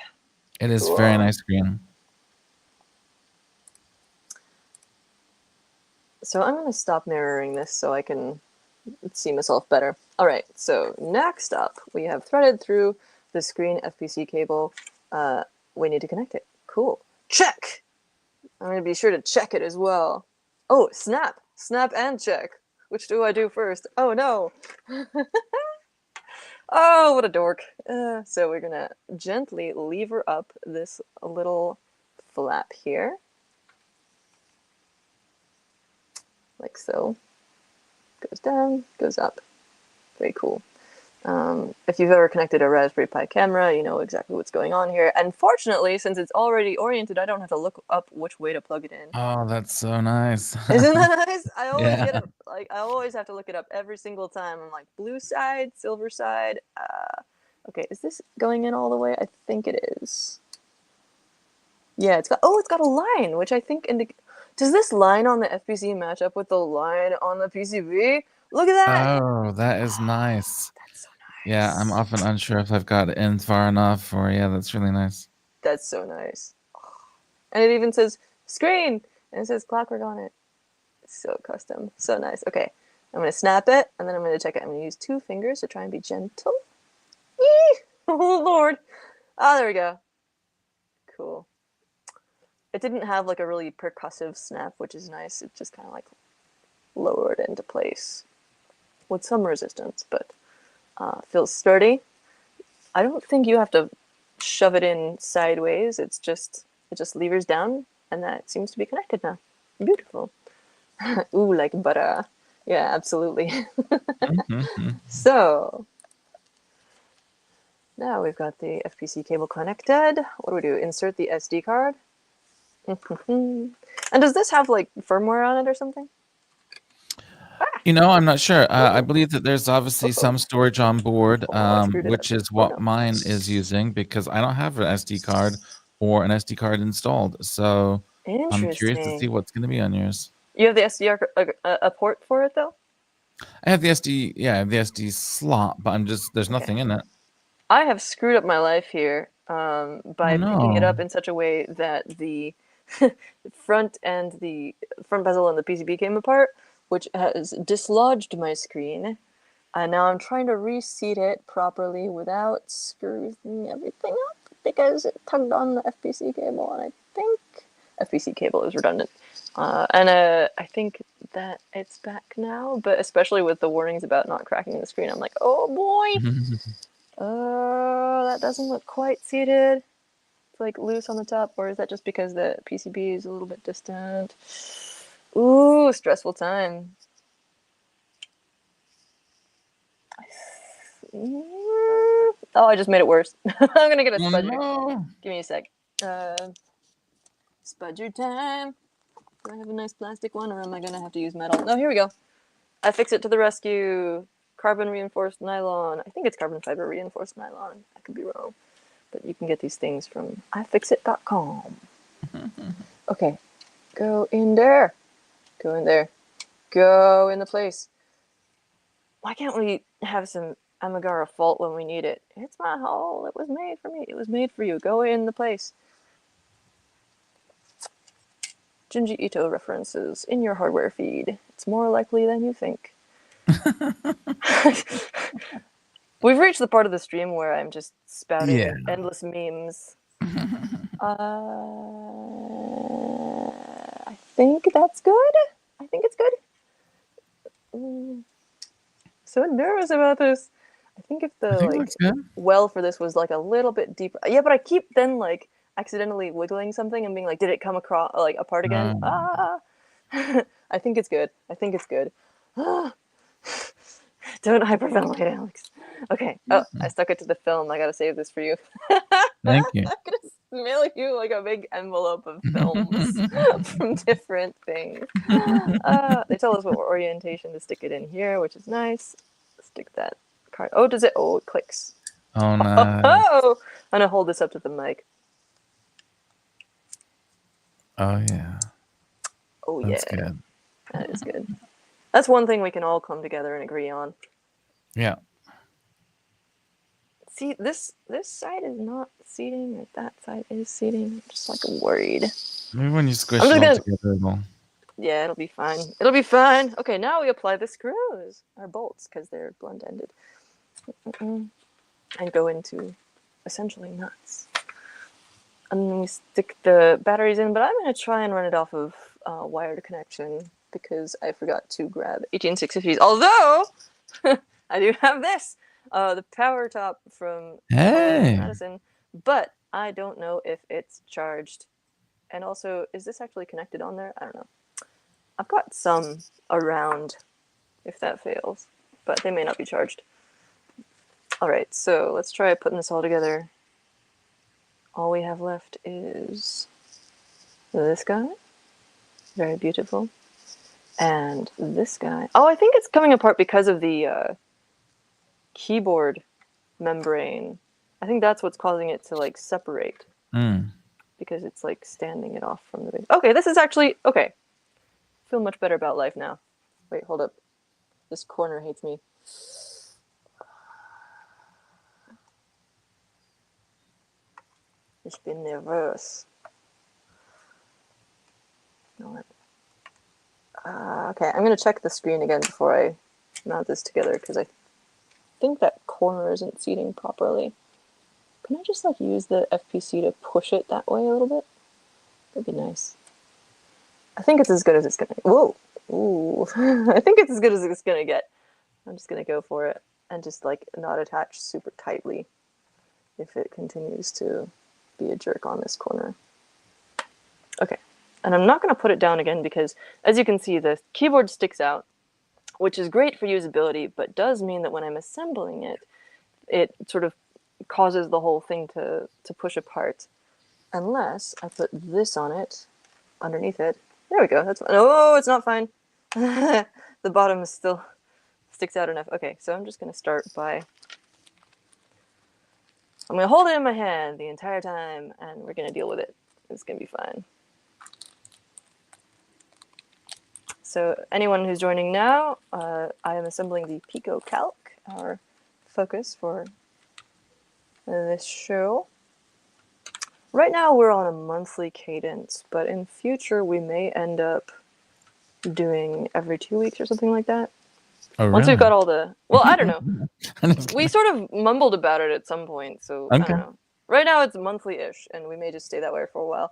It is very nice screen. So I'm going to stop mirroring this so I can see myself better. All right, so next up, we have threaded through the screen FPC cable. We need to connect it. Cool. Check! I'm going to be sure to check it as well. Oh, snap! Snap and check. Which do I do first? Oh, no! Oh, what a dork. So we're gonna gently lever up this little flap here. Like so. Goes down, goes up. Very cool. If you've ever connected a Raspberry Pi camera, you know exactly what's going on here. And fortunately, since it's already oriented, I don't have to look up which way to plug it in. Oh, that's so nice. Isn't that nice? I always Yeah. get it, like I always have to look it up every single time. I'm like blue side, silver side. Okay, is this going in all the way? I think it is. Yeah, it's got a line, which I think does this line on the FPC match up with the line on the PCB? Look at that! Oh, that is nice. That's so nice. Yeah, I'm often unsure if I've got it in far enough or yeah, that's really nice. That's so nice. And it even says screen and it says Clockwork on it. It's so custom. So nice. Okay. I'm gonna snap it and then I'm gonna check it. I'm gonna use 2 fingers to try and be gentle. Eee! Oh Lord. Oh, there we go. Cool. It didn't have like a really percussive snap, which is nice. It just kind of like lowered into place with some resistance, but feels sturdy. I don't think you have to shove it in sideways. It just levers down, and that seems to be connected now. Beautiful. Ooh, like butter. Yeah, absolutely. So now we've got the FPC cable connected. What do we do? Insert the SD card. And does this have like firmware on it or something? You know, I'm not sure. I believe that there's obviously some storage on board, which is what mine is using because I don't have an SD card or an SD card installed. So I'm curious to see what's going to be on yours. You have the SDR a port for it though? I have the SD, yeah, I have the SD slot, but there's nothing in it. I have screwed up my life here Oh by picking it no. up in such a way that the front bezel and the PCB came apart, which has dislodged my screen. And now I'm trying to reseat it properly without screwing everything up because it tugged on the FPC cable, and I think FPC cable is redundant. I think that it's back now, but especially with the warnings about not cracking the screen, I'm like, oh boy! That doesn't look quite seated. It's like loose on the top, or is that just because the PCB is a little bit distant? Ooh, stressful time. Oh, I just made it worse. I'm gonna get a spudger. No. Give me a sec. Spudger time. Do I have a nice plastic one, or am I gonna have to use metal? No, here we go. I fix it to the rescue. Carbon reinforced nylon. I think it's carbon fiber reinforced nylon. I could be wrong. But you can get these things from ifixit.com. Okay. Go in there. Go in there. Go in the place. Why can't we have some Amigara fault when we need it? It's my hole. It was made for me. It was made for you. Go in the place. Junji Ito references in your hardware feed. It's more likely than you think. We've reached the part of the stream where I'm just spouting endless memes. I think that's good. I think it's good. So nervous about this. I think if the well for this was like a little bit deeper. Yeah, but I keep then like accidentally wiggling something and being like, did it come across like apart again? I think it's good. I think it's good. Don't hyperventilate, Alex. Okay. Oh, I stuck it to the film. I gotta save this for you. Thank you. I'm gonna mail you like a big envelope of films from different things. They tell us what orientation to stick it in here, which is nice. Stick that card. Oh, does it? Oh, it clicks. Oh, nice. Oh, I'm gonna hold this up to the mic. Oh yeah. Oh That's yeah. good. That is good. That's one thing we can all come together and agree on. Yeah. See, this side is not seating, or that side is seating. I'm just like worried. Maybe when you squish it all together, it'll... Yeah, it'll be fine. It'll be fine. Okay, now we apply the screws, or bolts, because they're blunt-ended. And go into, essentially, nuts. And then we stick the batteries in, but I'm going to try and run it off of wired connection, because I forgot to grab 18650s. Although, I do have this! The power top from Madison, but I don't know if it's charged. And also, is this actually connected on there? I don't know. I've got some around if that fails, but they may not be charged. All right, so let's try putting this all together. All we have left is this guy. Very beautiful. And this guy. Oh, I think it's coming apart because of the keyboard membrane. I think that's what's causing it to like separate. Because it's like standing it off from the base. Okay, this is actually okay. Feel much better about life now. Wait, hold up. This corner hates me. Ich bin nervös. Okay, I'm gonna check the screen again before I mount this together because I think that corner isn't seating properly. Can I just like use the FPC to push it that way a little bit? That'd be nice. I think it's as good as it's gonna. Whoa! Ooh! I think it's as good as it's gonna get. I'm just gonna go for it and just like not attach super tightly if it continues to be a jerk on this corner. Okay, and I'm not gonna put it down again because, as you can see, the keyboard sticks out, which is great for usability, but does mean that when I'm assembling it, it sort of causes the whole thing to push apart, unless I put this on it, underneath it. There we go. That's fine. Oh, it's not fine. The bottom is still sticks out enough. Okay, so I'm just gonna start by. I'm gonna hold it in my hand the entire time, and we're gonna deal with it. It's gonna be fine. So anyone who's joining now, I am assembling the PicoCalc, our focus for this show. Right now we're on a monthly cadence, but in future we may end up doing every 2 weeks or something like that. Oh, Once really? we've got all the... Well, I don't know. We sort of mumbled about it at some point, so I don't know. Right now it's monthly-ish, and we may just stay that way for a while.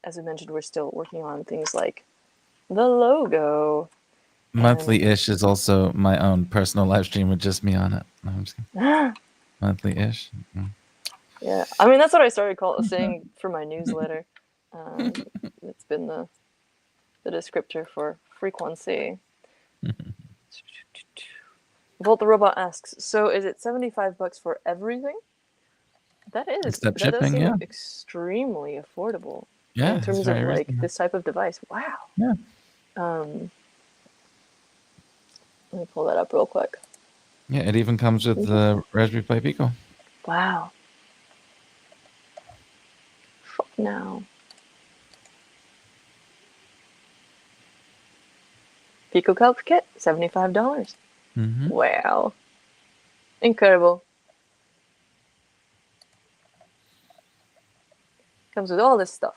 As we mentioned, we're still working on things like the logo. Monthly-ish is also my own personal live stream with just me on it. No, I'm just kidding. Monthly-ish. Yeah, I mean, that's what I started saying for my newsletter. It's been the descriptor for frequency. Volt the Robot asks, so is it $75 for everything? That is. Except that shipping, does seem yeah. extremely affordable. Yeah, in terms of like reasonable. this type of device. Wow. Yeah. Let me pull that up real quick. Yeah, it even comes with the Raspberry Pi Pico. Wow. Shop now. PicoCalc kit, $75. Mm-hmm. Wow. Incredible. Comes with all this stuff.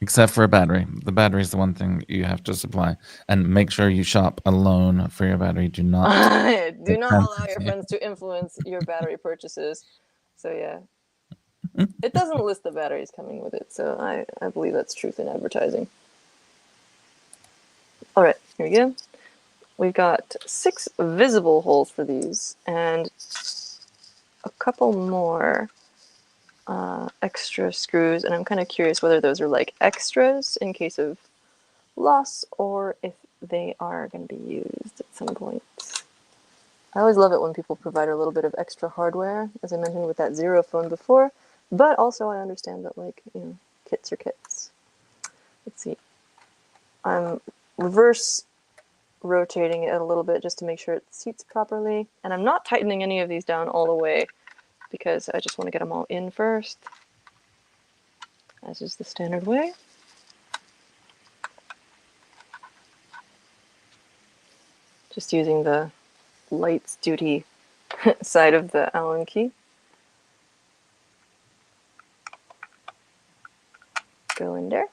Except for a battery. The battery is the one thing you have to supply. And make sure you shop alone for your battery. Do not do not allow your friends to influence your battery purchases. So yeah. It doesn't list the batteries coming with it, so I believe that's truth in advertising. Alright, here we go. We've got 6 visible holes for these, and a couple more extra screws, and I'm kind of curious whether those are like extras in case of loss, or if they are going to be used at some point. I always love it when people provide a little bit of extra hardware, as I mentioned with that Zero phone before, but also I understand that, like, you know, kits are kits. Let's see. I'm reverse rotating it a little bit just to make sure it seats properly, and I'm not tightening any of these down all the way because I just want to get them all in first, as is the standard way. Just using the lights duty side of the Allen key. Go in there.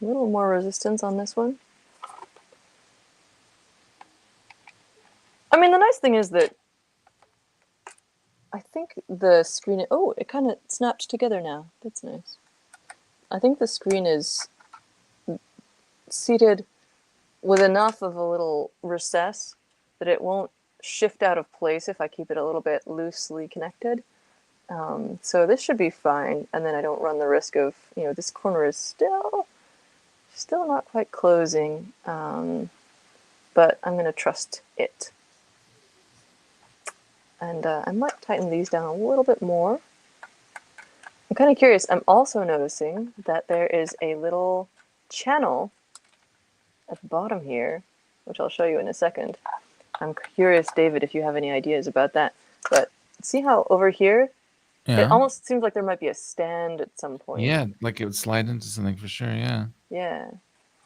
A little more resistance on this one. I mean, the nice thing is that I think the screen... Oh, it kind of snapped together now. That's nice. I think the screen is seated with enough of a little recess that it won't shift out of place if I keep it a little bit loosely connected. So this should be fine, and then I don't run the risk of, you know, this corner is still not quite closing, but I'm going to trust it. And I might tighten these down a little bit more. I'm kind of curious. I'm also noticing that there is a little channel at the bottom here, which I'll show you in a second. I'm curious, David, if you have any ideas about that. But see how over here, it almost seems like there might be a stand at some point. Yeah, like it would slide into something for sure, yeah. Yeah.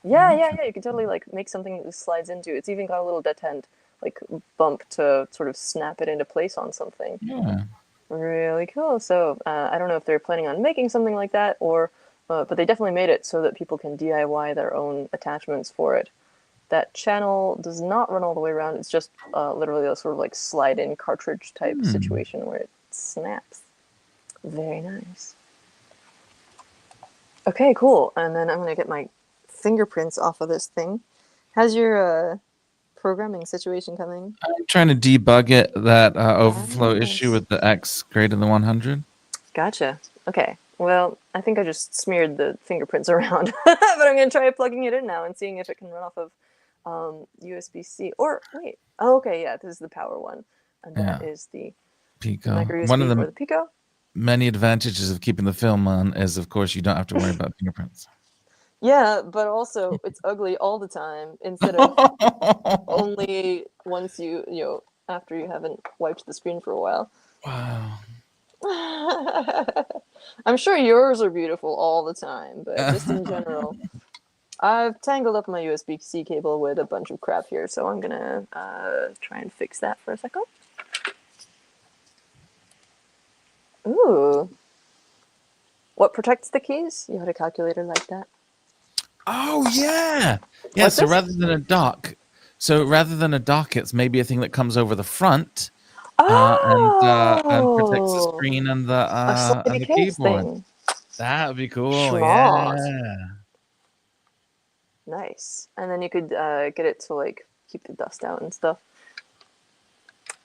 Yeah, you could totally like make something that this slides into. It's even got a little detent, like, bump to sort of snap it into place on something. Yeah. Really cool. So I don't know if they're planning on making something like that, or but they definitely made it so that people can DIY their own attachments for it. That channel does not run all the way around. It's just literally a sort of like slide-in cartridge type situation where it snaps. Very nice. Okay, cool. And then I'm going to get my fingerprints off of this thing. How's your programming situation coming? I'm trying to debug it, that overflow issue with the X greater than 100. Gotcha. Okay. Well, I think I just smeared the fingerprints around, but I'm going to try plugging it in now and seeing if it can run off of USB-C. Or, wait. Oh, okay, yeah, this is the power one. And that is the Pico. micro USB One of for the Pico. Many advantages of keeping the film on is, of course, you don't have to worry about fingerprints. Yeah, but also it's ugly all the time instead of only once you know, after you haven't wiped the screen for a while. Wow. I'm sure yours are beautiful all the time, but just in general. I've tangled up my USB-C cable with a bunch of crap here, so I'm gonna try and fix that for a second. Ooh. What protects the keys? You had a calculator like that? Oh yeah, yeah. What's So this? rather than a dock, it's maybe a thing that comes over the front and protects the Oh! screen A slidey and the case keyboard. thing. That would be cool. Schmart. Yeah. Nice. And then you could get it to, like, keep the dust out and stuff.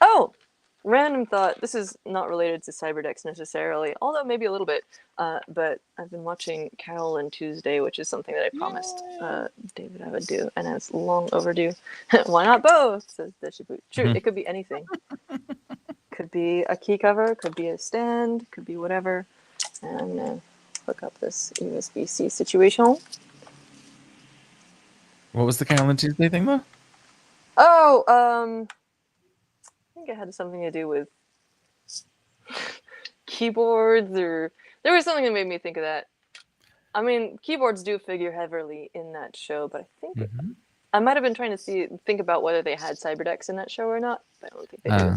Oh! Random thought. This is not related to Cyberdex necessarily, although maybe a little bit. But I've been watching Carol and Tuesday, which is something that I promised David I would do, and it's long overdue. Why not both? Says Dishiboot. True, it could be anything. Could be a key cover, could be a stand, could be whatever. And I'm gonna hook up this USB-C situation. What was the Carol and Tuesday thing though? Oh, I think it had something to do with keyboards, or there was something that made me think of that. I mean, keyboards do figure heavily in that show, but I think I might have been trying to think about whether they had Cyberdex in that show or not. But I don't think they do.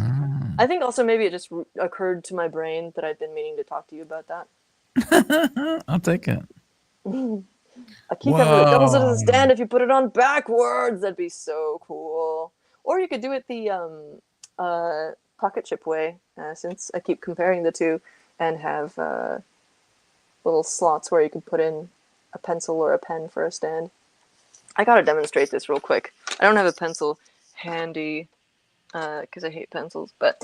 I think also maybe it just occurred to my brain that I've been meaning to talk to you about that. I'll take it. A key cover that doubles it as a stand if you put it on backwards. That'd be so cool. Or you could do it the pocket chip way, since I keep comparing the two, and have little slots where you can put in a pencil or a pen for a stand. I gotta demonstrate this real quick. I don't have a pencil handy because I hate pencils, but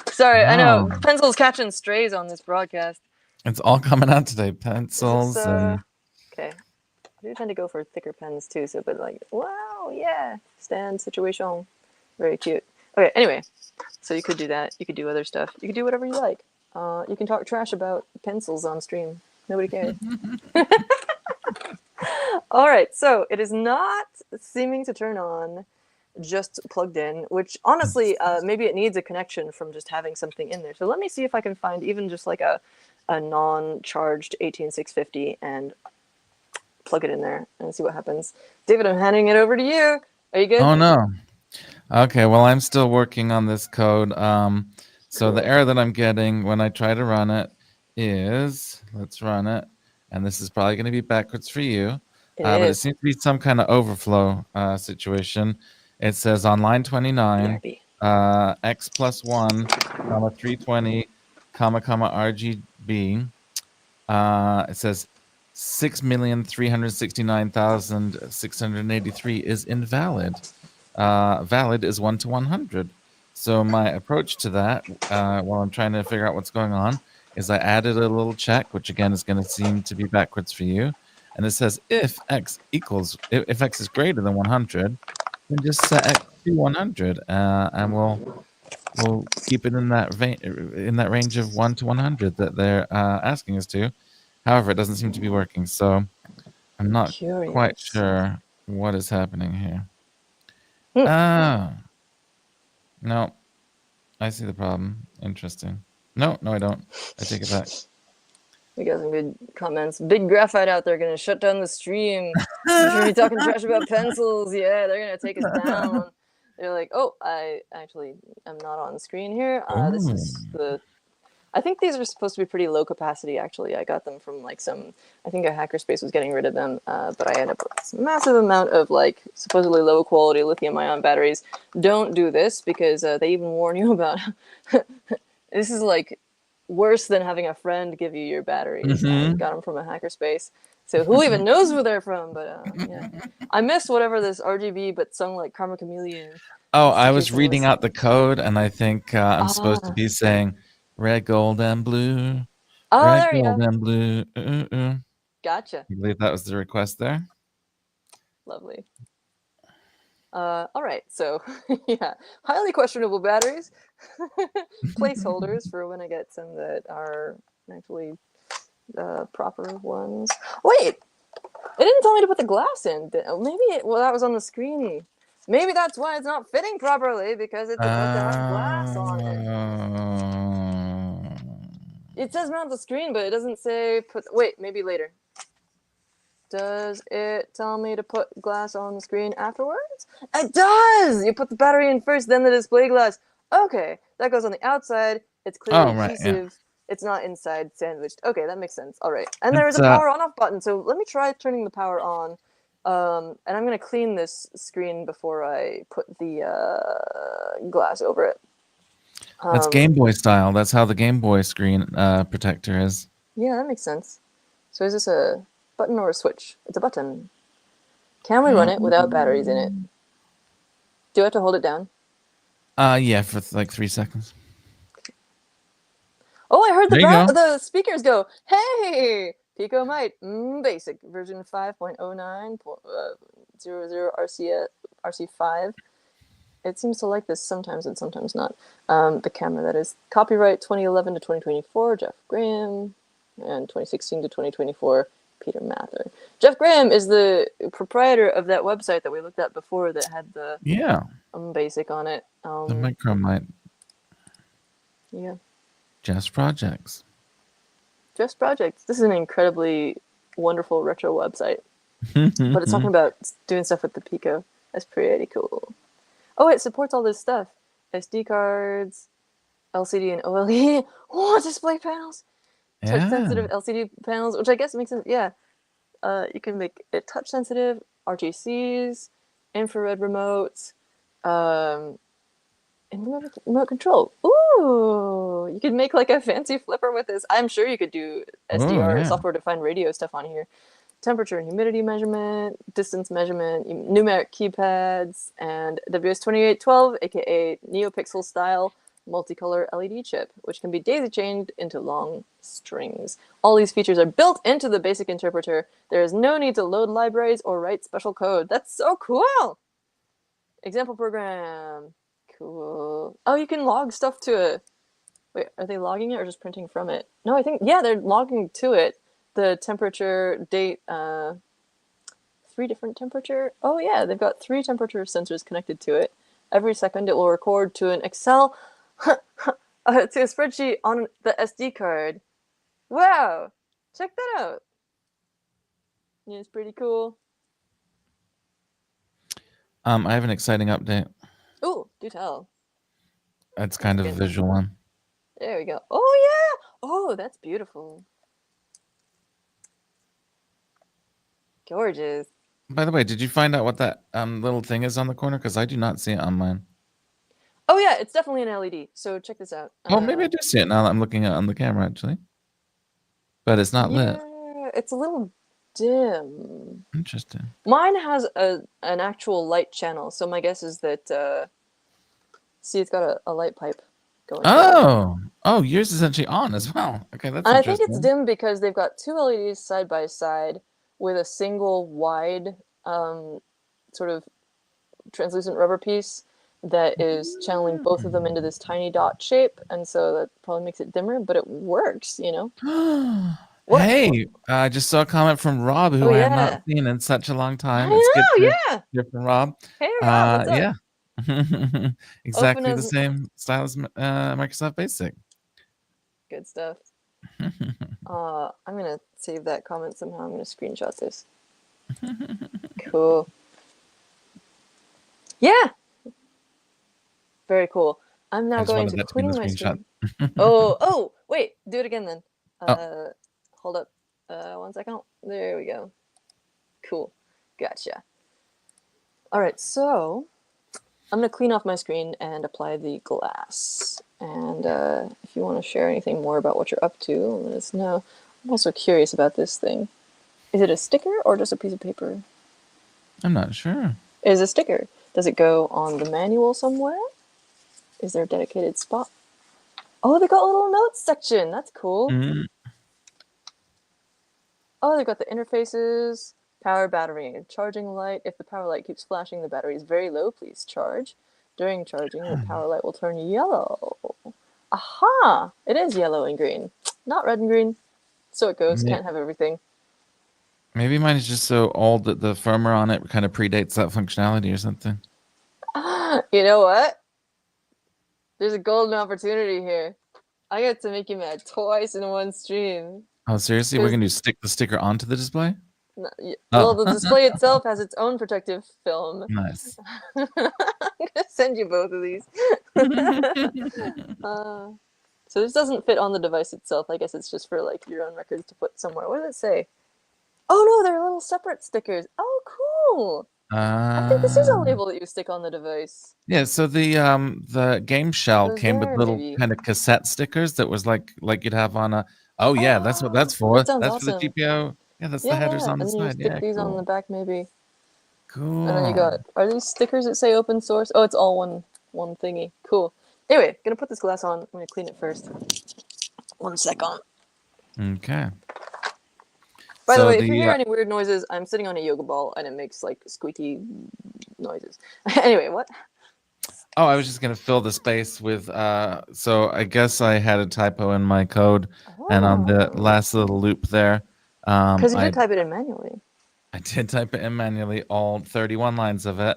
sorry, I know pencils catching strays on this broadcast. It's all coming out today. Pencils and okay. I do tend to go for thicker pens too, so but like, wow, yeah, stand situation, very cute. Okay, anyway, so you could do that. You could do other stuff. You could do whatever you like. You can talk trash about pencils on stream. Nobody cares. All right, so it is not seeming to turn on just plugged in, which honestly, maybe it needs a connection from just having something in there. So let me see if I can find even just like a non-charged 18650 and plug it in there and see what happens. David, I'm handing it over to you. Are you good? Oh no. Okay, well I'm still working on this code. So the error that I'm getting when I try to run it is, let's run it, and this is probably going to be backwards for you, but it seems to be some kind of overflow situation. It says on line 29, x plus 1, comma 320, comma RGB. It says 6,369,683 is invalid. Valid is 1 to 100. So my approach to that, while I'm trying to figure out what's going on, is I added a little check, which again is going to seem to be backwards for you, and it says if x is greater than 100, then just set x to 100, and we'll keep it in that range of 1 to 100 that they're asking us to. However, it doesn't seem to be working, so I'm not quite sure what is happening here. No, I see the problem. Interesting. No, I don't. I take it back. We got some good comments. Big Graphite out there gonna shut down the stream. You should be talking trash about pencils. Yeah, they're gonna take us down. They're like, oh, I actually am not on screen here. This is I think these are supposed to be pretty low capacity, actually. I got them from like I think a hackerspace was getting rid of them, but I ended up with this massive amount of like supposedly low quality lithium ion batteries. Don't do this because they even warn you about this is like worse than having a friend give you your batteries. I got them from a hackerspace. So who even knows where they're from? But yeah, I missed whatever this RGB but sung like Karma Chameleon. Oh, I was reading out the code, and I think I'm supposed to be saying red, gold, and blue. Oh, red, there you gold, go. and blue. Gotcha. I believe that was the request there. Lovely. All right, so yeah, highly questionable batteries. Placeholders for when I get some that are actually proper ones. Wait, it didn't tell me to put the glass in. Maybe that was on the screen. Maybe that's why it's not fitting properly, because it's supposed to have glass on it. It says mount the screen, but it doesn't say put. Wait, maybe later. Does it tell me to put glass on the screen afterwards? It does! You put the battery in first, then the display glass. Okay, that goes on the outside. It's clearly right, yeah. adhesive. It's not inside sandwiched. Okay, that makes sense. All right. And It's, there is a power on-off button, so let me try turning the power on. And I'm going to clean this screen before I put the glass over it. That's Game Boy style. That's how the Game Boy screen protector is. Yeah, that makes sense. So is this a button or a switch? It's a button. Can we run it without batteries in it? Do I have to hold it down? Yeah, for like 3 seconds. Oh, I heard There you go. the speakers go, hey! Pico Mite, basic, version 5.09.00 RC5. It seems to like this sometimes and sometimes not. The camera, that is. Copyright 2011 to 2024, Jeff Graham, and 2016 to 2024, Peter Mather. Jeff Graham is the proprietor of that website that we looked at before that had the basic on it. The Micromite. Yeah. Jeff's Projects. Jeff's Projects. This is an incredibly wonderful retro website. But it's talking about doing stuff with the Pico. That's pretty cool. Oh, it supports all this stuff. SD cards, LCD and OLED. Oh, display panels. Yeah. Touch-sensitive LCD panels, which I guess makes sense. Yeah. You can make it touch-sensitive, RGCs, infrared remotes, and remote control. Ooh, you could make like a fancy flipper with this. I'm sure you could do SDR, software-defined radio stuff on here. Temperature and humidity measurement, distance measurement, numeric keypads, and WS2812, aka NeoPixel style multicolor LED chip, which can be daisy-chained into long strings. All these features are built into the basic interpreter. There is no need to load libraries or write special code. That's so cool! Example program. Cool. Oh, you can log stuff to it. Wait, are they logging it or just printing from it? No, I think, yeah, they're logging to it. The temperature, date, 3 different temperature. Oh yeah, they've got 3 temperature sensors connected to it. Every second it will record to an Excel, to a spreadsheet on the SD card. Wow, check that out. Yeah, it's pretty cool. I have an exciting update. Ooh, do tell. That's kind of a visual one. There we go. Oh yeah! Oh, that's beautiful. Gorgeous. By the way, did you find out what that little thing is on the corner? Because I do not see it on mine. Oh yeah, it's definitely an LED. So check this out. Well, maybe I do see it now that I'm looking at it on the camera, actually. But it's not lit. Yeah, it's a little dim. Interesting. Mine has an actual light channel, so my guess is that, see, it's got a light pipe going. Oh, yours is actually on as well. Okay, that's and interesting. I think it's dim because they've got 2 LEDs side by side with a single wide sort of translucent rubber piece that is channeling both of them into this tiny dot shape, and so that probably makes it dimmer, but it works, you know? Hey, I just saw a comment from Rob, who I have not seen in such a long time. I know, good to hear from Rob. Hey, Rob, what's up? Yeah. Exactly the same style as Microsoft Basic. Good stuff. I'm going to save that comment somehow. I'm going to screenshot this. Cool. Yeah. Very cool. I'm now going to clean my screen. Oh, wait. Do it again then. Hold up. 1 second. There we go. Cool. Gotcha. All right, so I'm going to clean off my screen and apply the glass. And if you want to share anything more about what you're up to, let us know. I'm also curious about this thing. Is it a sticker or just a piece of paper? I'm not sure. It is a sticker. Does it go on the manual somewhere? Is there a dedicated spot? Oh, they got a little notes section. That's cool. Oh, they've got the interfaces, power, battery, and charging light. If the power light keeps flashing, the battery is very low. Please charge. During charging, the power light will turn yellow. Aha! It is yellow and green. Not red and green. So it goes. Can't have everything. Maybe mine is just so old that the firmware on it kind of predates that functionality or something. You know what? There's a golden opportunity here. I get to make you mad twice in one stream. Oh, seriously? We're gonna stick the sticker onto the display? Well, Oh, the display itself has its own protective film. nice. I'm gonna send you both of these. So this doesn't fit on the device itself. I guess it's just for like your own records to put somewhere. What does it say? Oh no, they're little separate stickers. Oh, cool. I think this is a label that you stick on the device. Yeah, so the game shell Goes came with there, little maybe. kind of cassette stickers that was like you'd have on a. Oh yeah, that's what that's for. That sounds That's for the awesome. GPO. Yeah, that's the Yeah, headers yeah. on the And then you side. stick Yeah, these on the cool. back, maybe. Cool. And then you got, are these stickers that say open source? Oh, it's all one thingy. Cool. Anyway, gonna put this glass on. I'm gonna clean it first. 1 second. Okay. By the way, if you hear any weird noises, I'm sitting on a yoga ball and it makes like squeaky noises. Anyway, what? Oh, I was just gonna fill the space with. So I guess I had a typo in my code, and on the last little loop there, because you did type it in manually. I did type it in manually, all 31 lines of it,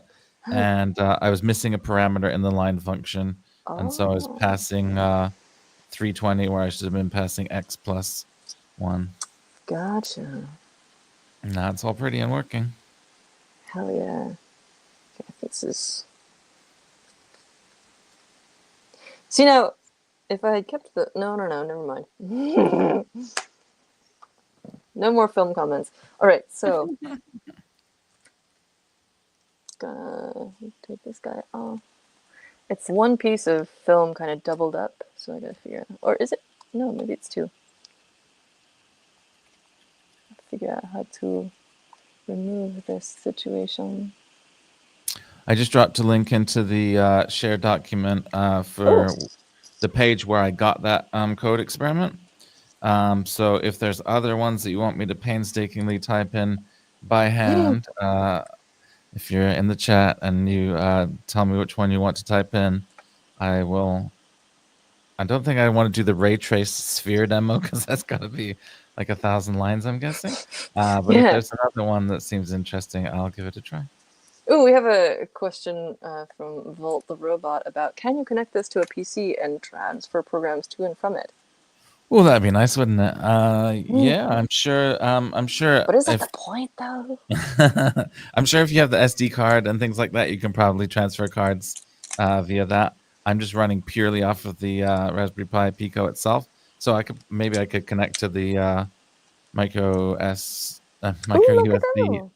and I was missing a parameter in the line function, and so I was passing 320 where I should have been passing x plus 1. Gotcha. And now it's all pretty and working. Hell yeah. Okay, this is... See now, if I had kept the... No, never mind. No more film comments. All right, so... Gonna take this guy off. It's one piece of film kind of doubled up, so I gotta figure out... Or is it? No, maybe it's two. Figure out how to remove this situation. I just dropped a link into the shared document for the page where I got that code experiment. So if there's other ones that you want me to painstakingly type in by hand, if you're in the chat and you tell me which one you want to type in, I will. I don't think I want to do the ray trace sphere demo because that's got to be like 1,000 lines, I'm guessing. But if there's another one that seems interesting, I'll give it a try. Oh, we have a question from Volt the Robot about, can you connect this to a PC and transfer programs to and from it? Well, that'd be nice, wouldn't it? Yeah, I'm sure. But is that the point, though? I'm sure if you have the SD card and things like that, you can probably transfer cards via that. I'm just running purely off of the Raspberry Pi Pico itself, so I could connect to the micro USB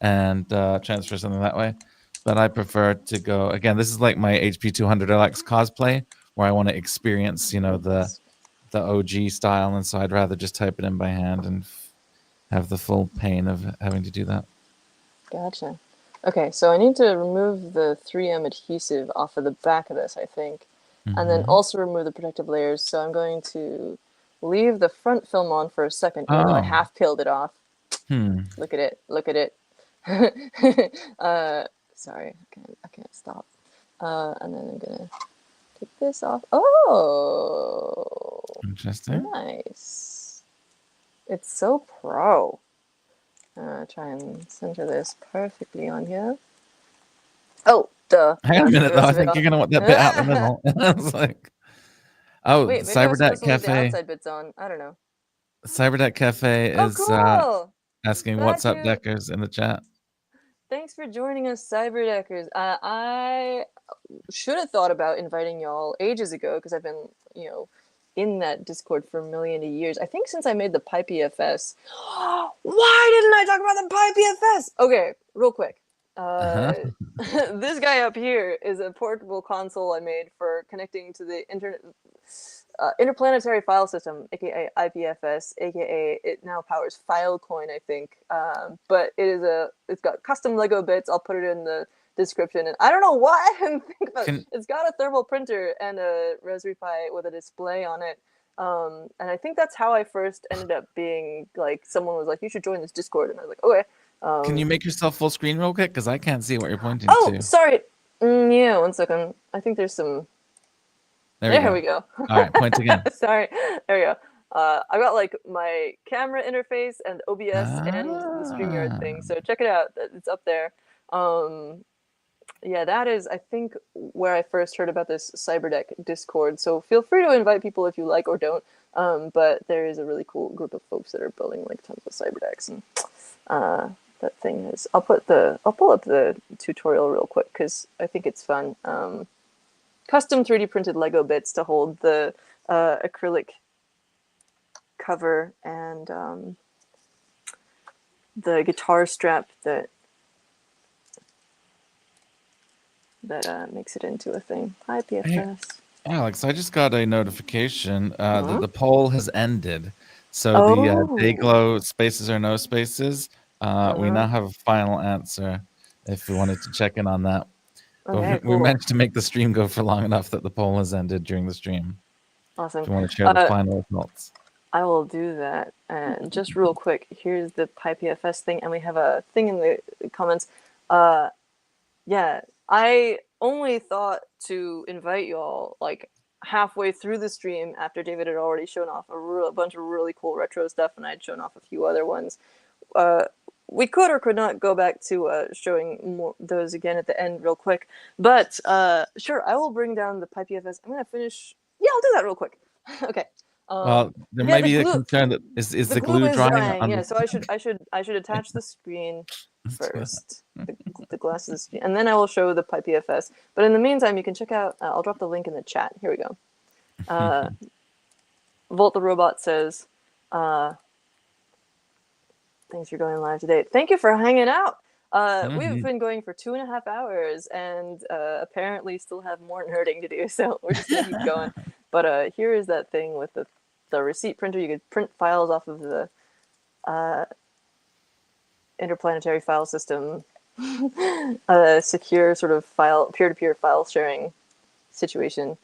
and transfer something that way. But I prefer to go again. This is like my HP 200LX cosplay, where I want to experience, the OG style, and so I'd rather just type it in by hand and have the full pain of having to do that. Gotcha. Okay, so I need to remove the 3M adhesive off of the back of this, I think, and then also remove the protective layers. So I'm going to leave the front film on for a second, even though I half peeled it off. Look at it. Look at it. Sorry, I can't stop. And then I'm gonna take this off. Oh, interesting. Nice. It's so pro. Try and center this perfectly on here. Oh, duh. Hang on a minute, though. I think you're gonna want that bit out in the middle. I was like, oh, wait, maybe Cyberdeck Cafe. The outside bits on. I don't know. Cyberdeck Cafe is cool. asking what's up, Deckers, in the chat. Thanks for joining us, Cyberdeckers. I should have thought about inviting y'all ages ago because I've been, in that Discord for a million years. I think since I made the Pi PFS. Why didn't I talk about the Pi PFS? Okay, real quick. This guy up here is a portable console I made for connecting to the interplanetary file system, aka IPFS, aka it now powers Filecoin, I think. But it's got custom Lego bits. I'll put it in the description, and I don't know why I didn't think about it. It's got a thermal printer and a Raspberry Pi with a display on it. And I think that's how I first ended up being like, someone was like, you should join this Discord, and I was like, okay. Can you make yourself full screen real quick? Because I can't see what you're pointing to. Oh, sorry. Yeah, 1 second. I think there's some... There we go. All right, point again. Sorry. There we go. I got like my camera interface and OBS and the StreamYard thing. So check it out. It's up there. Yeah, that is, I think, where I first heard about this Cyberdeck Discord. So feel free to invite people if you like or don't. But there is a really cool group of folks that are building like tons of Cyberdecks, and that thing is. I'll pull up the tutorial real quick because I think it's fun. Custom 3D printed Lego bits to hold the acrylic cover and the guitar strap that makes it into a thing. Hi, PFS. Hey, Alex, I just got a notification that the poll has ended. So the day glow spaces or no spaces, we now have a final answer if we wanted to check in on that. Okay, But cool. we managed to make the stream go for long enough that the poll has ended during the stream. Awesome. If you want to share the final results. I will do that. And just real quick, here's the PiPFS thing, and we have a thing in the comments. Yeah, I only thought to invite y'all like halfway through the stream after David had already shown off a bunch of really cool retro stuff, and I'd shown off a few other ones. We could or could not go back to showing more those again at the end real quick, but sure, I will bring down the PiPFS. I'm gonna finish. Yeah, I'll do that real quick. Okay. Well, there may be a concern that is the glue drying on yeah, the... so I should attach the screen first, the glasses, and then I will show the PiPFS. But in the meantime, you can check out. I'll drop the link in the chat. Here we go. Volt the Robot says, "Thanks for going live today. Thank you for hanging out. We've been going for 2.5 hours, and apparently still have more nerding to do. So we're just gonna keep going. But here is that thing with the receipt printer. You could print files off of the interplanetary file system, a secure sort of peer-to-peer file sharing situation,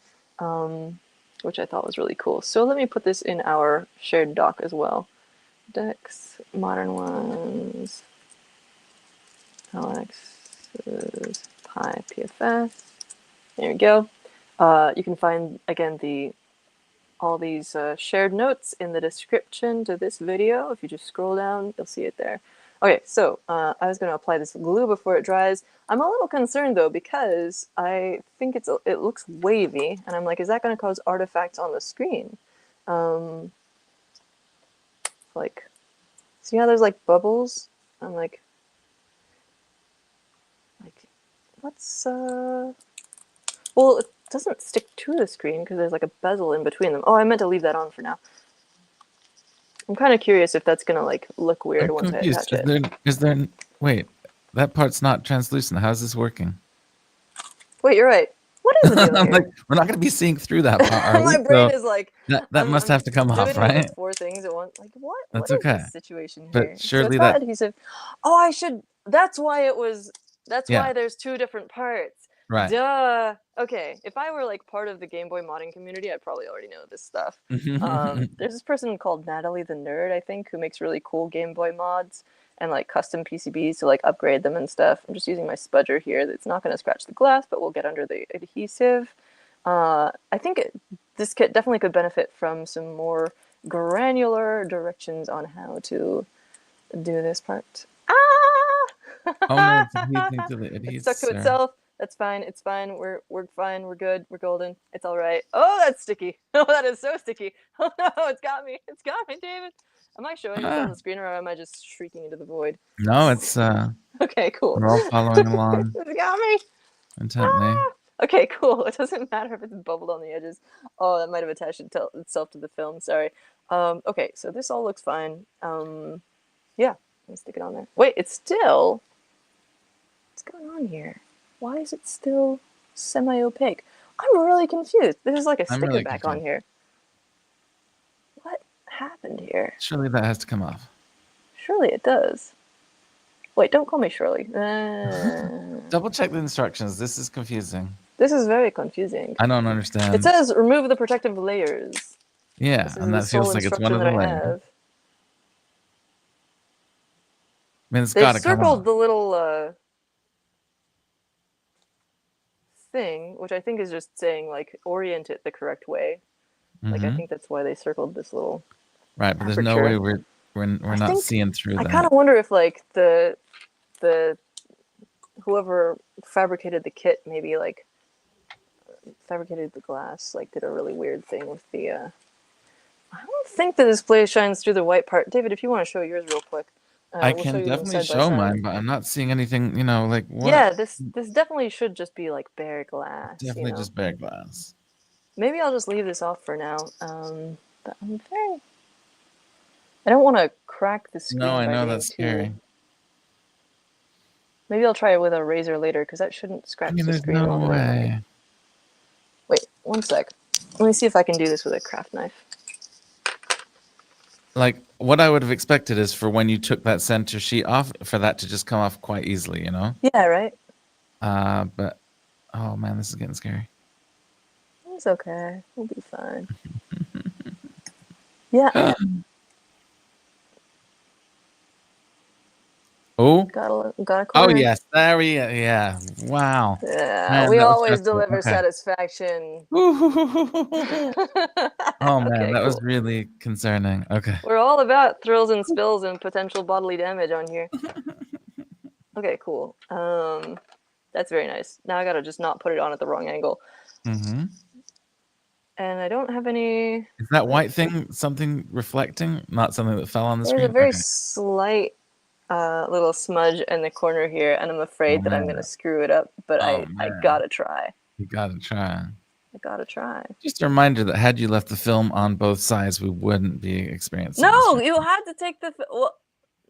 which I thought was really cool. So let me put this in our shared doc as well. Decks, modern ones, Alex's Pi PFS. There we go. You can find again all these shared notes in the description to this video. If you just scroll down, you'll see it there. Okay, so I was going to apply this glue before it dries. I'm a little concerned though because I think it looks wavy, and I'm like, is that going to cause artifacts on the screen? Like, see how there's like bubbles? I'm like, what's well, it doesn't stick to the screen because there's like a bezel in between them. Oh, I meant to leave that on for now. I'm kind of curious if that's gonna like look weird once I attach it. Is there? Wait, that part's not translucent. How's this working? Wait, you're right. What is the deal here? Like, we're not gonna be seeing through that part. My brain is like, that must have to come off, right? 4 things at once. Like, what? That's what okay. Is this situation here? But surely so that adhesive. Oh, I should. That's why it was. That's why there's 2 different parts. Right. Duh. Okay. If I were like part of the Game Boy modding community, I'd probably already know this stuff. There's this person called Natalie the Nerd, I think, who makes really cool Game Boy mods and like custom PCBs to like upgrade them and stuff. I'm just using my spudger here. That's not going to scratch the glass, but we'll get under the adhesive. I think this kit definitely could benefit from some more granular directions on how to do this part. Oh no, it's adhering to the adhesive. It's stuck to itself. That's fine. It's fine. We're fine. We're good. We're golden. It's all right. Oh, that's sticky. Oh, that is so sticky. Oh no, it's got me. It's got me, David. Am I showing this on the screen, or am I just shrieking into the void? No, it's okay, cool. We're all following along. It's got me. Intently. Okay, cool. It doesn't matter if it's bubbled on the edges. Oh, that might have attached itself to the film. Sorry. Okay, so this all looks fine. Yeah, let's stick it on there. Wait, it's still. What's going on here? Why is it still semi-opaque? I'm really confused. There's like a sticker back on here. What happened here? Surely that has to come off. Surely it does. Wait, don't call me Shirley. Double check the instructions. This is confusing. This is very confusing. I don't understand. It says remove the protective layers. Yeah, and that feels like it's one of the layers. I mean, it's got to come off. They circled the little thing, which I think is just saying like orient it the correct way. Like I think that's why they circled this little. Right, but there's no way we're not seeing through that. I kind of wonder if like the whoever fabricated the kit maybe like fabricated the glass, like did a really weird thing with the. I don't think the display shines through the white part. David, if you want to show yours real quick, I we'll show can you them definitely side by show side. mine, but I'm not seeing anything. Like what? Yeah, this definitely should just be like bare glass. Definitely just bare glass. Maybe I'll just leave this off for now. But I'm very. I don't want to crack the screen. No, I by know being that's too... scary. Maybe I'll try it with a razor later because that shouldn't scratch the there's screen. no way. Wait, one sec. Let me see if I can do this with a craft knife. Like what I would have expected is for when you took that center sheet off, for that to just come off quite easily, Yeah, right. But oh man, this is getting scary. It's okay. We'll be fine. Yeah. Oh. Got a corner. Oh yes, there we go. Yeah. Wow. Yeah, Man, we that was always stressful. deliver Okay. satisfaction. Oh man, Okay, that was cool. really concerning. Okay. We're all about thrills and spills and potential bodily damage on here. Okay, cool. That's very nice. Now I gotta just not put it on at the wrong angle. Mm-hmm. And I don't have any. Is that white thing something reflecting? Not something that fell on the There's screen? a very Okay. slight little smudge in the corner here, and I'm afraid that I'm gonna screw it up. But I gotta try. You gotta try. I gotta try. Just a reminder that had you left the film on both sides, we wouldn't be experiencing. No, you had to take the. Well,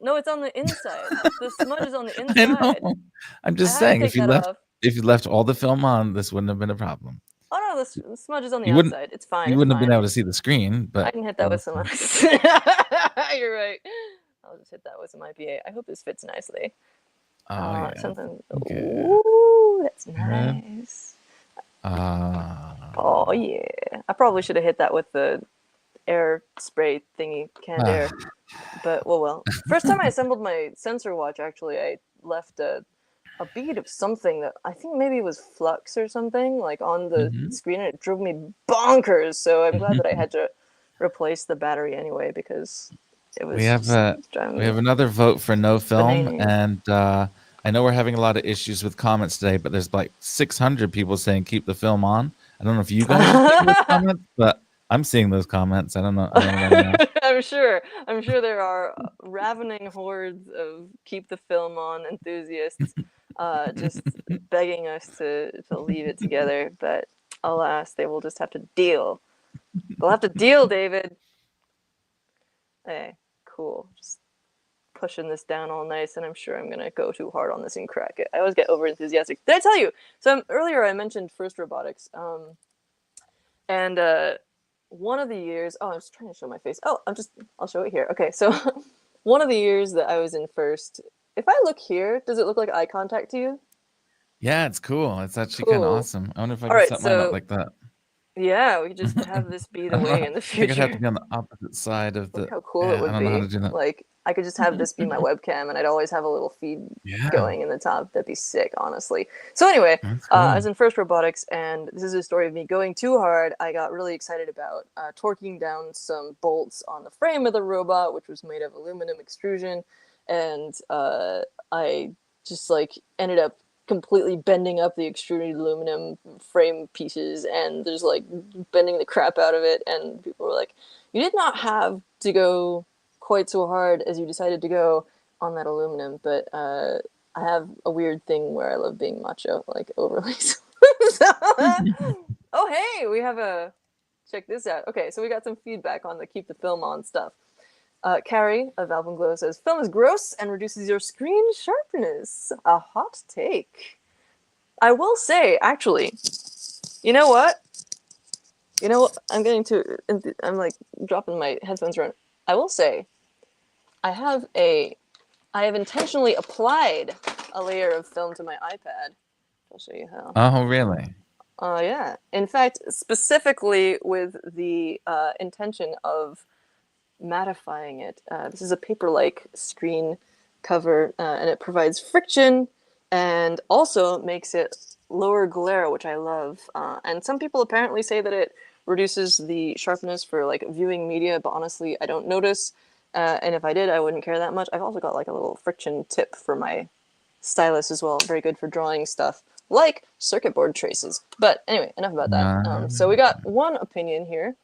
no, it's on the inside. The smudge is on the inside. I know. I'm just saying, if you left all the film on, this wouldn't have been a problem. Oh no, the smudge is on the outside. It's fine. You wouldn't have been able to see the screen, but I can hit that with some. You're right. I'll just hit that with some IPA. I hope this fits nicely. Oh yeah. Something. Okay. Ooh, that's nice. Oh yeah. I probably should have hit that with the air spray thingy, canned air. But well. First time I assembled my sensor watch, actually, I left a bead of something that I think maybe it was flux or something, like on the screen, and it drove me bonkers. So I'm glad that I had to replace the battery anyway, because it was. We have another vote for no film, and I know we're having a lot of issues with comments today, but there's like 600 people saying keep the film on. I don't know if you guys are seeing those comments, but I'm seeing those comments. I don't know. I'm sure there are ravening hordes of keep the film on enthusiasts just begging us to leave it together, but alas, they will just have to deal. They'll have to deal, David. Hey, cool. Just pushing this down all nice, and I'm sure I'm gonna go too hard on this and crack it. I always get over enthusiastic. Did I tell you? So earlier I mentioned First Robotics, and one of the years. Oh, I was trying to show my face. Oh, I'll show it here. Okay, so one of the years that I was in First. If I look here, does it look like eye contact to you? Yeah, it's cool. It's actually kind of awesome. I wonder if I can set mine up like that. Yeah, we could just have this be the way in the future. I think I'd have to be on the opposite side of the. Look how cool it would be. I don't know how to do that. Like, I could just have this be my webcam, and I'd always have a little feed going in the top. That'd be sick, honestly. So anyway, cool. I was in First Robotics, and this is a story of me going too hard. I got really excited about torquing down some bolts on the frame of the robot, which was made of aluminum extrusion, and I just ended up completely bending up the extruded aluminum frame pieces and just bending the crap out of it. And people were like, you did not have to go quite so hard as you decided to go on that aluminum. But I have a weird thing where I love being macho, overly. Oh, hey, we have check this out. Okay, so we got some feedback on the keep the film on stuff. Carrie of Alvin Glow says, film is gross and reduces your screen sharpness. A hot take. I will say, actually, you know what? I'm dropping my headphones around. I will say, I have intentionally applied a layer of film to my iPad. I'll show you how. Oh, really? Yeah. In fact, specifically with the intention of mattifying it. This is a paper-like screen cover, and it provides friction and also makes it lower glare, which I love. And some people apparently say that it reduces the sharpness for viewing media, but honestly, I don't notice. And if I did, I wouldn't care that much. I've also got a little friction tip for my stylus as well. Very good for drawing stuff like circuit board traces. But anyway, enough about that. So we got one opinion here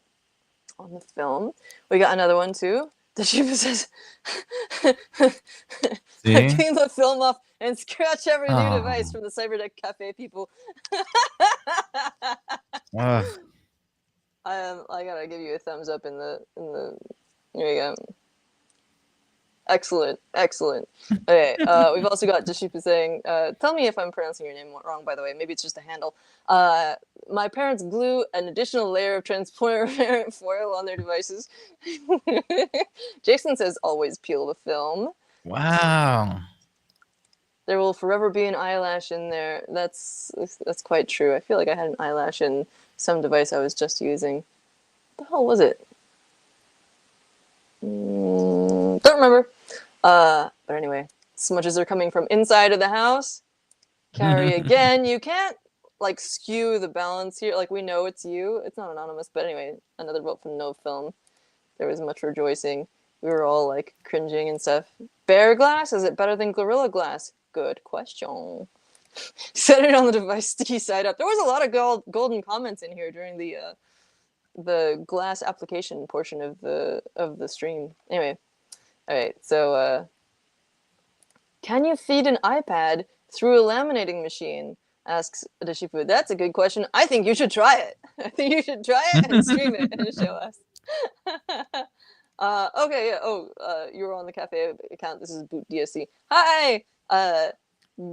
on the film. We got another one too. The Shiva says, clean the film off and scratch every new device from the Cyberdeck Cafe people. I gotta give you a thumbs up in the. Here we go. Excellent. Okay, we've also got Deshipa saying, tell me if I'm pronouncing your name wrong, by the way. Maybe it's just a handle. My parents glue an additional layer of transparent foil on their devices. Jason says, always peel the film. Wow. There will forever be an eyelash in there. That's quite true. I feel like I had an eyelash in some device I was just using. What the hell was it? Don't remember. But anyway, smudges are coming from inside of the house. Carry again. You can't like skew the balance here. Like, we know it's you. It's not anonymous. But anyway, another vote for no film. There was much rejoicing. We were all like cringing and stuff. Bear glass? Is it better than Gorilla Glass? Good question. Set it on the device, sticky side up. There was a lot of golden comments in here during the glass application portion of the stream. Anyway, all right. So, can you feed an iPad through a laminating machine? Asks Deshipu. That's a good question. I think you should try it. I think you should try it and stream it and show us. Okay, yeah. Oh, you were on the cafe account. This is Boot DSC. Hi.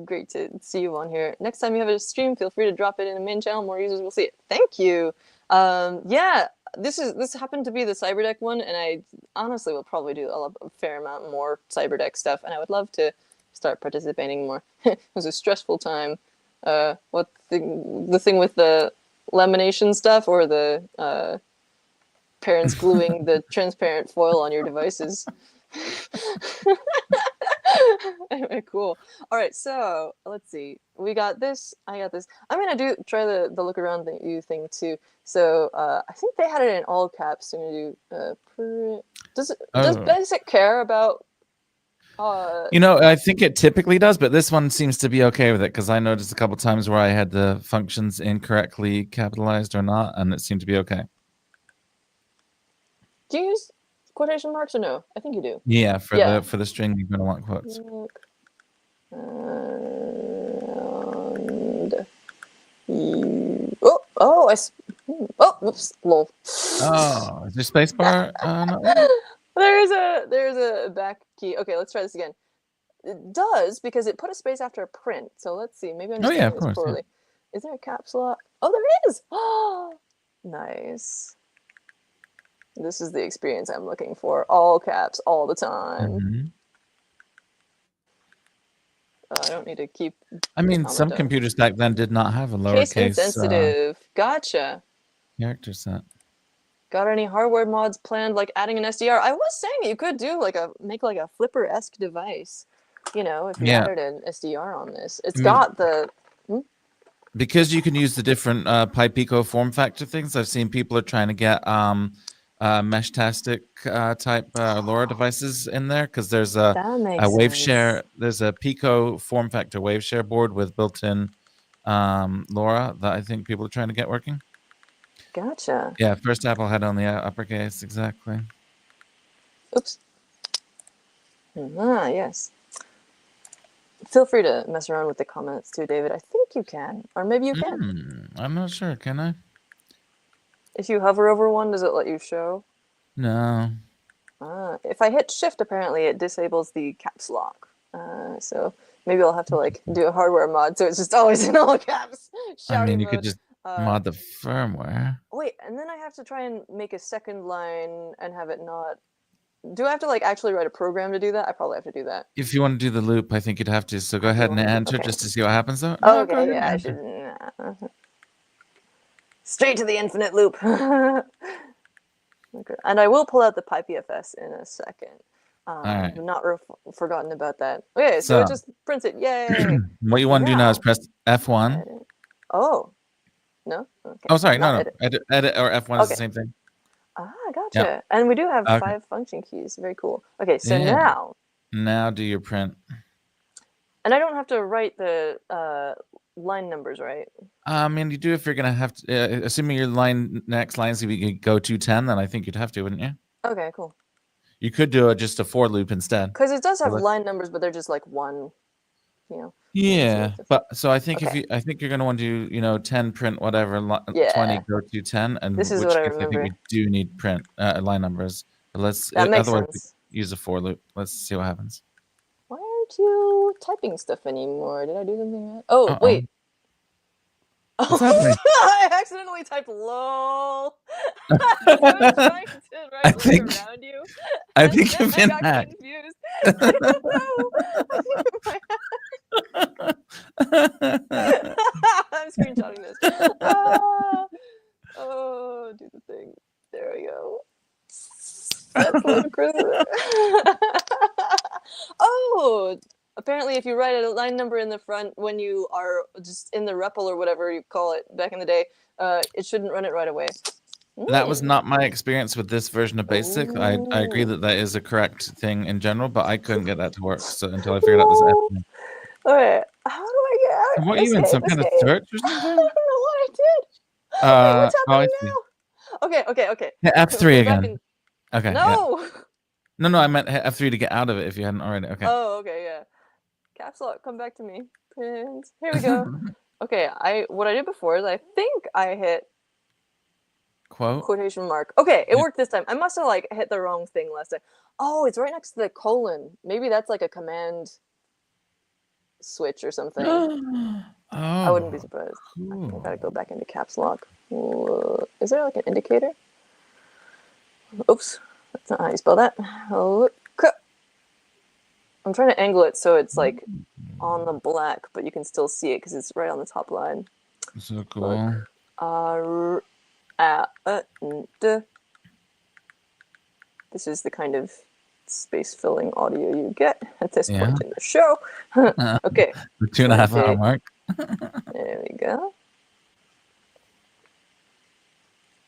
Great to see you on here. Next time you have a stream, feel free to drop it in the main channel. More users will see it. Thank you. Yeah, this happened to be the Cyberdeck one, and I honestly will probably do a fair amount more Cyberdeck stuff, and I would love to start participating more. It was a stressful time. What the thing with the lamination stuff, or the parents gluing the transparent foil on your devices? Anyway, cool. All right, so let's see. We got this. I got this. I'm gonna try the look around thing too. So I think they had it in all caps. I'm gonna do. Does Basic care about? I think it typically does, but this one seems to be okay with it, because I noticed a couple times where I had the functions incorrectly capitalized or not, and it seemed to be okay. Do you use quotation marks or no? I think you do. Yeah, for the string, you're gonna want quotes. Whoops, lol. Oh, is there space bar? There's a back key. Okay, let's try this again. It does, because it put a space after a print. So let's see. Maybe I'm just doing this poorly. Yeah. Is there a caps lock? Oh, there is. Oh, nice. This is the experience I'm looking for. All caps, all the time. I don't need to keep. I mean, some computers back then did not have a lowercase. Case insensitive. Gotcha. Character set. Got any hardware mods planned, like adding an SDR? I was saying you could do make a Flipper-esque device. If you added an SDR on this, it's got the. Because you can use the different Pi Pico form factor things. I've seen people are trying to get Meshtastic type LoRa devices in there, because there's a wave share. There's a Pico form factor wave share board with built-in LoRa that I think people are trying to get working. Gotcha. Yeah, first Apple had on the uppercase, exactly. Oops. Yes. Feel free to mess around with the comments too, David. I think you can, or maybe you can. I'm not sure. Can I? If you hover over one, does it let you show? No. If I hit shift, apparently it disables the caps lock. So maybe I'll have to do a hardware mod so it's just always in all caps. I mean, you could just mod the firmware. Wait, and then I have to try and make a second line and have it not. Do I have to actually write a program to do that? I probably have to do that. If you want to do the loop, I think you'd have to. So go ahead and enter just to see what happens though. Okay, yeah, I should. Straight to the infinite loop. Okay. And I will pull out the PiPFS in a second. Right. I've not forgotten about that. Okay, so it just prints it. Yay! What you want to do now is press F1. Edit. Oh. No? Okay. Oh, sorry. No. Edit or F1 is the same thing. Gotcha. Yep. And we do have 5 function keys. Very cool. Okay, so now. Now do your print. And I don't have to write the line numbers, right? And you do if you're gonna have to, assuming your next line's gonna be go to 10, then I think you'd have to, wouldn't you? Okay, cool. You could do just a for loop instead. Because it does have line numbers, but they're just like one, you know. Yeah, but so I think Okay. I think you're gonna want to do 10 print whatever, 20 go to 10, and This is which what I case I think remember. we do need print line numbers. But let's That makes otherwise sense. use a for loop. Let's see what happens. Why aren't you typing stuff anymore? Did I do something right? Oh, wait. What's happening? I accidentally typed lol. I was trying to write look around you. I think you've been got hacked. confused. I don't know. I'm screenshotting this. Oh, do the thing. There we go. That's ludicrous. Oh, apparently if you write a line number in the front when you are just in the REPL or whatever you call it back in the day, it shouldn't run it right away. That was not my experience with this version of BASIC. I agree that is a correct thing in general, but I couldn't get that to work until I figured out this. Okay, how do I get out? What are you in, some kind of search or something? I don't know what I did. Wait, what's happening now? Okay. Hit F3 again. Okay. No. Yeah. No, I meant hit F3 to get out of it if you hadn't already. Okay. Oh, okay, yeah. Caps lock, come back to me. Print. Here we go. Okay, what I did before is I think I hit quotation mark. Okay, it worked this time. I must have like hit the wrong thing last time. Oh, it's right next to the colon. Maybe that's like a command switch or something. I wouldn't be surprised. Cool. I think I gotta go back into caps lock. Is there like an indicator? Oops, that's not how you spell that. I'm trying to angle it so it's like on the black, but you can still see it because it's right on the top line. So cool. This is the kind of space-filling audio you get at this point in the show. Okay. The 2.5 hour mark. There we go.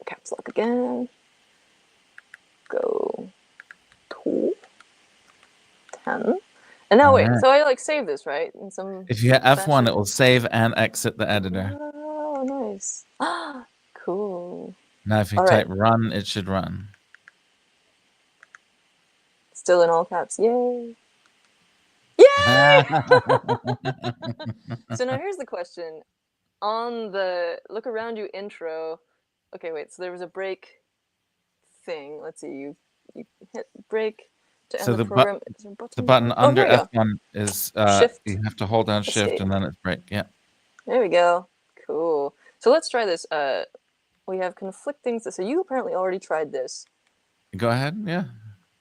Caps lock again. Go to 10. And now wait, so I like save this, right? In some if you hit F1, it will save and exit the editor. Oh, nice. Cool. Now if you type run, it should run. Still in all caps. Yay. Yay! So now here's the question. On the look around you intro, okay, wait, so there was a break thing. Let's see, you hit break to end the program. The button under F1 is shift. You have to hold down shift and then it's break. Yeah. There we go. Cool. So let's try this. We have conflicting. So you apparently already tried this. Go ahead. Yeah.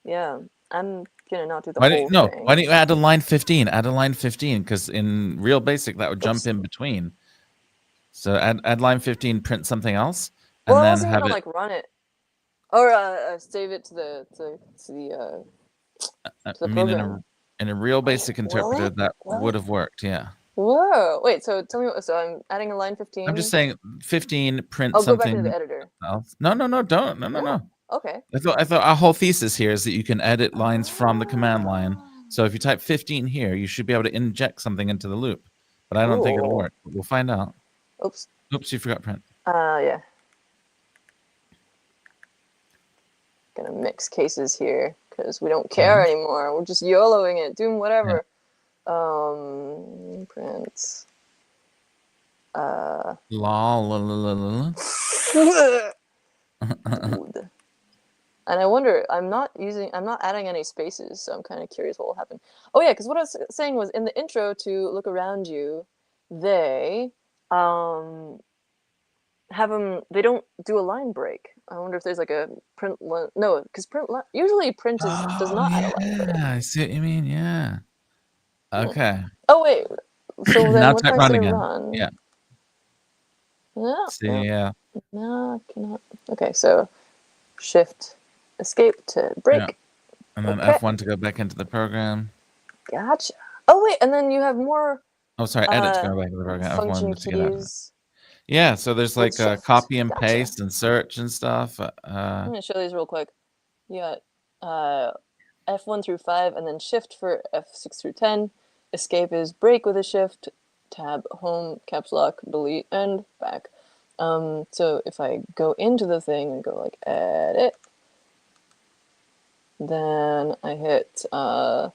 Yeah. I'm gonna not do the whole thing. Why don't you add a line 15? Add a line 15 because in real BASIC that would jump in between. So add line 15, print something else, and then I wasn't gonna like run it or save it to the program. In a real BASIC interpreter that would have worked. Yeah. Whoa! Wait. So tell me what. So I'm adding a line 15. I'm just saying 15. Print I'll something. Go back to the editor. Else. No, don't. No. Okay. I thought our whole thesis here is that you can edit lines from the command line. So if you type 15 here, you should be able to inject something into the loop. But I don't think it'll work. We'll find out. Oops. Oops, you forgot print. Yeah. Gonna mix cases here because we don't care anymore. We're just YOLOing it, doing whatever. Yeah. Print. Dude. And I wonder, I'm not adding any spaces, so I'm kind of curious what will happen. Oh yeah, because what I was saying was in the intro to look around you, they have them. They don't do a line break. I wonder if there's like a print. No, because usually print does not add a line break. Yeah, I see what you mean. Yeah. Okay. Oh wait. So then now what type if I run say again. run? Yeah. No. See, yeah. No, I cannot. Okay, so shift escape to break. Yeah. And then F1 to go back into the program. Gotcha. Oh wait, and then you have more. Oh, sorry, edit to go back into the program. Function F1 to get out of it. keys. Yeah, so there's like copy and paste and search and stuff. I'm gonna show these real quick. You got F1 through 5, and then shift for F6 through 10. escape is break with a shift, tab, home, caps lock, delete, and back. So if I go into the thing and go like edit, then I hit, oh,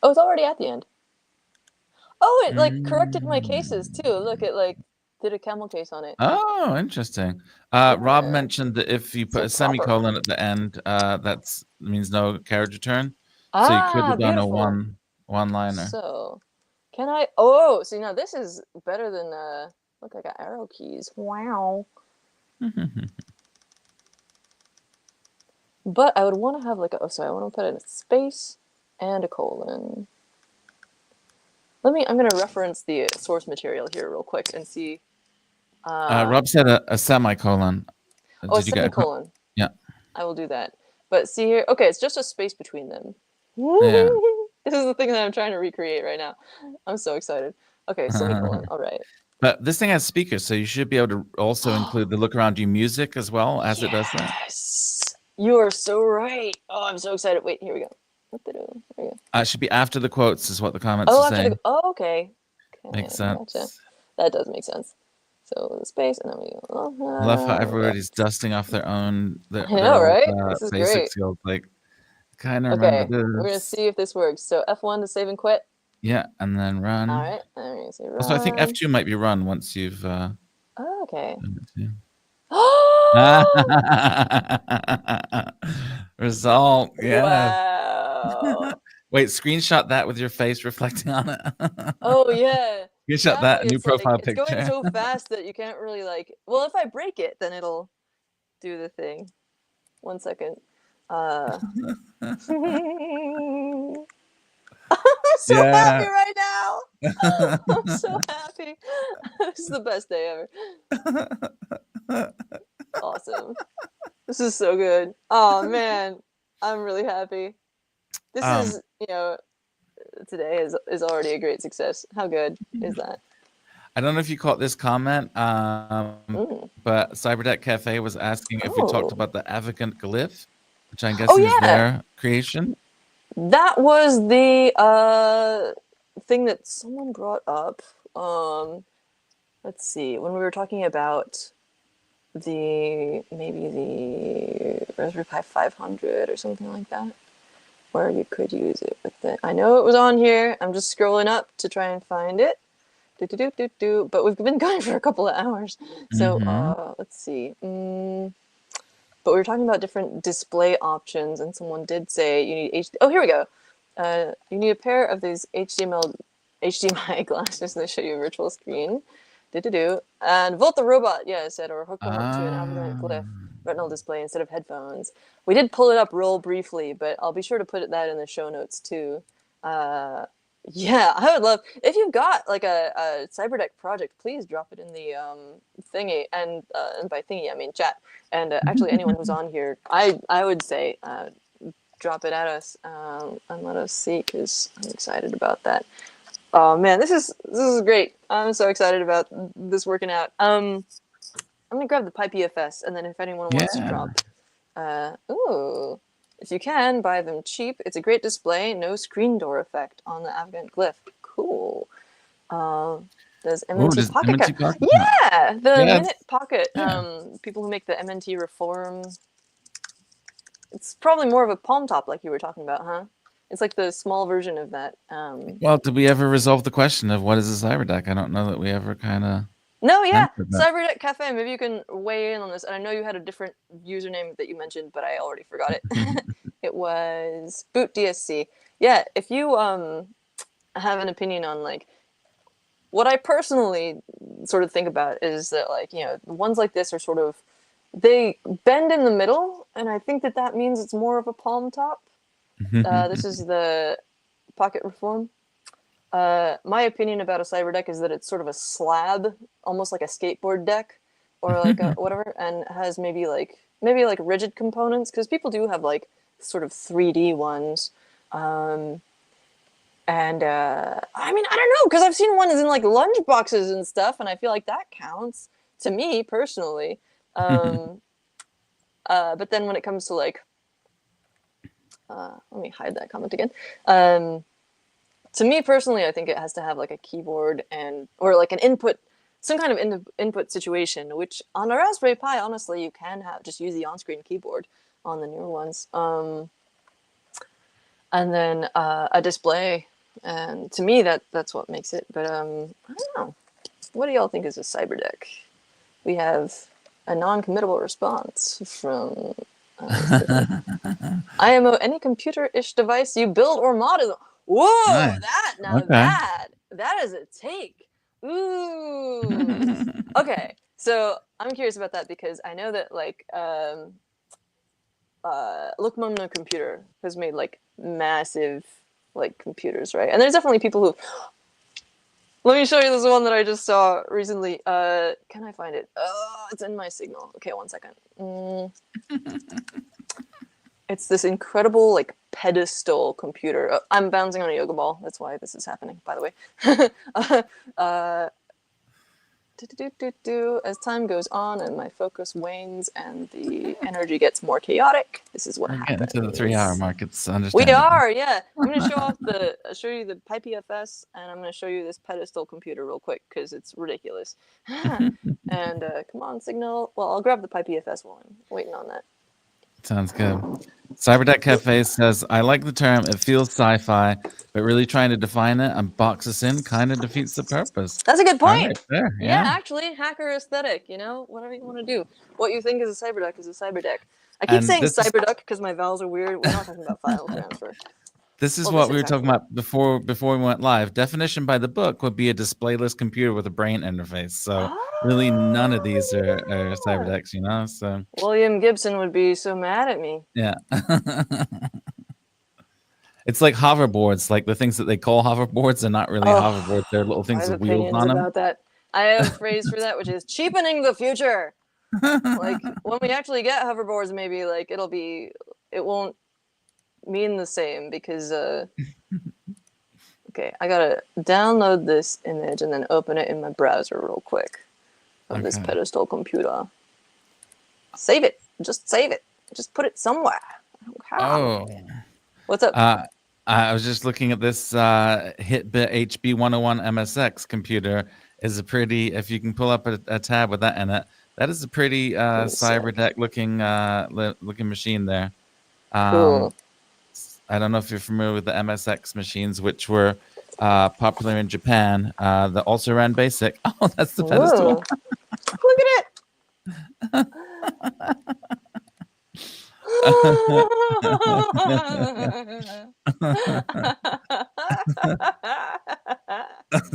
it's already at the end. Oh, it like corrected my cases too. Look, it like did a camel case on it. Oh, interesting. Yeah. Rob mentioned that if you put So a semicolon at the end, that means no carriage return. So you could Ah, have done a beautiful. one-liner. So, can I? Oh, see now this is better than look, I got arrow keys. Wow. But I would want to have like a, oh, sorry, I want to put in a space and a colon. I'm going to reference the source material here real quick and see. Rob said a semicolon. Oh, a Did you get semicolon. Yeah. I will do that. But see here, okay, it's just a space between them. Yeah. This is the thing that I'm trying to recreate right now. I'm so excited. Okay, semicolon. All right. But this thing has speakers, so you should be able to also include the look around you music as well as it does that. Yes, you are so right. Oh, I'm so excited. Wait, here we go. What the do? There we go. It should be after the quotes, is what the comments Oh, are after saying. the. Oh, okay. Makes sense. Gotcha. That does make sense. So the space, and then we go. I love how everybody's dusting off their own I know, old, right? This is basic great. skills. Like, kind of remember Okay, we're gonna this. see if this works. So F1 to save and quit. Yeah, and then run. All right, and we're gonna say run. Also, I think F2 might be run once you've. Oh, okay. Result. Yeah. Wow. Wait, screenshot that with your face reflecting on it. Oh yeah. Screenshot that, a new It's profile like, picture. It's going so fast that you can't really like. Well, if I break it, then it'll do the thing. 1 second. I'm so happy right now. I'm so happy. This is the best day ever. Awesome. This is so good. Oh man, I'm really happy. This is, today is already a great success. How good is that? I don't know if you caught this comment, but Cyberdeck Cafe was asking if we talked about the Avigant glyph, which I'm guessing is their creation. That was the thing that someone brought up. Let's see, when we were talking about maybe the Raspberry Pi 500 or something like that, where you could use it with it. I know it was on here. I'm just scrolling up to try and find it. But we've been going for a couple of hours. So let's see. But we were talking about different display options, and someone did say you need Oh, here we go. You need a pair of these HDMI glasses that show you a virtual screen. And Volt the Robot, yeah, said, or hook them up to an Avigant glyph retinal display instead of headphones. We did pull it up real briefly, but I'll be sure to put that in the show notes too. Yeah, I would love, if you've got like a Cyberdeck project, please drop it in the thingy, and by thingy I mean chat. And actually, anyone who's on here, I would say drop it at us and let us see, because I'm excited about that. Oh man, this is great. I'm so excited about this working out. I'm gonna grab the Pi PFS, and then if anyone wants to drop, ooh. If you can, buy them cheap. It's a great display. No screen door effect on the Avigant glyph. Cool. There's MNT Pocket. Yeah, the Minute Pocket. People who make the MNT Reform. It's probably more of a palm top, like you were talking about, huh? It's like the small version of that. Well, did we ever resolve the question of what is a Cyberdeck? I don't know that we ever kind of. No, yeah, Cyberdeck Cafe. Maybe you can weigh in on this. And I know you had a different username that you mentioned, but I already forgot it. It was Boot DSC. Yeah, if you have an opinion on like what I personally sort of think about is that like ones like this are sort of, they bend in the middle, and I think that means it's more of a palm top. This is the Pocket Reform. My opinion about a Cyberdeck is that it's sort of a slab, almost like a skateboard deck, or like a whatever, and has maybe like rigid components, because people do have like sort of 3D ones. And I mean, I don't know, because I've seen ones in like lunch boxes and stuff, and I feel like that counts to me personally. But then when it comes to like, let me hide that comment again. To me personally, I think it has to have like a keyboard or like an input, some kind of input situation, which on a Raspberry Pi, honestly, you can just use the on-screen keyboard on the newer ones. And then a display. And to me, that's what makes it. But I don't know. What do y'all think is a cyberdeck? We have a non-committable response from IMO, any computer-ish device you build or mod is. Whoa, Nice. that is a take. Ooh. Okay, so I'm curious about that because I know that like Look Mum Computer has made like massive like computers, right? And there's definitely people who. Let me show you this one that I just saw recently. Can I find it? Oh, it's in my signal. Okay, 1 second. It's this incredible like pedestal computer. I'm bouncing on a yoga ball. That's why this is happening, by the way. As time goes on and my focus wanes and the energy gets more chaotic, this is what happens. Getting to the 3-hour mark. It's We understandable. are, yeah. I'm going to show you the PiPFS, and I'm going to show you this pedestal computer real quick because it's ridiculous. And come on, signal. Well, I'll grab the PiPFS while I'm waiting on that. Sounds good. Cyberdeck Cafe says, I like the term. It feels sci-fi, but really trying to define it and box us in kind of defeats the purpose. That's a good point. Right there, yeah, actually, hacker aesthetic, whatever you want to do. What you think is a cyberdeck is a cyberdeck. I keep saying cyberduck because my vowels are weird. We're not talking about file transfer. This is what we were talking about before we went live. Definition by the book would be a displayless computer with a brain interface. So really none of these are cyberdecks, So William Gibson would be so mad at me. Yeah. It's like hoverboards, like the things that they call hoverboards are not really hoverboards. They're little things with wheels on them. About that. I have a phrase for that, which is cheapening the future. Like when we actually get hoverboards, maybe like it won't mean the same because okay, I gotta download this image and then open it in my browser real quick of this pedestal computer. Save it. Just save it. Just put it somewhere. What's up? I was just looking at this Hitbit HB101 MSX computer. Is a pretty, if you can pull up a tab with that in it, that is a pretty cyberdeck looking machine there. Cool. I don't know if you're familiar with the MSX machines, which were popular in Japan. That also ran BASIC. Oh, that's the pedestal. Look at it.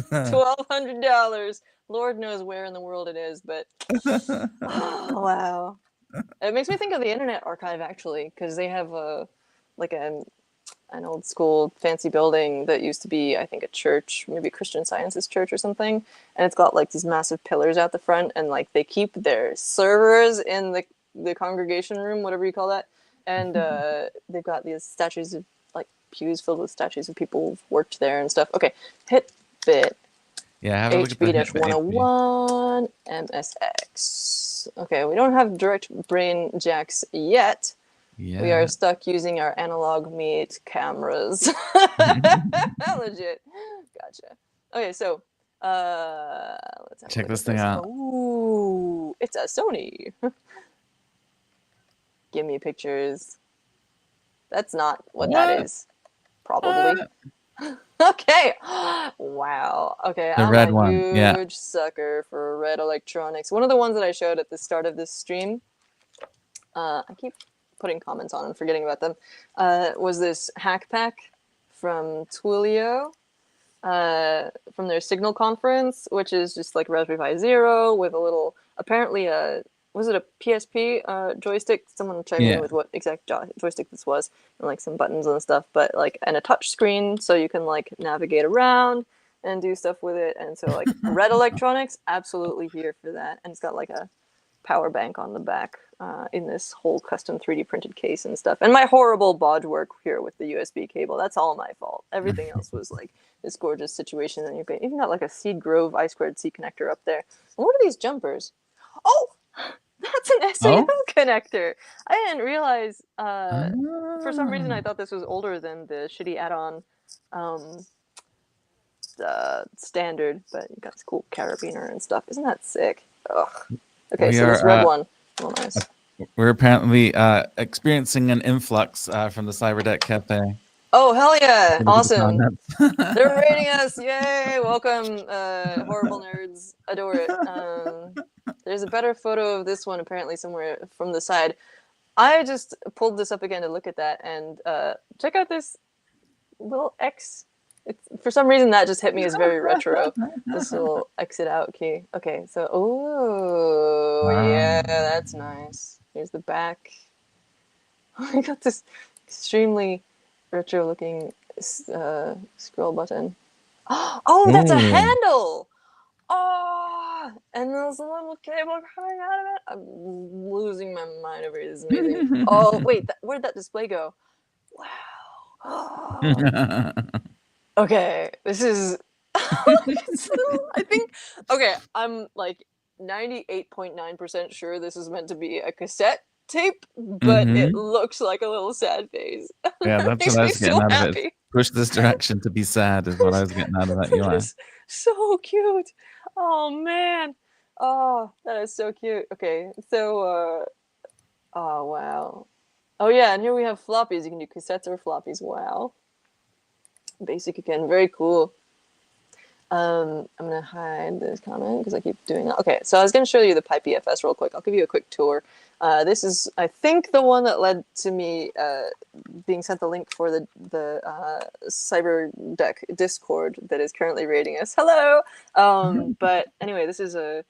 1,200. Lord knows where in the world it is, but wow. It makes me think of the Internet Archive actually, because they have an old school fancy building that used to be, I think, a church, maybe a Christian Sciences church or something, and it's got like these massive pillars out the front, and like they keep their servers in the congregation room, whatever you call that, and they've got these statues of like pews filled with statues of people who've worked there and stuff. Okay, Hitbit. Yeah, have a look at the HB-101 MSX. Okay, we don't have direct brain jacks yet. Yeah. We are stuck using our analog meat cameras. Legit. Gotcha. Okay, so let's have check this thing out. Ooh, it's a Sony. Give me pictures. That's not what that is. Probably. Okay. Wow. Okay. The red one. Yeah. Huge sucker for red electronics. One of the ones that I showed at the start of this stream. I keep putting comments on and forgetting about them. Was this hack pack from Twilio from their Signal conference, which is just like Raspberry Pi Zero with a little, apparently was it a PSP joystick? Someone chime in with what exact joystick this was, and like some buttons and stuff, but like, and a touch screen so you can like navigate around and do stuff with it. And so like red electronics, absolutely here for that. And it's got like a power bank on the back in this whole custom 3D printed case and stuff. And my horrible bodge work here with the USB cable, that's all my fault. Everything else was like this gorgeous situation. And you've even got like a Seed Grove I2C connector up there. And what are these jumpers? Oh! That's an SAO connector. I didn't realize. For some reason, I thought this was older than the shitty add-on standard, but you got this cool carabiner and stuff. Isn't that sick? Ugh. Okay, We so this red one. Oh, nice. We're apparently experiencing an influx from the Cyberdeck Cafe. Oh, hell yeah. Gonna be the Awesome. comments. They're rating us. Yay. Welcome, horrible nerds. Adore it. There's a better photo of this one apparently somewhere from the side. I just pulled this up again to look at that, and check out this little X. For some reason, that just hit me as very retro. This little exit out key. Okay, so, oh, yeah, that's nice. Here's the back. I got this extremely retro looking scroll button. Oh, that's a handle! Oh, and there's a little cable coming out of it. I'm losing my mind over it. This is amazing. Oh, wait, where'd that display go? Wow. Okay, this is. I think. Okay, I'm like 98.9% sure this is meant to be a cassette tape, but it looks like a little sad face. Yeah, that's what I was getting out of it. Push this direction to be sad is what I was getting out of that UI. So cute. Oh man. Oh, that is so cute. Okay, so oh wow. Oh yeah, and here we have floppies. You can do cassettes or floppies. Wow. Basic again, very cool. I'm gonna hide this comment because I keep doing that. Okay, so I was gonna show you the Pi PFS real quick. I'll give you a quick tour. This is, I think, the one that led to me being sent the link for the Cyberdeck Discord that is currently rating us. Hello! But anyway, this is a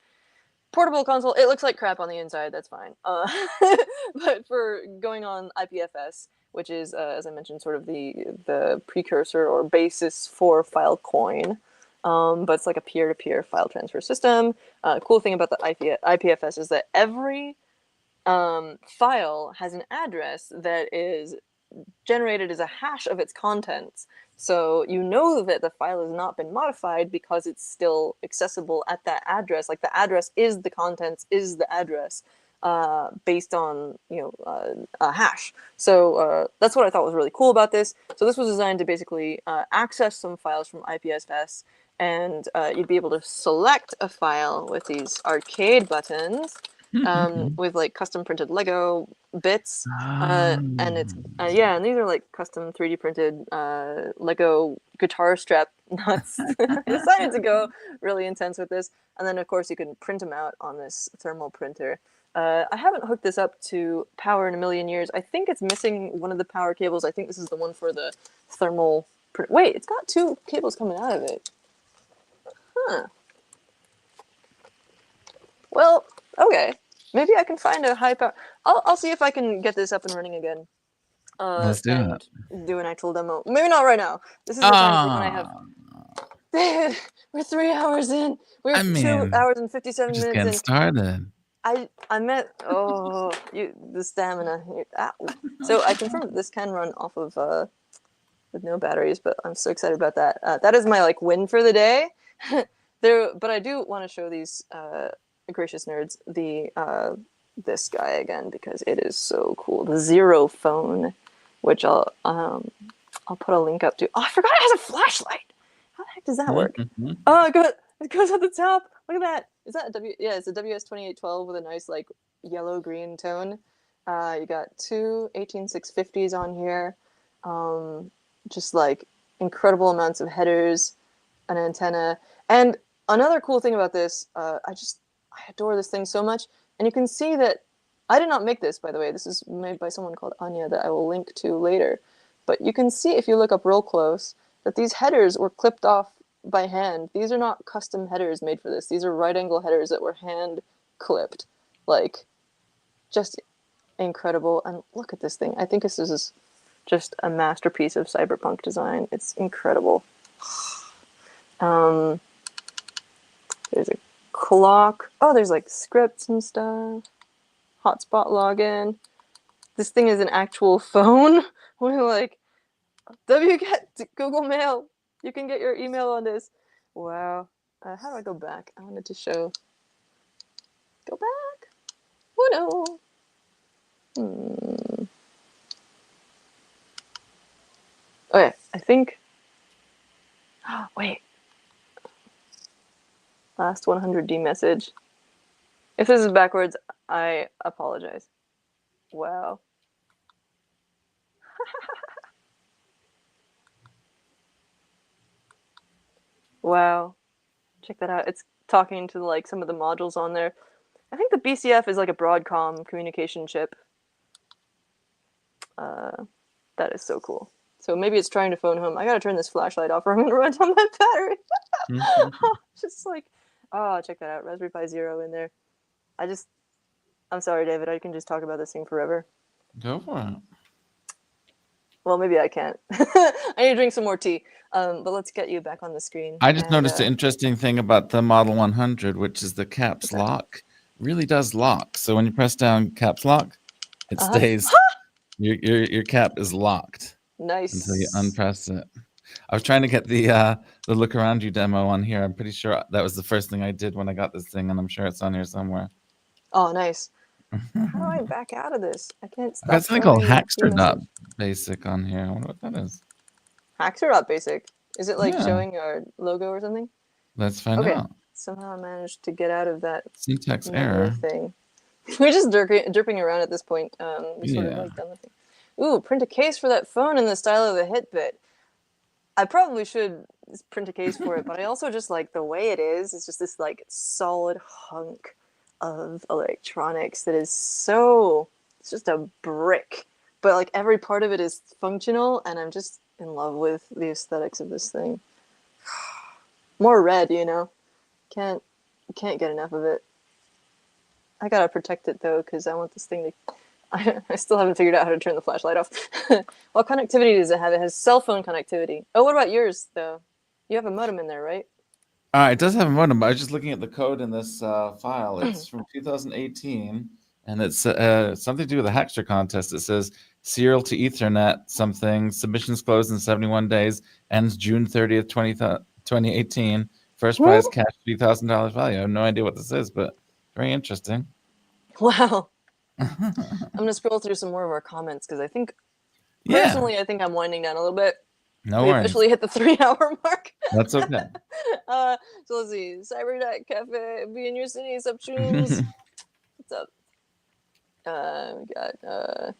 portable console. It looks like crap on the inside, that's fine. But for going on IPFS, which is, as I mentioned, sort of the precursor or basis for Filecoin, but it's like a peer-to-peer file transfer system. Cool thing about the IPFS is that every file has an address that is generated as a hash of its contents. So you know that the file has not been modified because it's still accessible at that address. Like the address is the contents is the address based on a hash. So that's what I thought was really cool about this. So this was designed to basically access some files from IPFS, and you'd be able to select a file with these arcade buttons. With like custom printed Lego bits, and it's and these are like custom 3D printed Lego guitar strap nuts. I decided to go really intense with this, and then of course you can print them out on this thermal printer. I haven't hooked this up to power in a million years. I think it's missing one of the power cables. I think this is the one for the thermal print. Wait, it's got two cables coming out of it. Huh. Well, okay. Maybe I can find a high power. I'll see if I can get this up and running again. Let's do it. Do an actual demo. Maybe not right now. This is the time when I have. David, we're 3 hours in. We're 2 hours and 57 minutes getting started. I met the stamina. Ow. So I confirmed that this can run off of with no batteries, but I'm so excited about that. That is my like win for the day. But I do want to show these gracious nerds this guy again because it is so cool. The Zero Phone, which I'll put a link up to. Oh, I forgot it has a flashlight. How the heck does that work? Oh, it goes at the top. Look at that. Is that a Yeah, it's a WS2812 with a nice like yellow green tone. You got two 18650s on here. Just like incredible amounts of headers, an antenna, and another cool thing about this, I adore this thing so much. And you can see that I did not make this, by the way. This is made by someone called Anya that I will link to later. But you can see if you look up real close that these headers were clipped off by hand. These are not custom headers made for this. These are right angle headers that were hand clipped. Like, just incredible. And look at this thing. I think this is just a masterpiece of cyberpunk design. It's incredible. There's a clock. Oh, there's like scripts and stuff. Hotspot login. This thing is an actual phone. We're like, get Google Mail. You can get your email on this. Wow. How do I go back? I wanted to show. Go back. Oh no. Okay, I think. Wait. Last 100D message. If this is backwards, I apologize. Wow. Wow. Check that out. It's talking to like some of the modules on there. I think the BCF is like a Broadcom communication chip. That is so cool. So maybe it's trying to phone home. I gotta turn this flashlight off or I'm gonna run down my battery. Just like, oh, check that out. Raspberry Pi Zero in there. I'm sorry, David. I can just talk about this thing forever. Go for it. Well, maybe I can't. I need to drink some more tea. But let's get you back on the screen. I just noticed an interesting thing about the Model 100, which is the caps lock. Really does lock. So when you press down caps lock, it stays. Your cap is locked. Nice. Until you unpress it. I was trying to get the look around you demo on here. I'm pretty sure that was the first thing I did when I got this thing, and I'm sure it's on here somewhere. Oh, nice. How do I back out of this? I can't stop. I got something called Hackster.basic on here. I wonder what that is. Hackster.basic. Is it like showing our logo or something? Let's find out. Somehow I managed to get out of that syntax error thing. We're just derping around at this point. We sort of like done the thing. Ooh, print a case for that phone in the style of the Hitbit. I probably should print a case for it, but I also just like the way it is. It's just this like solid hunk of electronics that is so, it's just a brick, but like every part of it is functional, and I'm just in love with the aesthetics of this thing. More red, you know. Can't get enough of it. I gotta protect it though, because I want this thing to. I still haven't figured out how to turn the flashlight off. What connectivity does it have? It has cell phone connectivity. Oh, what about yours though? You have a modem in there, right? It does have a modem, but I was just looking at the code in this file. It's from 2018, and it's something to do with the Hackster contest. It says serial to Ethernet something. Submissions closed in 71 days. Ends June 30th, 2018. First prize cash $3,000 value. I have no idea what this is, but very interesting. Wow. I'm gonna scroll through some more of our comments because I think, personally, I think I'm winding down a little bit. No we worries. officially hit the 3-hour mark. That's okay. So let's see. Cybernet Cafe, be in your city, subtunes. What's up? We got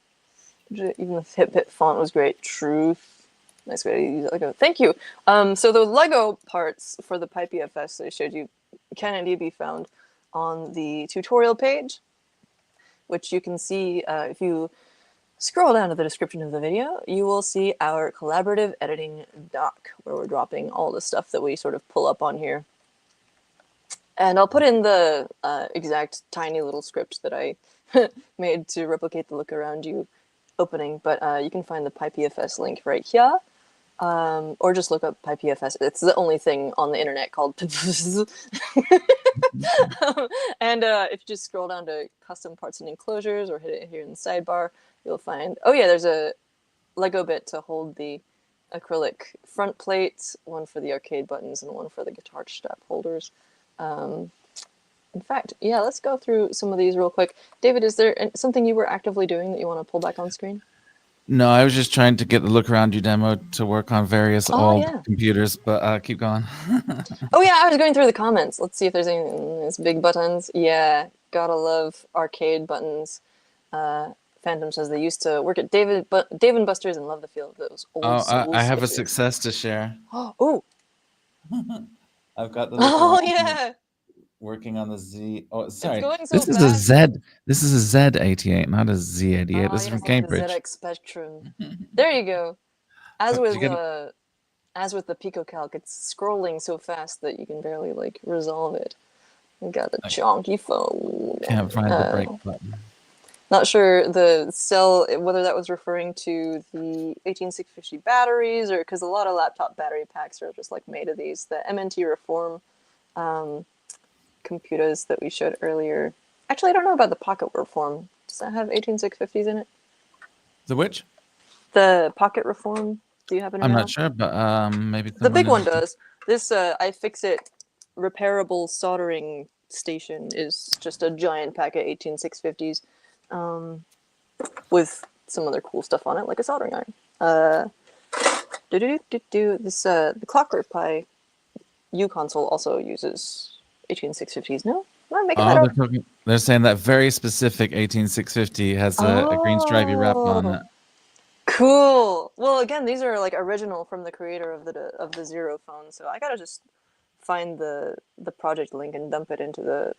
even the Fitbit font was great. Truth. Nice way to use it. Lego. Thank you. So the Lego parts for the PiPFS that I showed you can indeed be found on the tutorial page, which you can see if you scroll down to the description of the video. You will see our collaborative editing doc, where we're dropping all the stuff that we sort of pull up on here. And I'll put in the exact tiny little script that I made to replicate the look around you opening, but you can find the PiPFS link right here. Or just look up PiPFS. It's the only thing on the internet called and if you just scroll down to custom parts and enclosures or hit it here in the sidebar, you'll find, oh yeah, there's a Lego bit to hold the acrylic front plate, one for the arcade buttons and one for the guitar strap holders. In fact, yeah, let's go through some of these real quick. David, is there something you were actively doing that you want to pull back on screen? No, I was just trying to get the look around you demo to work on various old computers, but keep going. Oh yeah, I was going through the comments. Let's see if there's anything. There's big buttons. Yeah, gotta love arcade buttons. Phantom says they used to work at Dave and Buster's and love the feel of those old I have a success to share. Oh. I've got the working on the Z. Oh, sorry. This is a Z. This is a Z88, not a Z88. This is from Cambridge. ZX Spectrum. There you go. As with the PicoCalc, it's scrolling so fast that you can barely like resolve it. We got the chonky phone. Can't find the break button. Not sure the cell, whether that was referring to the 18650 batteries, or because a lot of laptop battery packs are just like made of these. The MNT Reform computers that we showed earlier. Actually, I don't know about the Pocket Reform. Does that have 18650s in it? The which? The Pocket Reform. Do you happen to know? I'm not sure, but maybe the big one does. This iFixit repairable soldering station is just a giant pack of 18650s with some other cool stuff on it, like a soldering iron. This the ClockworkPi U console also uses 18650s. No, I'm not making that up. They're saying that very specific 18650 has a green stripy wrap on it. Cool. Well, again, these are like original from the creator of the Zero phone, so I gotta just find the project link and dump it into the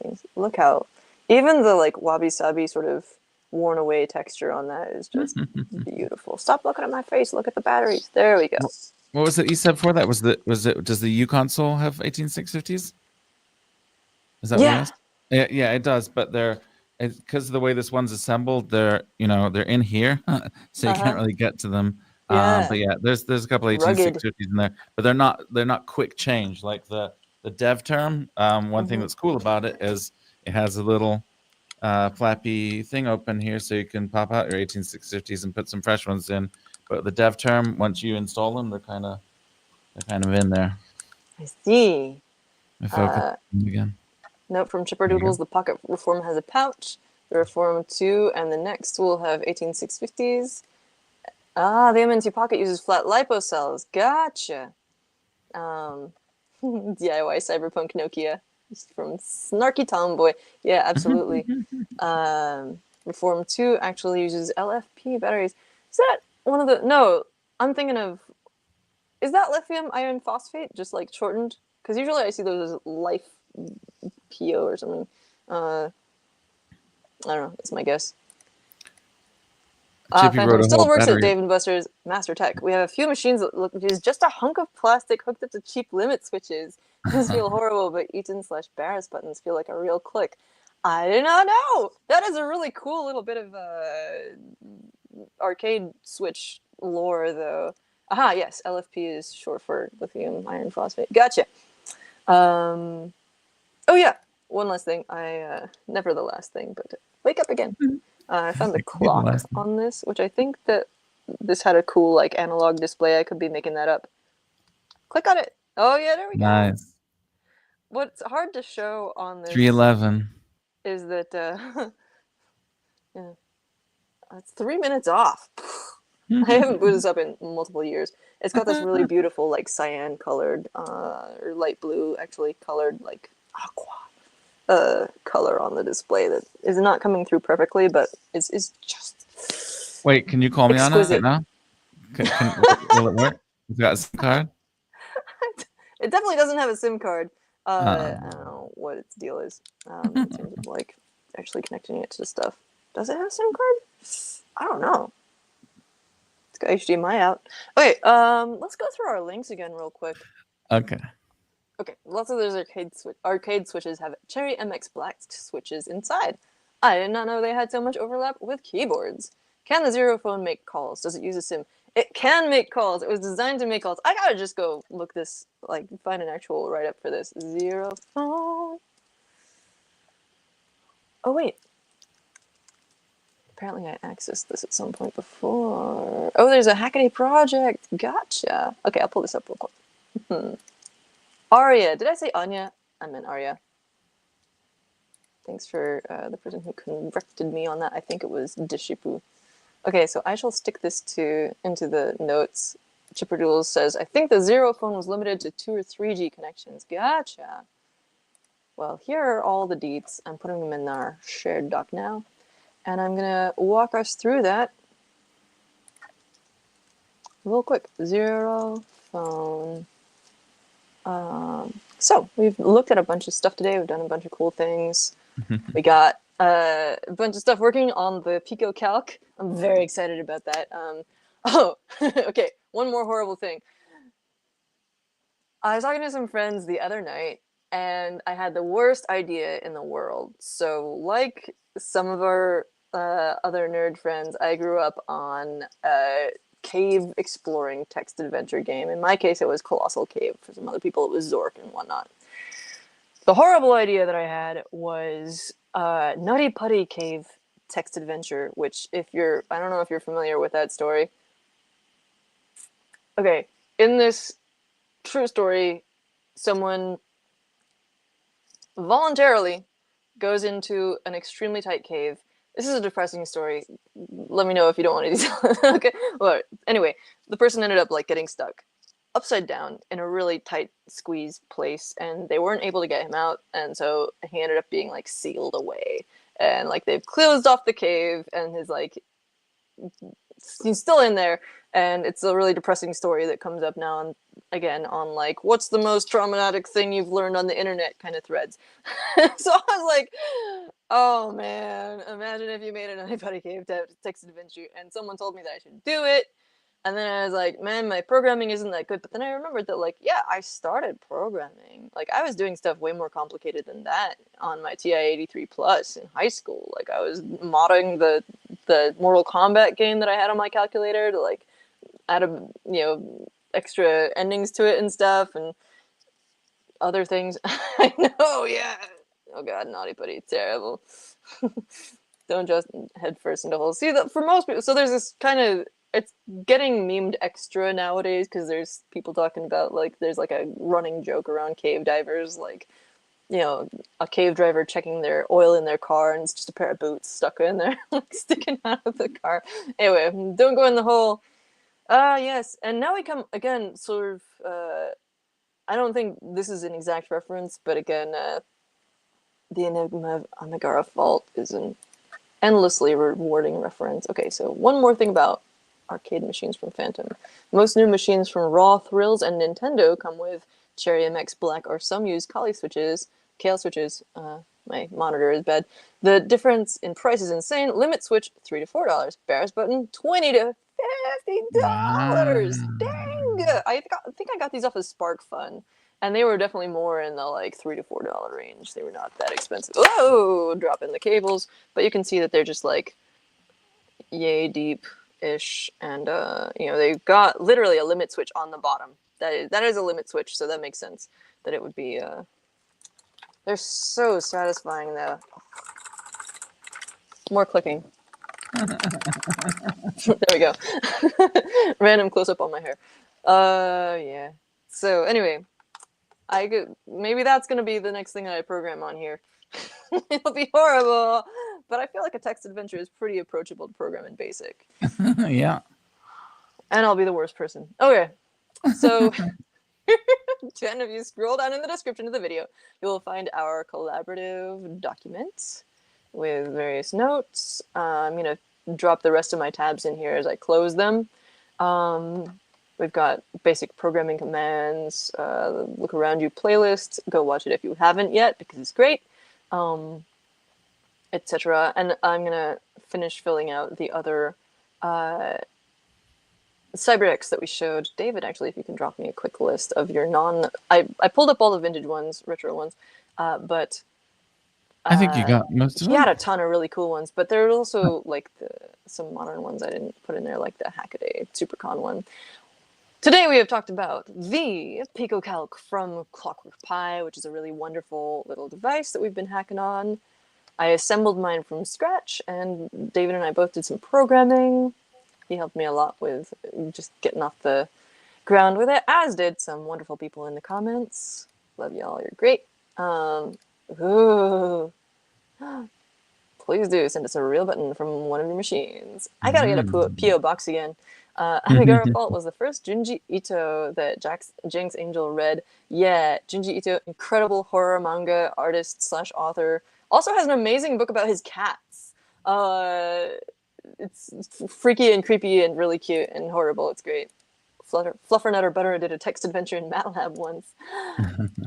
things. Look how even the like wabi sabi sort of worn away texture on that is just beautiful. Stop looking at my face. Look at the batteries. There we go. What was it you said before that? Does the U console have 18650s? Is that what you asked? Yeah, it does, but because of the way this one's assembled, they're in here, so you can't really get to them. But yeah, there's a couple of 18650s in there, but they're not quick change like the dev term. One thing that's cool about it is it has a little flappy thing open here, so you can pop out your 18650s and put some fresh ones in. But the dev term, once you install them, they're kind of in there. I see. I focus again. Note from Chipperdoodles, the Pocket Reform has a pouch. The Reform 2 and the next will have 18650s. Ah, the MNT Pocket uses flat lipo cells. Gotcha. DIY Cyberpunk Nokia from Snarky Tomboy. Yeah, absolutely. Reform 2 actually uses LFP batteries. Is that one of the... No, I'm thinking of... Is that lithium iron phosphate, just like shortened? Because usually I see those as life... PO or something. I don't know. It's my guess. Phantom still works at Dave & Buster's Master Tech. We have a few machines that look just a hunk of plastic hooked up to cheap limit switches. These feel horrible, but Eaton/Barris buttons feel like a real click. I did not know! That is a really cool little bit of arcade switch lore, though. Aha, yes. LFP is short for lithium iron phosphate. Gotcha. Oh, yeah. One last thing. Never the last thing, but wake up again. I found the clock on this, which I think that this had a cool like analog display. I could be making that up. Click on it. Oh, yeah, there we go. Nice. What's hard to show on this 311 is that it's 3 minutes off. I haven't booted this up in multiple years. It's got this really beautiful like cyan colored or light blue actually colored like aqua color on the display that is not coming through perfectly, but is just... Wait, can you call me exquisite. On it now? Will it work? It's got a SIM card? It definitely doesn't have a SIM card. I don't know what its deal is in terms of like actually connecting it to stuff. Does it have a SIM card? I don't know. It's got HDMI out. Okay, let's go through our links again real quick. Okay. Okay, lots of those arcade switches have Cherry MX Black switches inside. I did not know they had so much overlap with keyboards. Can the Zero phone make calls? Does it use a SIM? It can make calls. It was designed to make calls. I gotta just go look this, like, find an actual write-up for this. Zero phone. Oh, wait. Apparently I accessed this at some point before. Oh, there's a Hackaday project. Gotcha. Okay, I'll pull this up real quick. Arya. Did I say Anya? I meant Arya. Thanks for the person who corrected me on that. I think it was Dishipu. Okay, so I shall stick this into the notes. Chipperdoodles says, I think the Zero phone was limited to 2 or 3G connections. Gotcha. Well, here are all the deets. I'm putting them in our shared doc now. And I'm going to walk us through that real quick. Zero phone. So we've looked at a bunch of stuff today. We've done a bunch of cool things. We got a bunch of stuff working on the PicoCalc. I'm very excited about that. Okay. One more horrible thing. I was talking to some friends the other night, and I had the worst idea in the world. So, like some of our other nerd friends, I grew up on cave exploring text adventure game. In my case, it was Colossal Cave. For some other people, it was Zork and whatnot. The horrible idea that I had was Nutty Putty Cave text adventure, which I don't know if you're familiar with that story. Okay, in this true story, someone voluntarily goes into an extremely tight cave. This is a depressing story. Let me know if you don't want to detail it. Okay. Well, anyway, the person ended up like getting stuck. upside down in a really tight squeeze place, and they weren't able to get him out, and so he ended up being like sealed away, and like they've closed off the cave, and his like he's still in there, and it's a really depressing story that comes up now and again on like what's the most traumatic thing you've learned on the internet kind of threads. So I was like, oh man, imagine if you made an anybody cave text adventure and someone told me that I should do it. And then I was like, man, my programming isn't that good. But then I remembered that, like, yeah, I started programming. Like, I was doing stuff way more complicated than that on my TI-83 Plus in high school. Like, I was modding the Mortal Kombat game that I had on my calculator to, like, add, extra endings to it and stuff and other things. I know, yeah. Oh, God, naughty buddy. Terrible. Don't just head first into holes. See, for most people, so there's this kind of, it's getting memed extra nowadays because there's people talking about like there's like a running joke around cave divers, like a cave driver checking their oil in their car and it's just a pair of boots stuck in there like sticking out of the car. Anyway, don't go in the hole. Yes, and now we come again sort of I don't think this is an exact reference, but again the Enigma of Amigara Fault is an endlessly rewarding reference. Okay, so one more thing about arcade machines from Phantom. Most new machines from Raw, Thrills, and Nintendo come with Cherry MX Black, or some use Kali switches, Kale switches. My monitor is bad. The difference in price is insane. Limit switch $3 to $4. Barris button $20 to $50. Wow. Dang! I think I got these off of Spark Fun, and they were definitely more in the like $3 to $4 range. They were not that expensive. Whoa! Dropping the cables, but you can see that they're just like yay deep-ish, and they've got literally a limit switch on the bottom. That is a limit switch, so that makes sense that it would be. They're so satisfying though. More clicking. There we go. Random close up on my hair. Yeah. So anyway, maybe that's gonna be the next thing that I program on here. It'll be horrible, but I feel like a text adventure is pretty approachable to program in BASIC. Yeah. And I'll be the worst person. Okay, so Jen, if you scroll down in the description of the video, you will find our collaborative documents with various notes. I'm going to drop the rest of my tabs in here as I close them. We've got basic programming commands, look around you playlist, go watch it if you haven't yet because it's great, etc. And I'm going to finish filling out the other CyberX that we showed. David, actually, if you can drop me a quick list of your I pulled up all the vintage ones, retro ones, but I think you got most of them. He had a ton of really cool ones, but there are also like some modern ones I didn't put in there, like the Hackaday SuperCon one. Today we have talked about the PicoCalc from ClockworkPi, which is a really wonderful little device that we've been hacking on. I assembled mine from scratch, and David and I both did some programming. He helped me a lot with just getting off the ground with it, as did some wonderful people in the comments. Love y'all, you're great. Ooh. Please do send us a real button from one of your machines. I gotta get a P.O. box again. Amigara Fault was the first Junji Ito that Jinx Angel read. Yeah, Junji Ito, incredible horror manga artist / author. Also has an amazing book about his cats. It's freaky and creepy and really cute and horrible. It's great. Fluffernut or Butter did a text adventure in MATLAB once.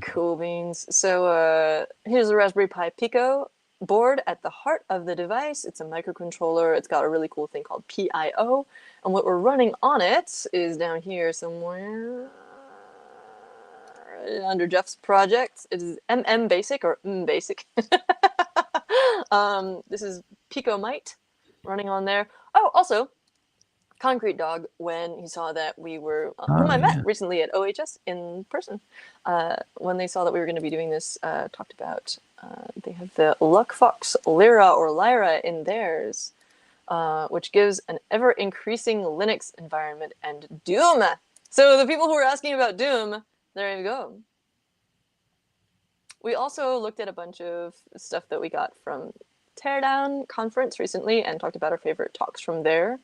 Cool beans. So here's a Raspberry Pi Pico board at the heart of the device. It's a microcontroller. It's got a really cool thing called PIO. And what we're running on it is down here somewhere under Jeff's project. It is Basic or Basic. This is PicoMite running on there. Oh, also, Concrete Dog, when he saw that we were, whom I met recently at OHS in person, when they saw that we were going to be doing this, talked about, they have the Luckfox Lyra in theirs, which gives an ever-increasing Linux environment and Doom. So the people who were asking about Doom, there you go. We also looked at a bunch of stuff that we got from Teardown conference recently and talked about our favorite talks from there,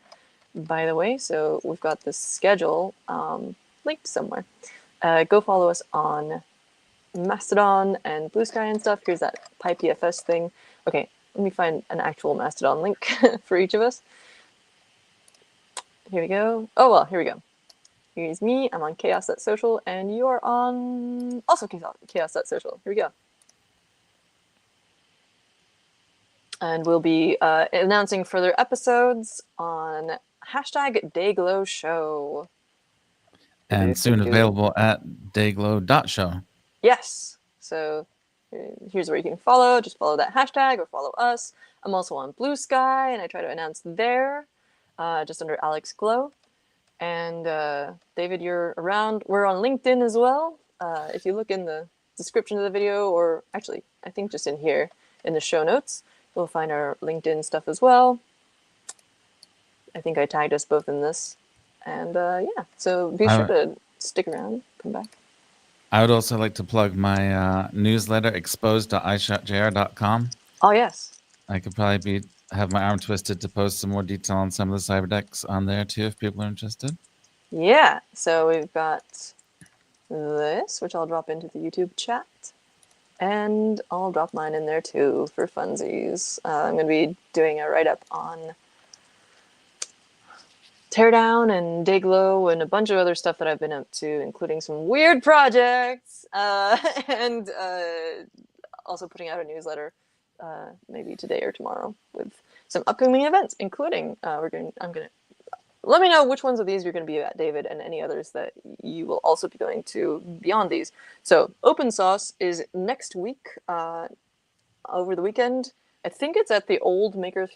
by the way. So we've got the schedule. linked somewhere. Go follow us on Mastodon and Blue Sky and stuff. Here's that PiPFS thing. Okay, let me find an actual Mastodon link for each of us. Here we go. Oh, well, here we go. Here's me. I'm on chaos.social, and you're on also chaos.social. Here we go. And we'll be announcing further episodes on #DayGlowShow. And soon available at dayglow.show. Yes. So here's where you can follow. Just follow that hashtag or follow us. I'm also on Blue Sky, and I try to announce there, just under Alex Glow. And David, you're around. We're on LinkedIn as well. If you look in the description of the video, or actually, I think just in here in the show notes, you'll find our LinkedIn stuff as well. I think I tagged us both in this. And yeah, so be sure to stick around, come back. I would also like to plug my newsletter, exposed.ishotjr.com. Oh, yes. I could probably have my arm twisted to post some more detail on some of the cyber decks on there too, if people are interested. Yeah, so we've got this, which I'll drop into the YouTube chat. And I'll drop mine in there too for funsies. I'm going to be doing a write-up on Teardown and Dayglow and a bunch of other stuff that I've been up to, including some weird projects, and also putting out a newsletter maybe today or tomorrow with some upcoming events, including let me know which ones of these you're going to be at, David, and any others that you will also be going to beyond these. So Open Sauce is next week, over the weekend. I think it's at the old Maker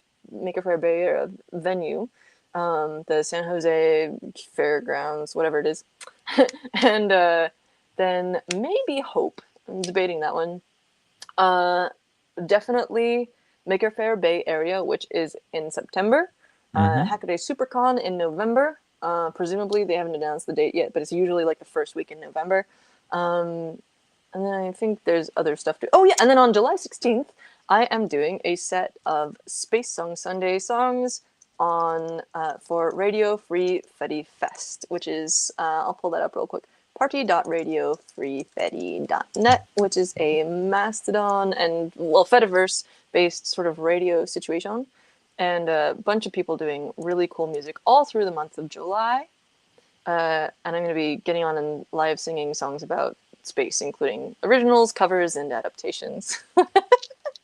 Faire Bay venue, the San Jose Fairgrounds, whatever it is. And then maybe Hope. I'm debating that one. Definitely Maker Faire Bay area, which is in September. Hackaday SuperCon in November. Presumably they haven't announced the date yet, but it's usually like the first week in November. And then I think there's other stuff too. Oh yeah, and then on July 16th, I am doing a set of Space Song Sunday songs on for Radio Free Fedi Fest, which is I'll pull that up real quick. Party.radiofreefedi.net, which is a Mastodon and Fediverse based sort of radio situation. And a bunch of people doing really cool music all through the month of July. And I'm going to be getting on and live singing songs about space, including originals, covers, and adaptations.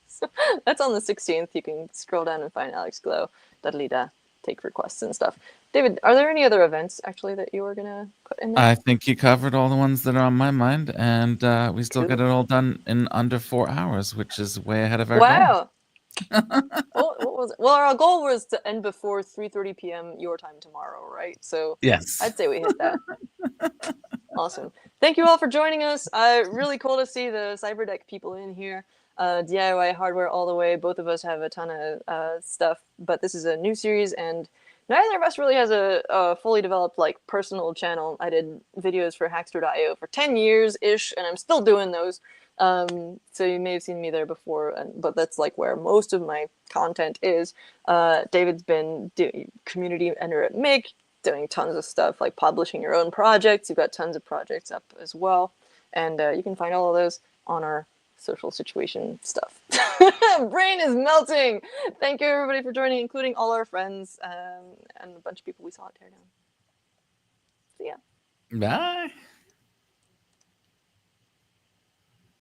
So that's on the 16th. You can scroll down and find Alex Glow, da-da-da, take requests and stuff. David, are there any other events, actually, that you were going to put in there? I think you covered all the ones that are on my mind, and we still get it all done in under 4 hours, which is way ahead of our goal. Wow. What was it? Well, our goal was to end before 3:30 p.m. your time tomorrow, right? So yes, I'd say we hit that. Awesome. Thank you all for joining us. Really cool to see the Cyberdeck people in here. DIY hardware all the way. Both of us have a ton of stuff, but this is a new series, and neither of us really has a fully developed like personal channel. I did videos for Hackster.io for 10 years-ish, and I'm still doing those. So you may have seen me there before, but that's like where most of my content is. David's been doing community enter at Make, doing tons of stuff like publishing your own projects. You've got tons of projects up as well, and you can find all of those on our social situation stuff. Brain is melting. Thank you everybody for joining, including all our friends and a bunch of people we saw at Teardown. See ya. Bye.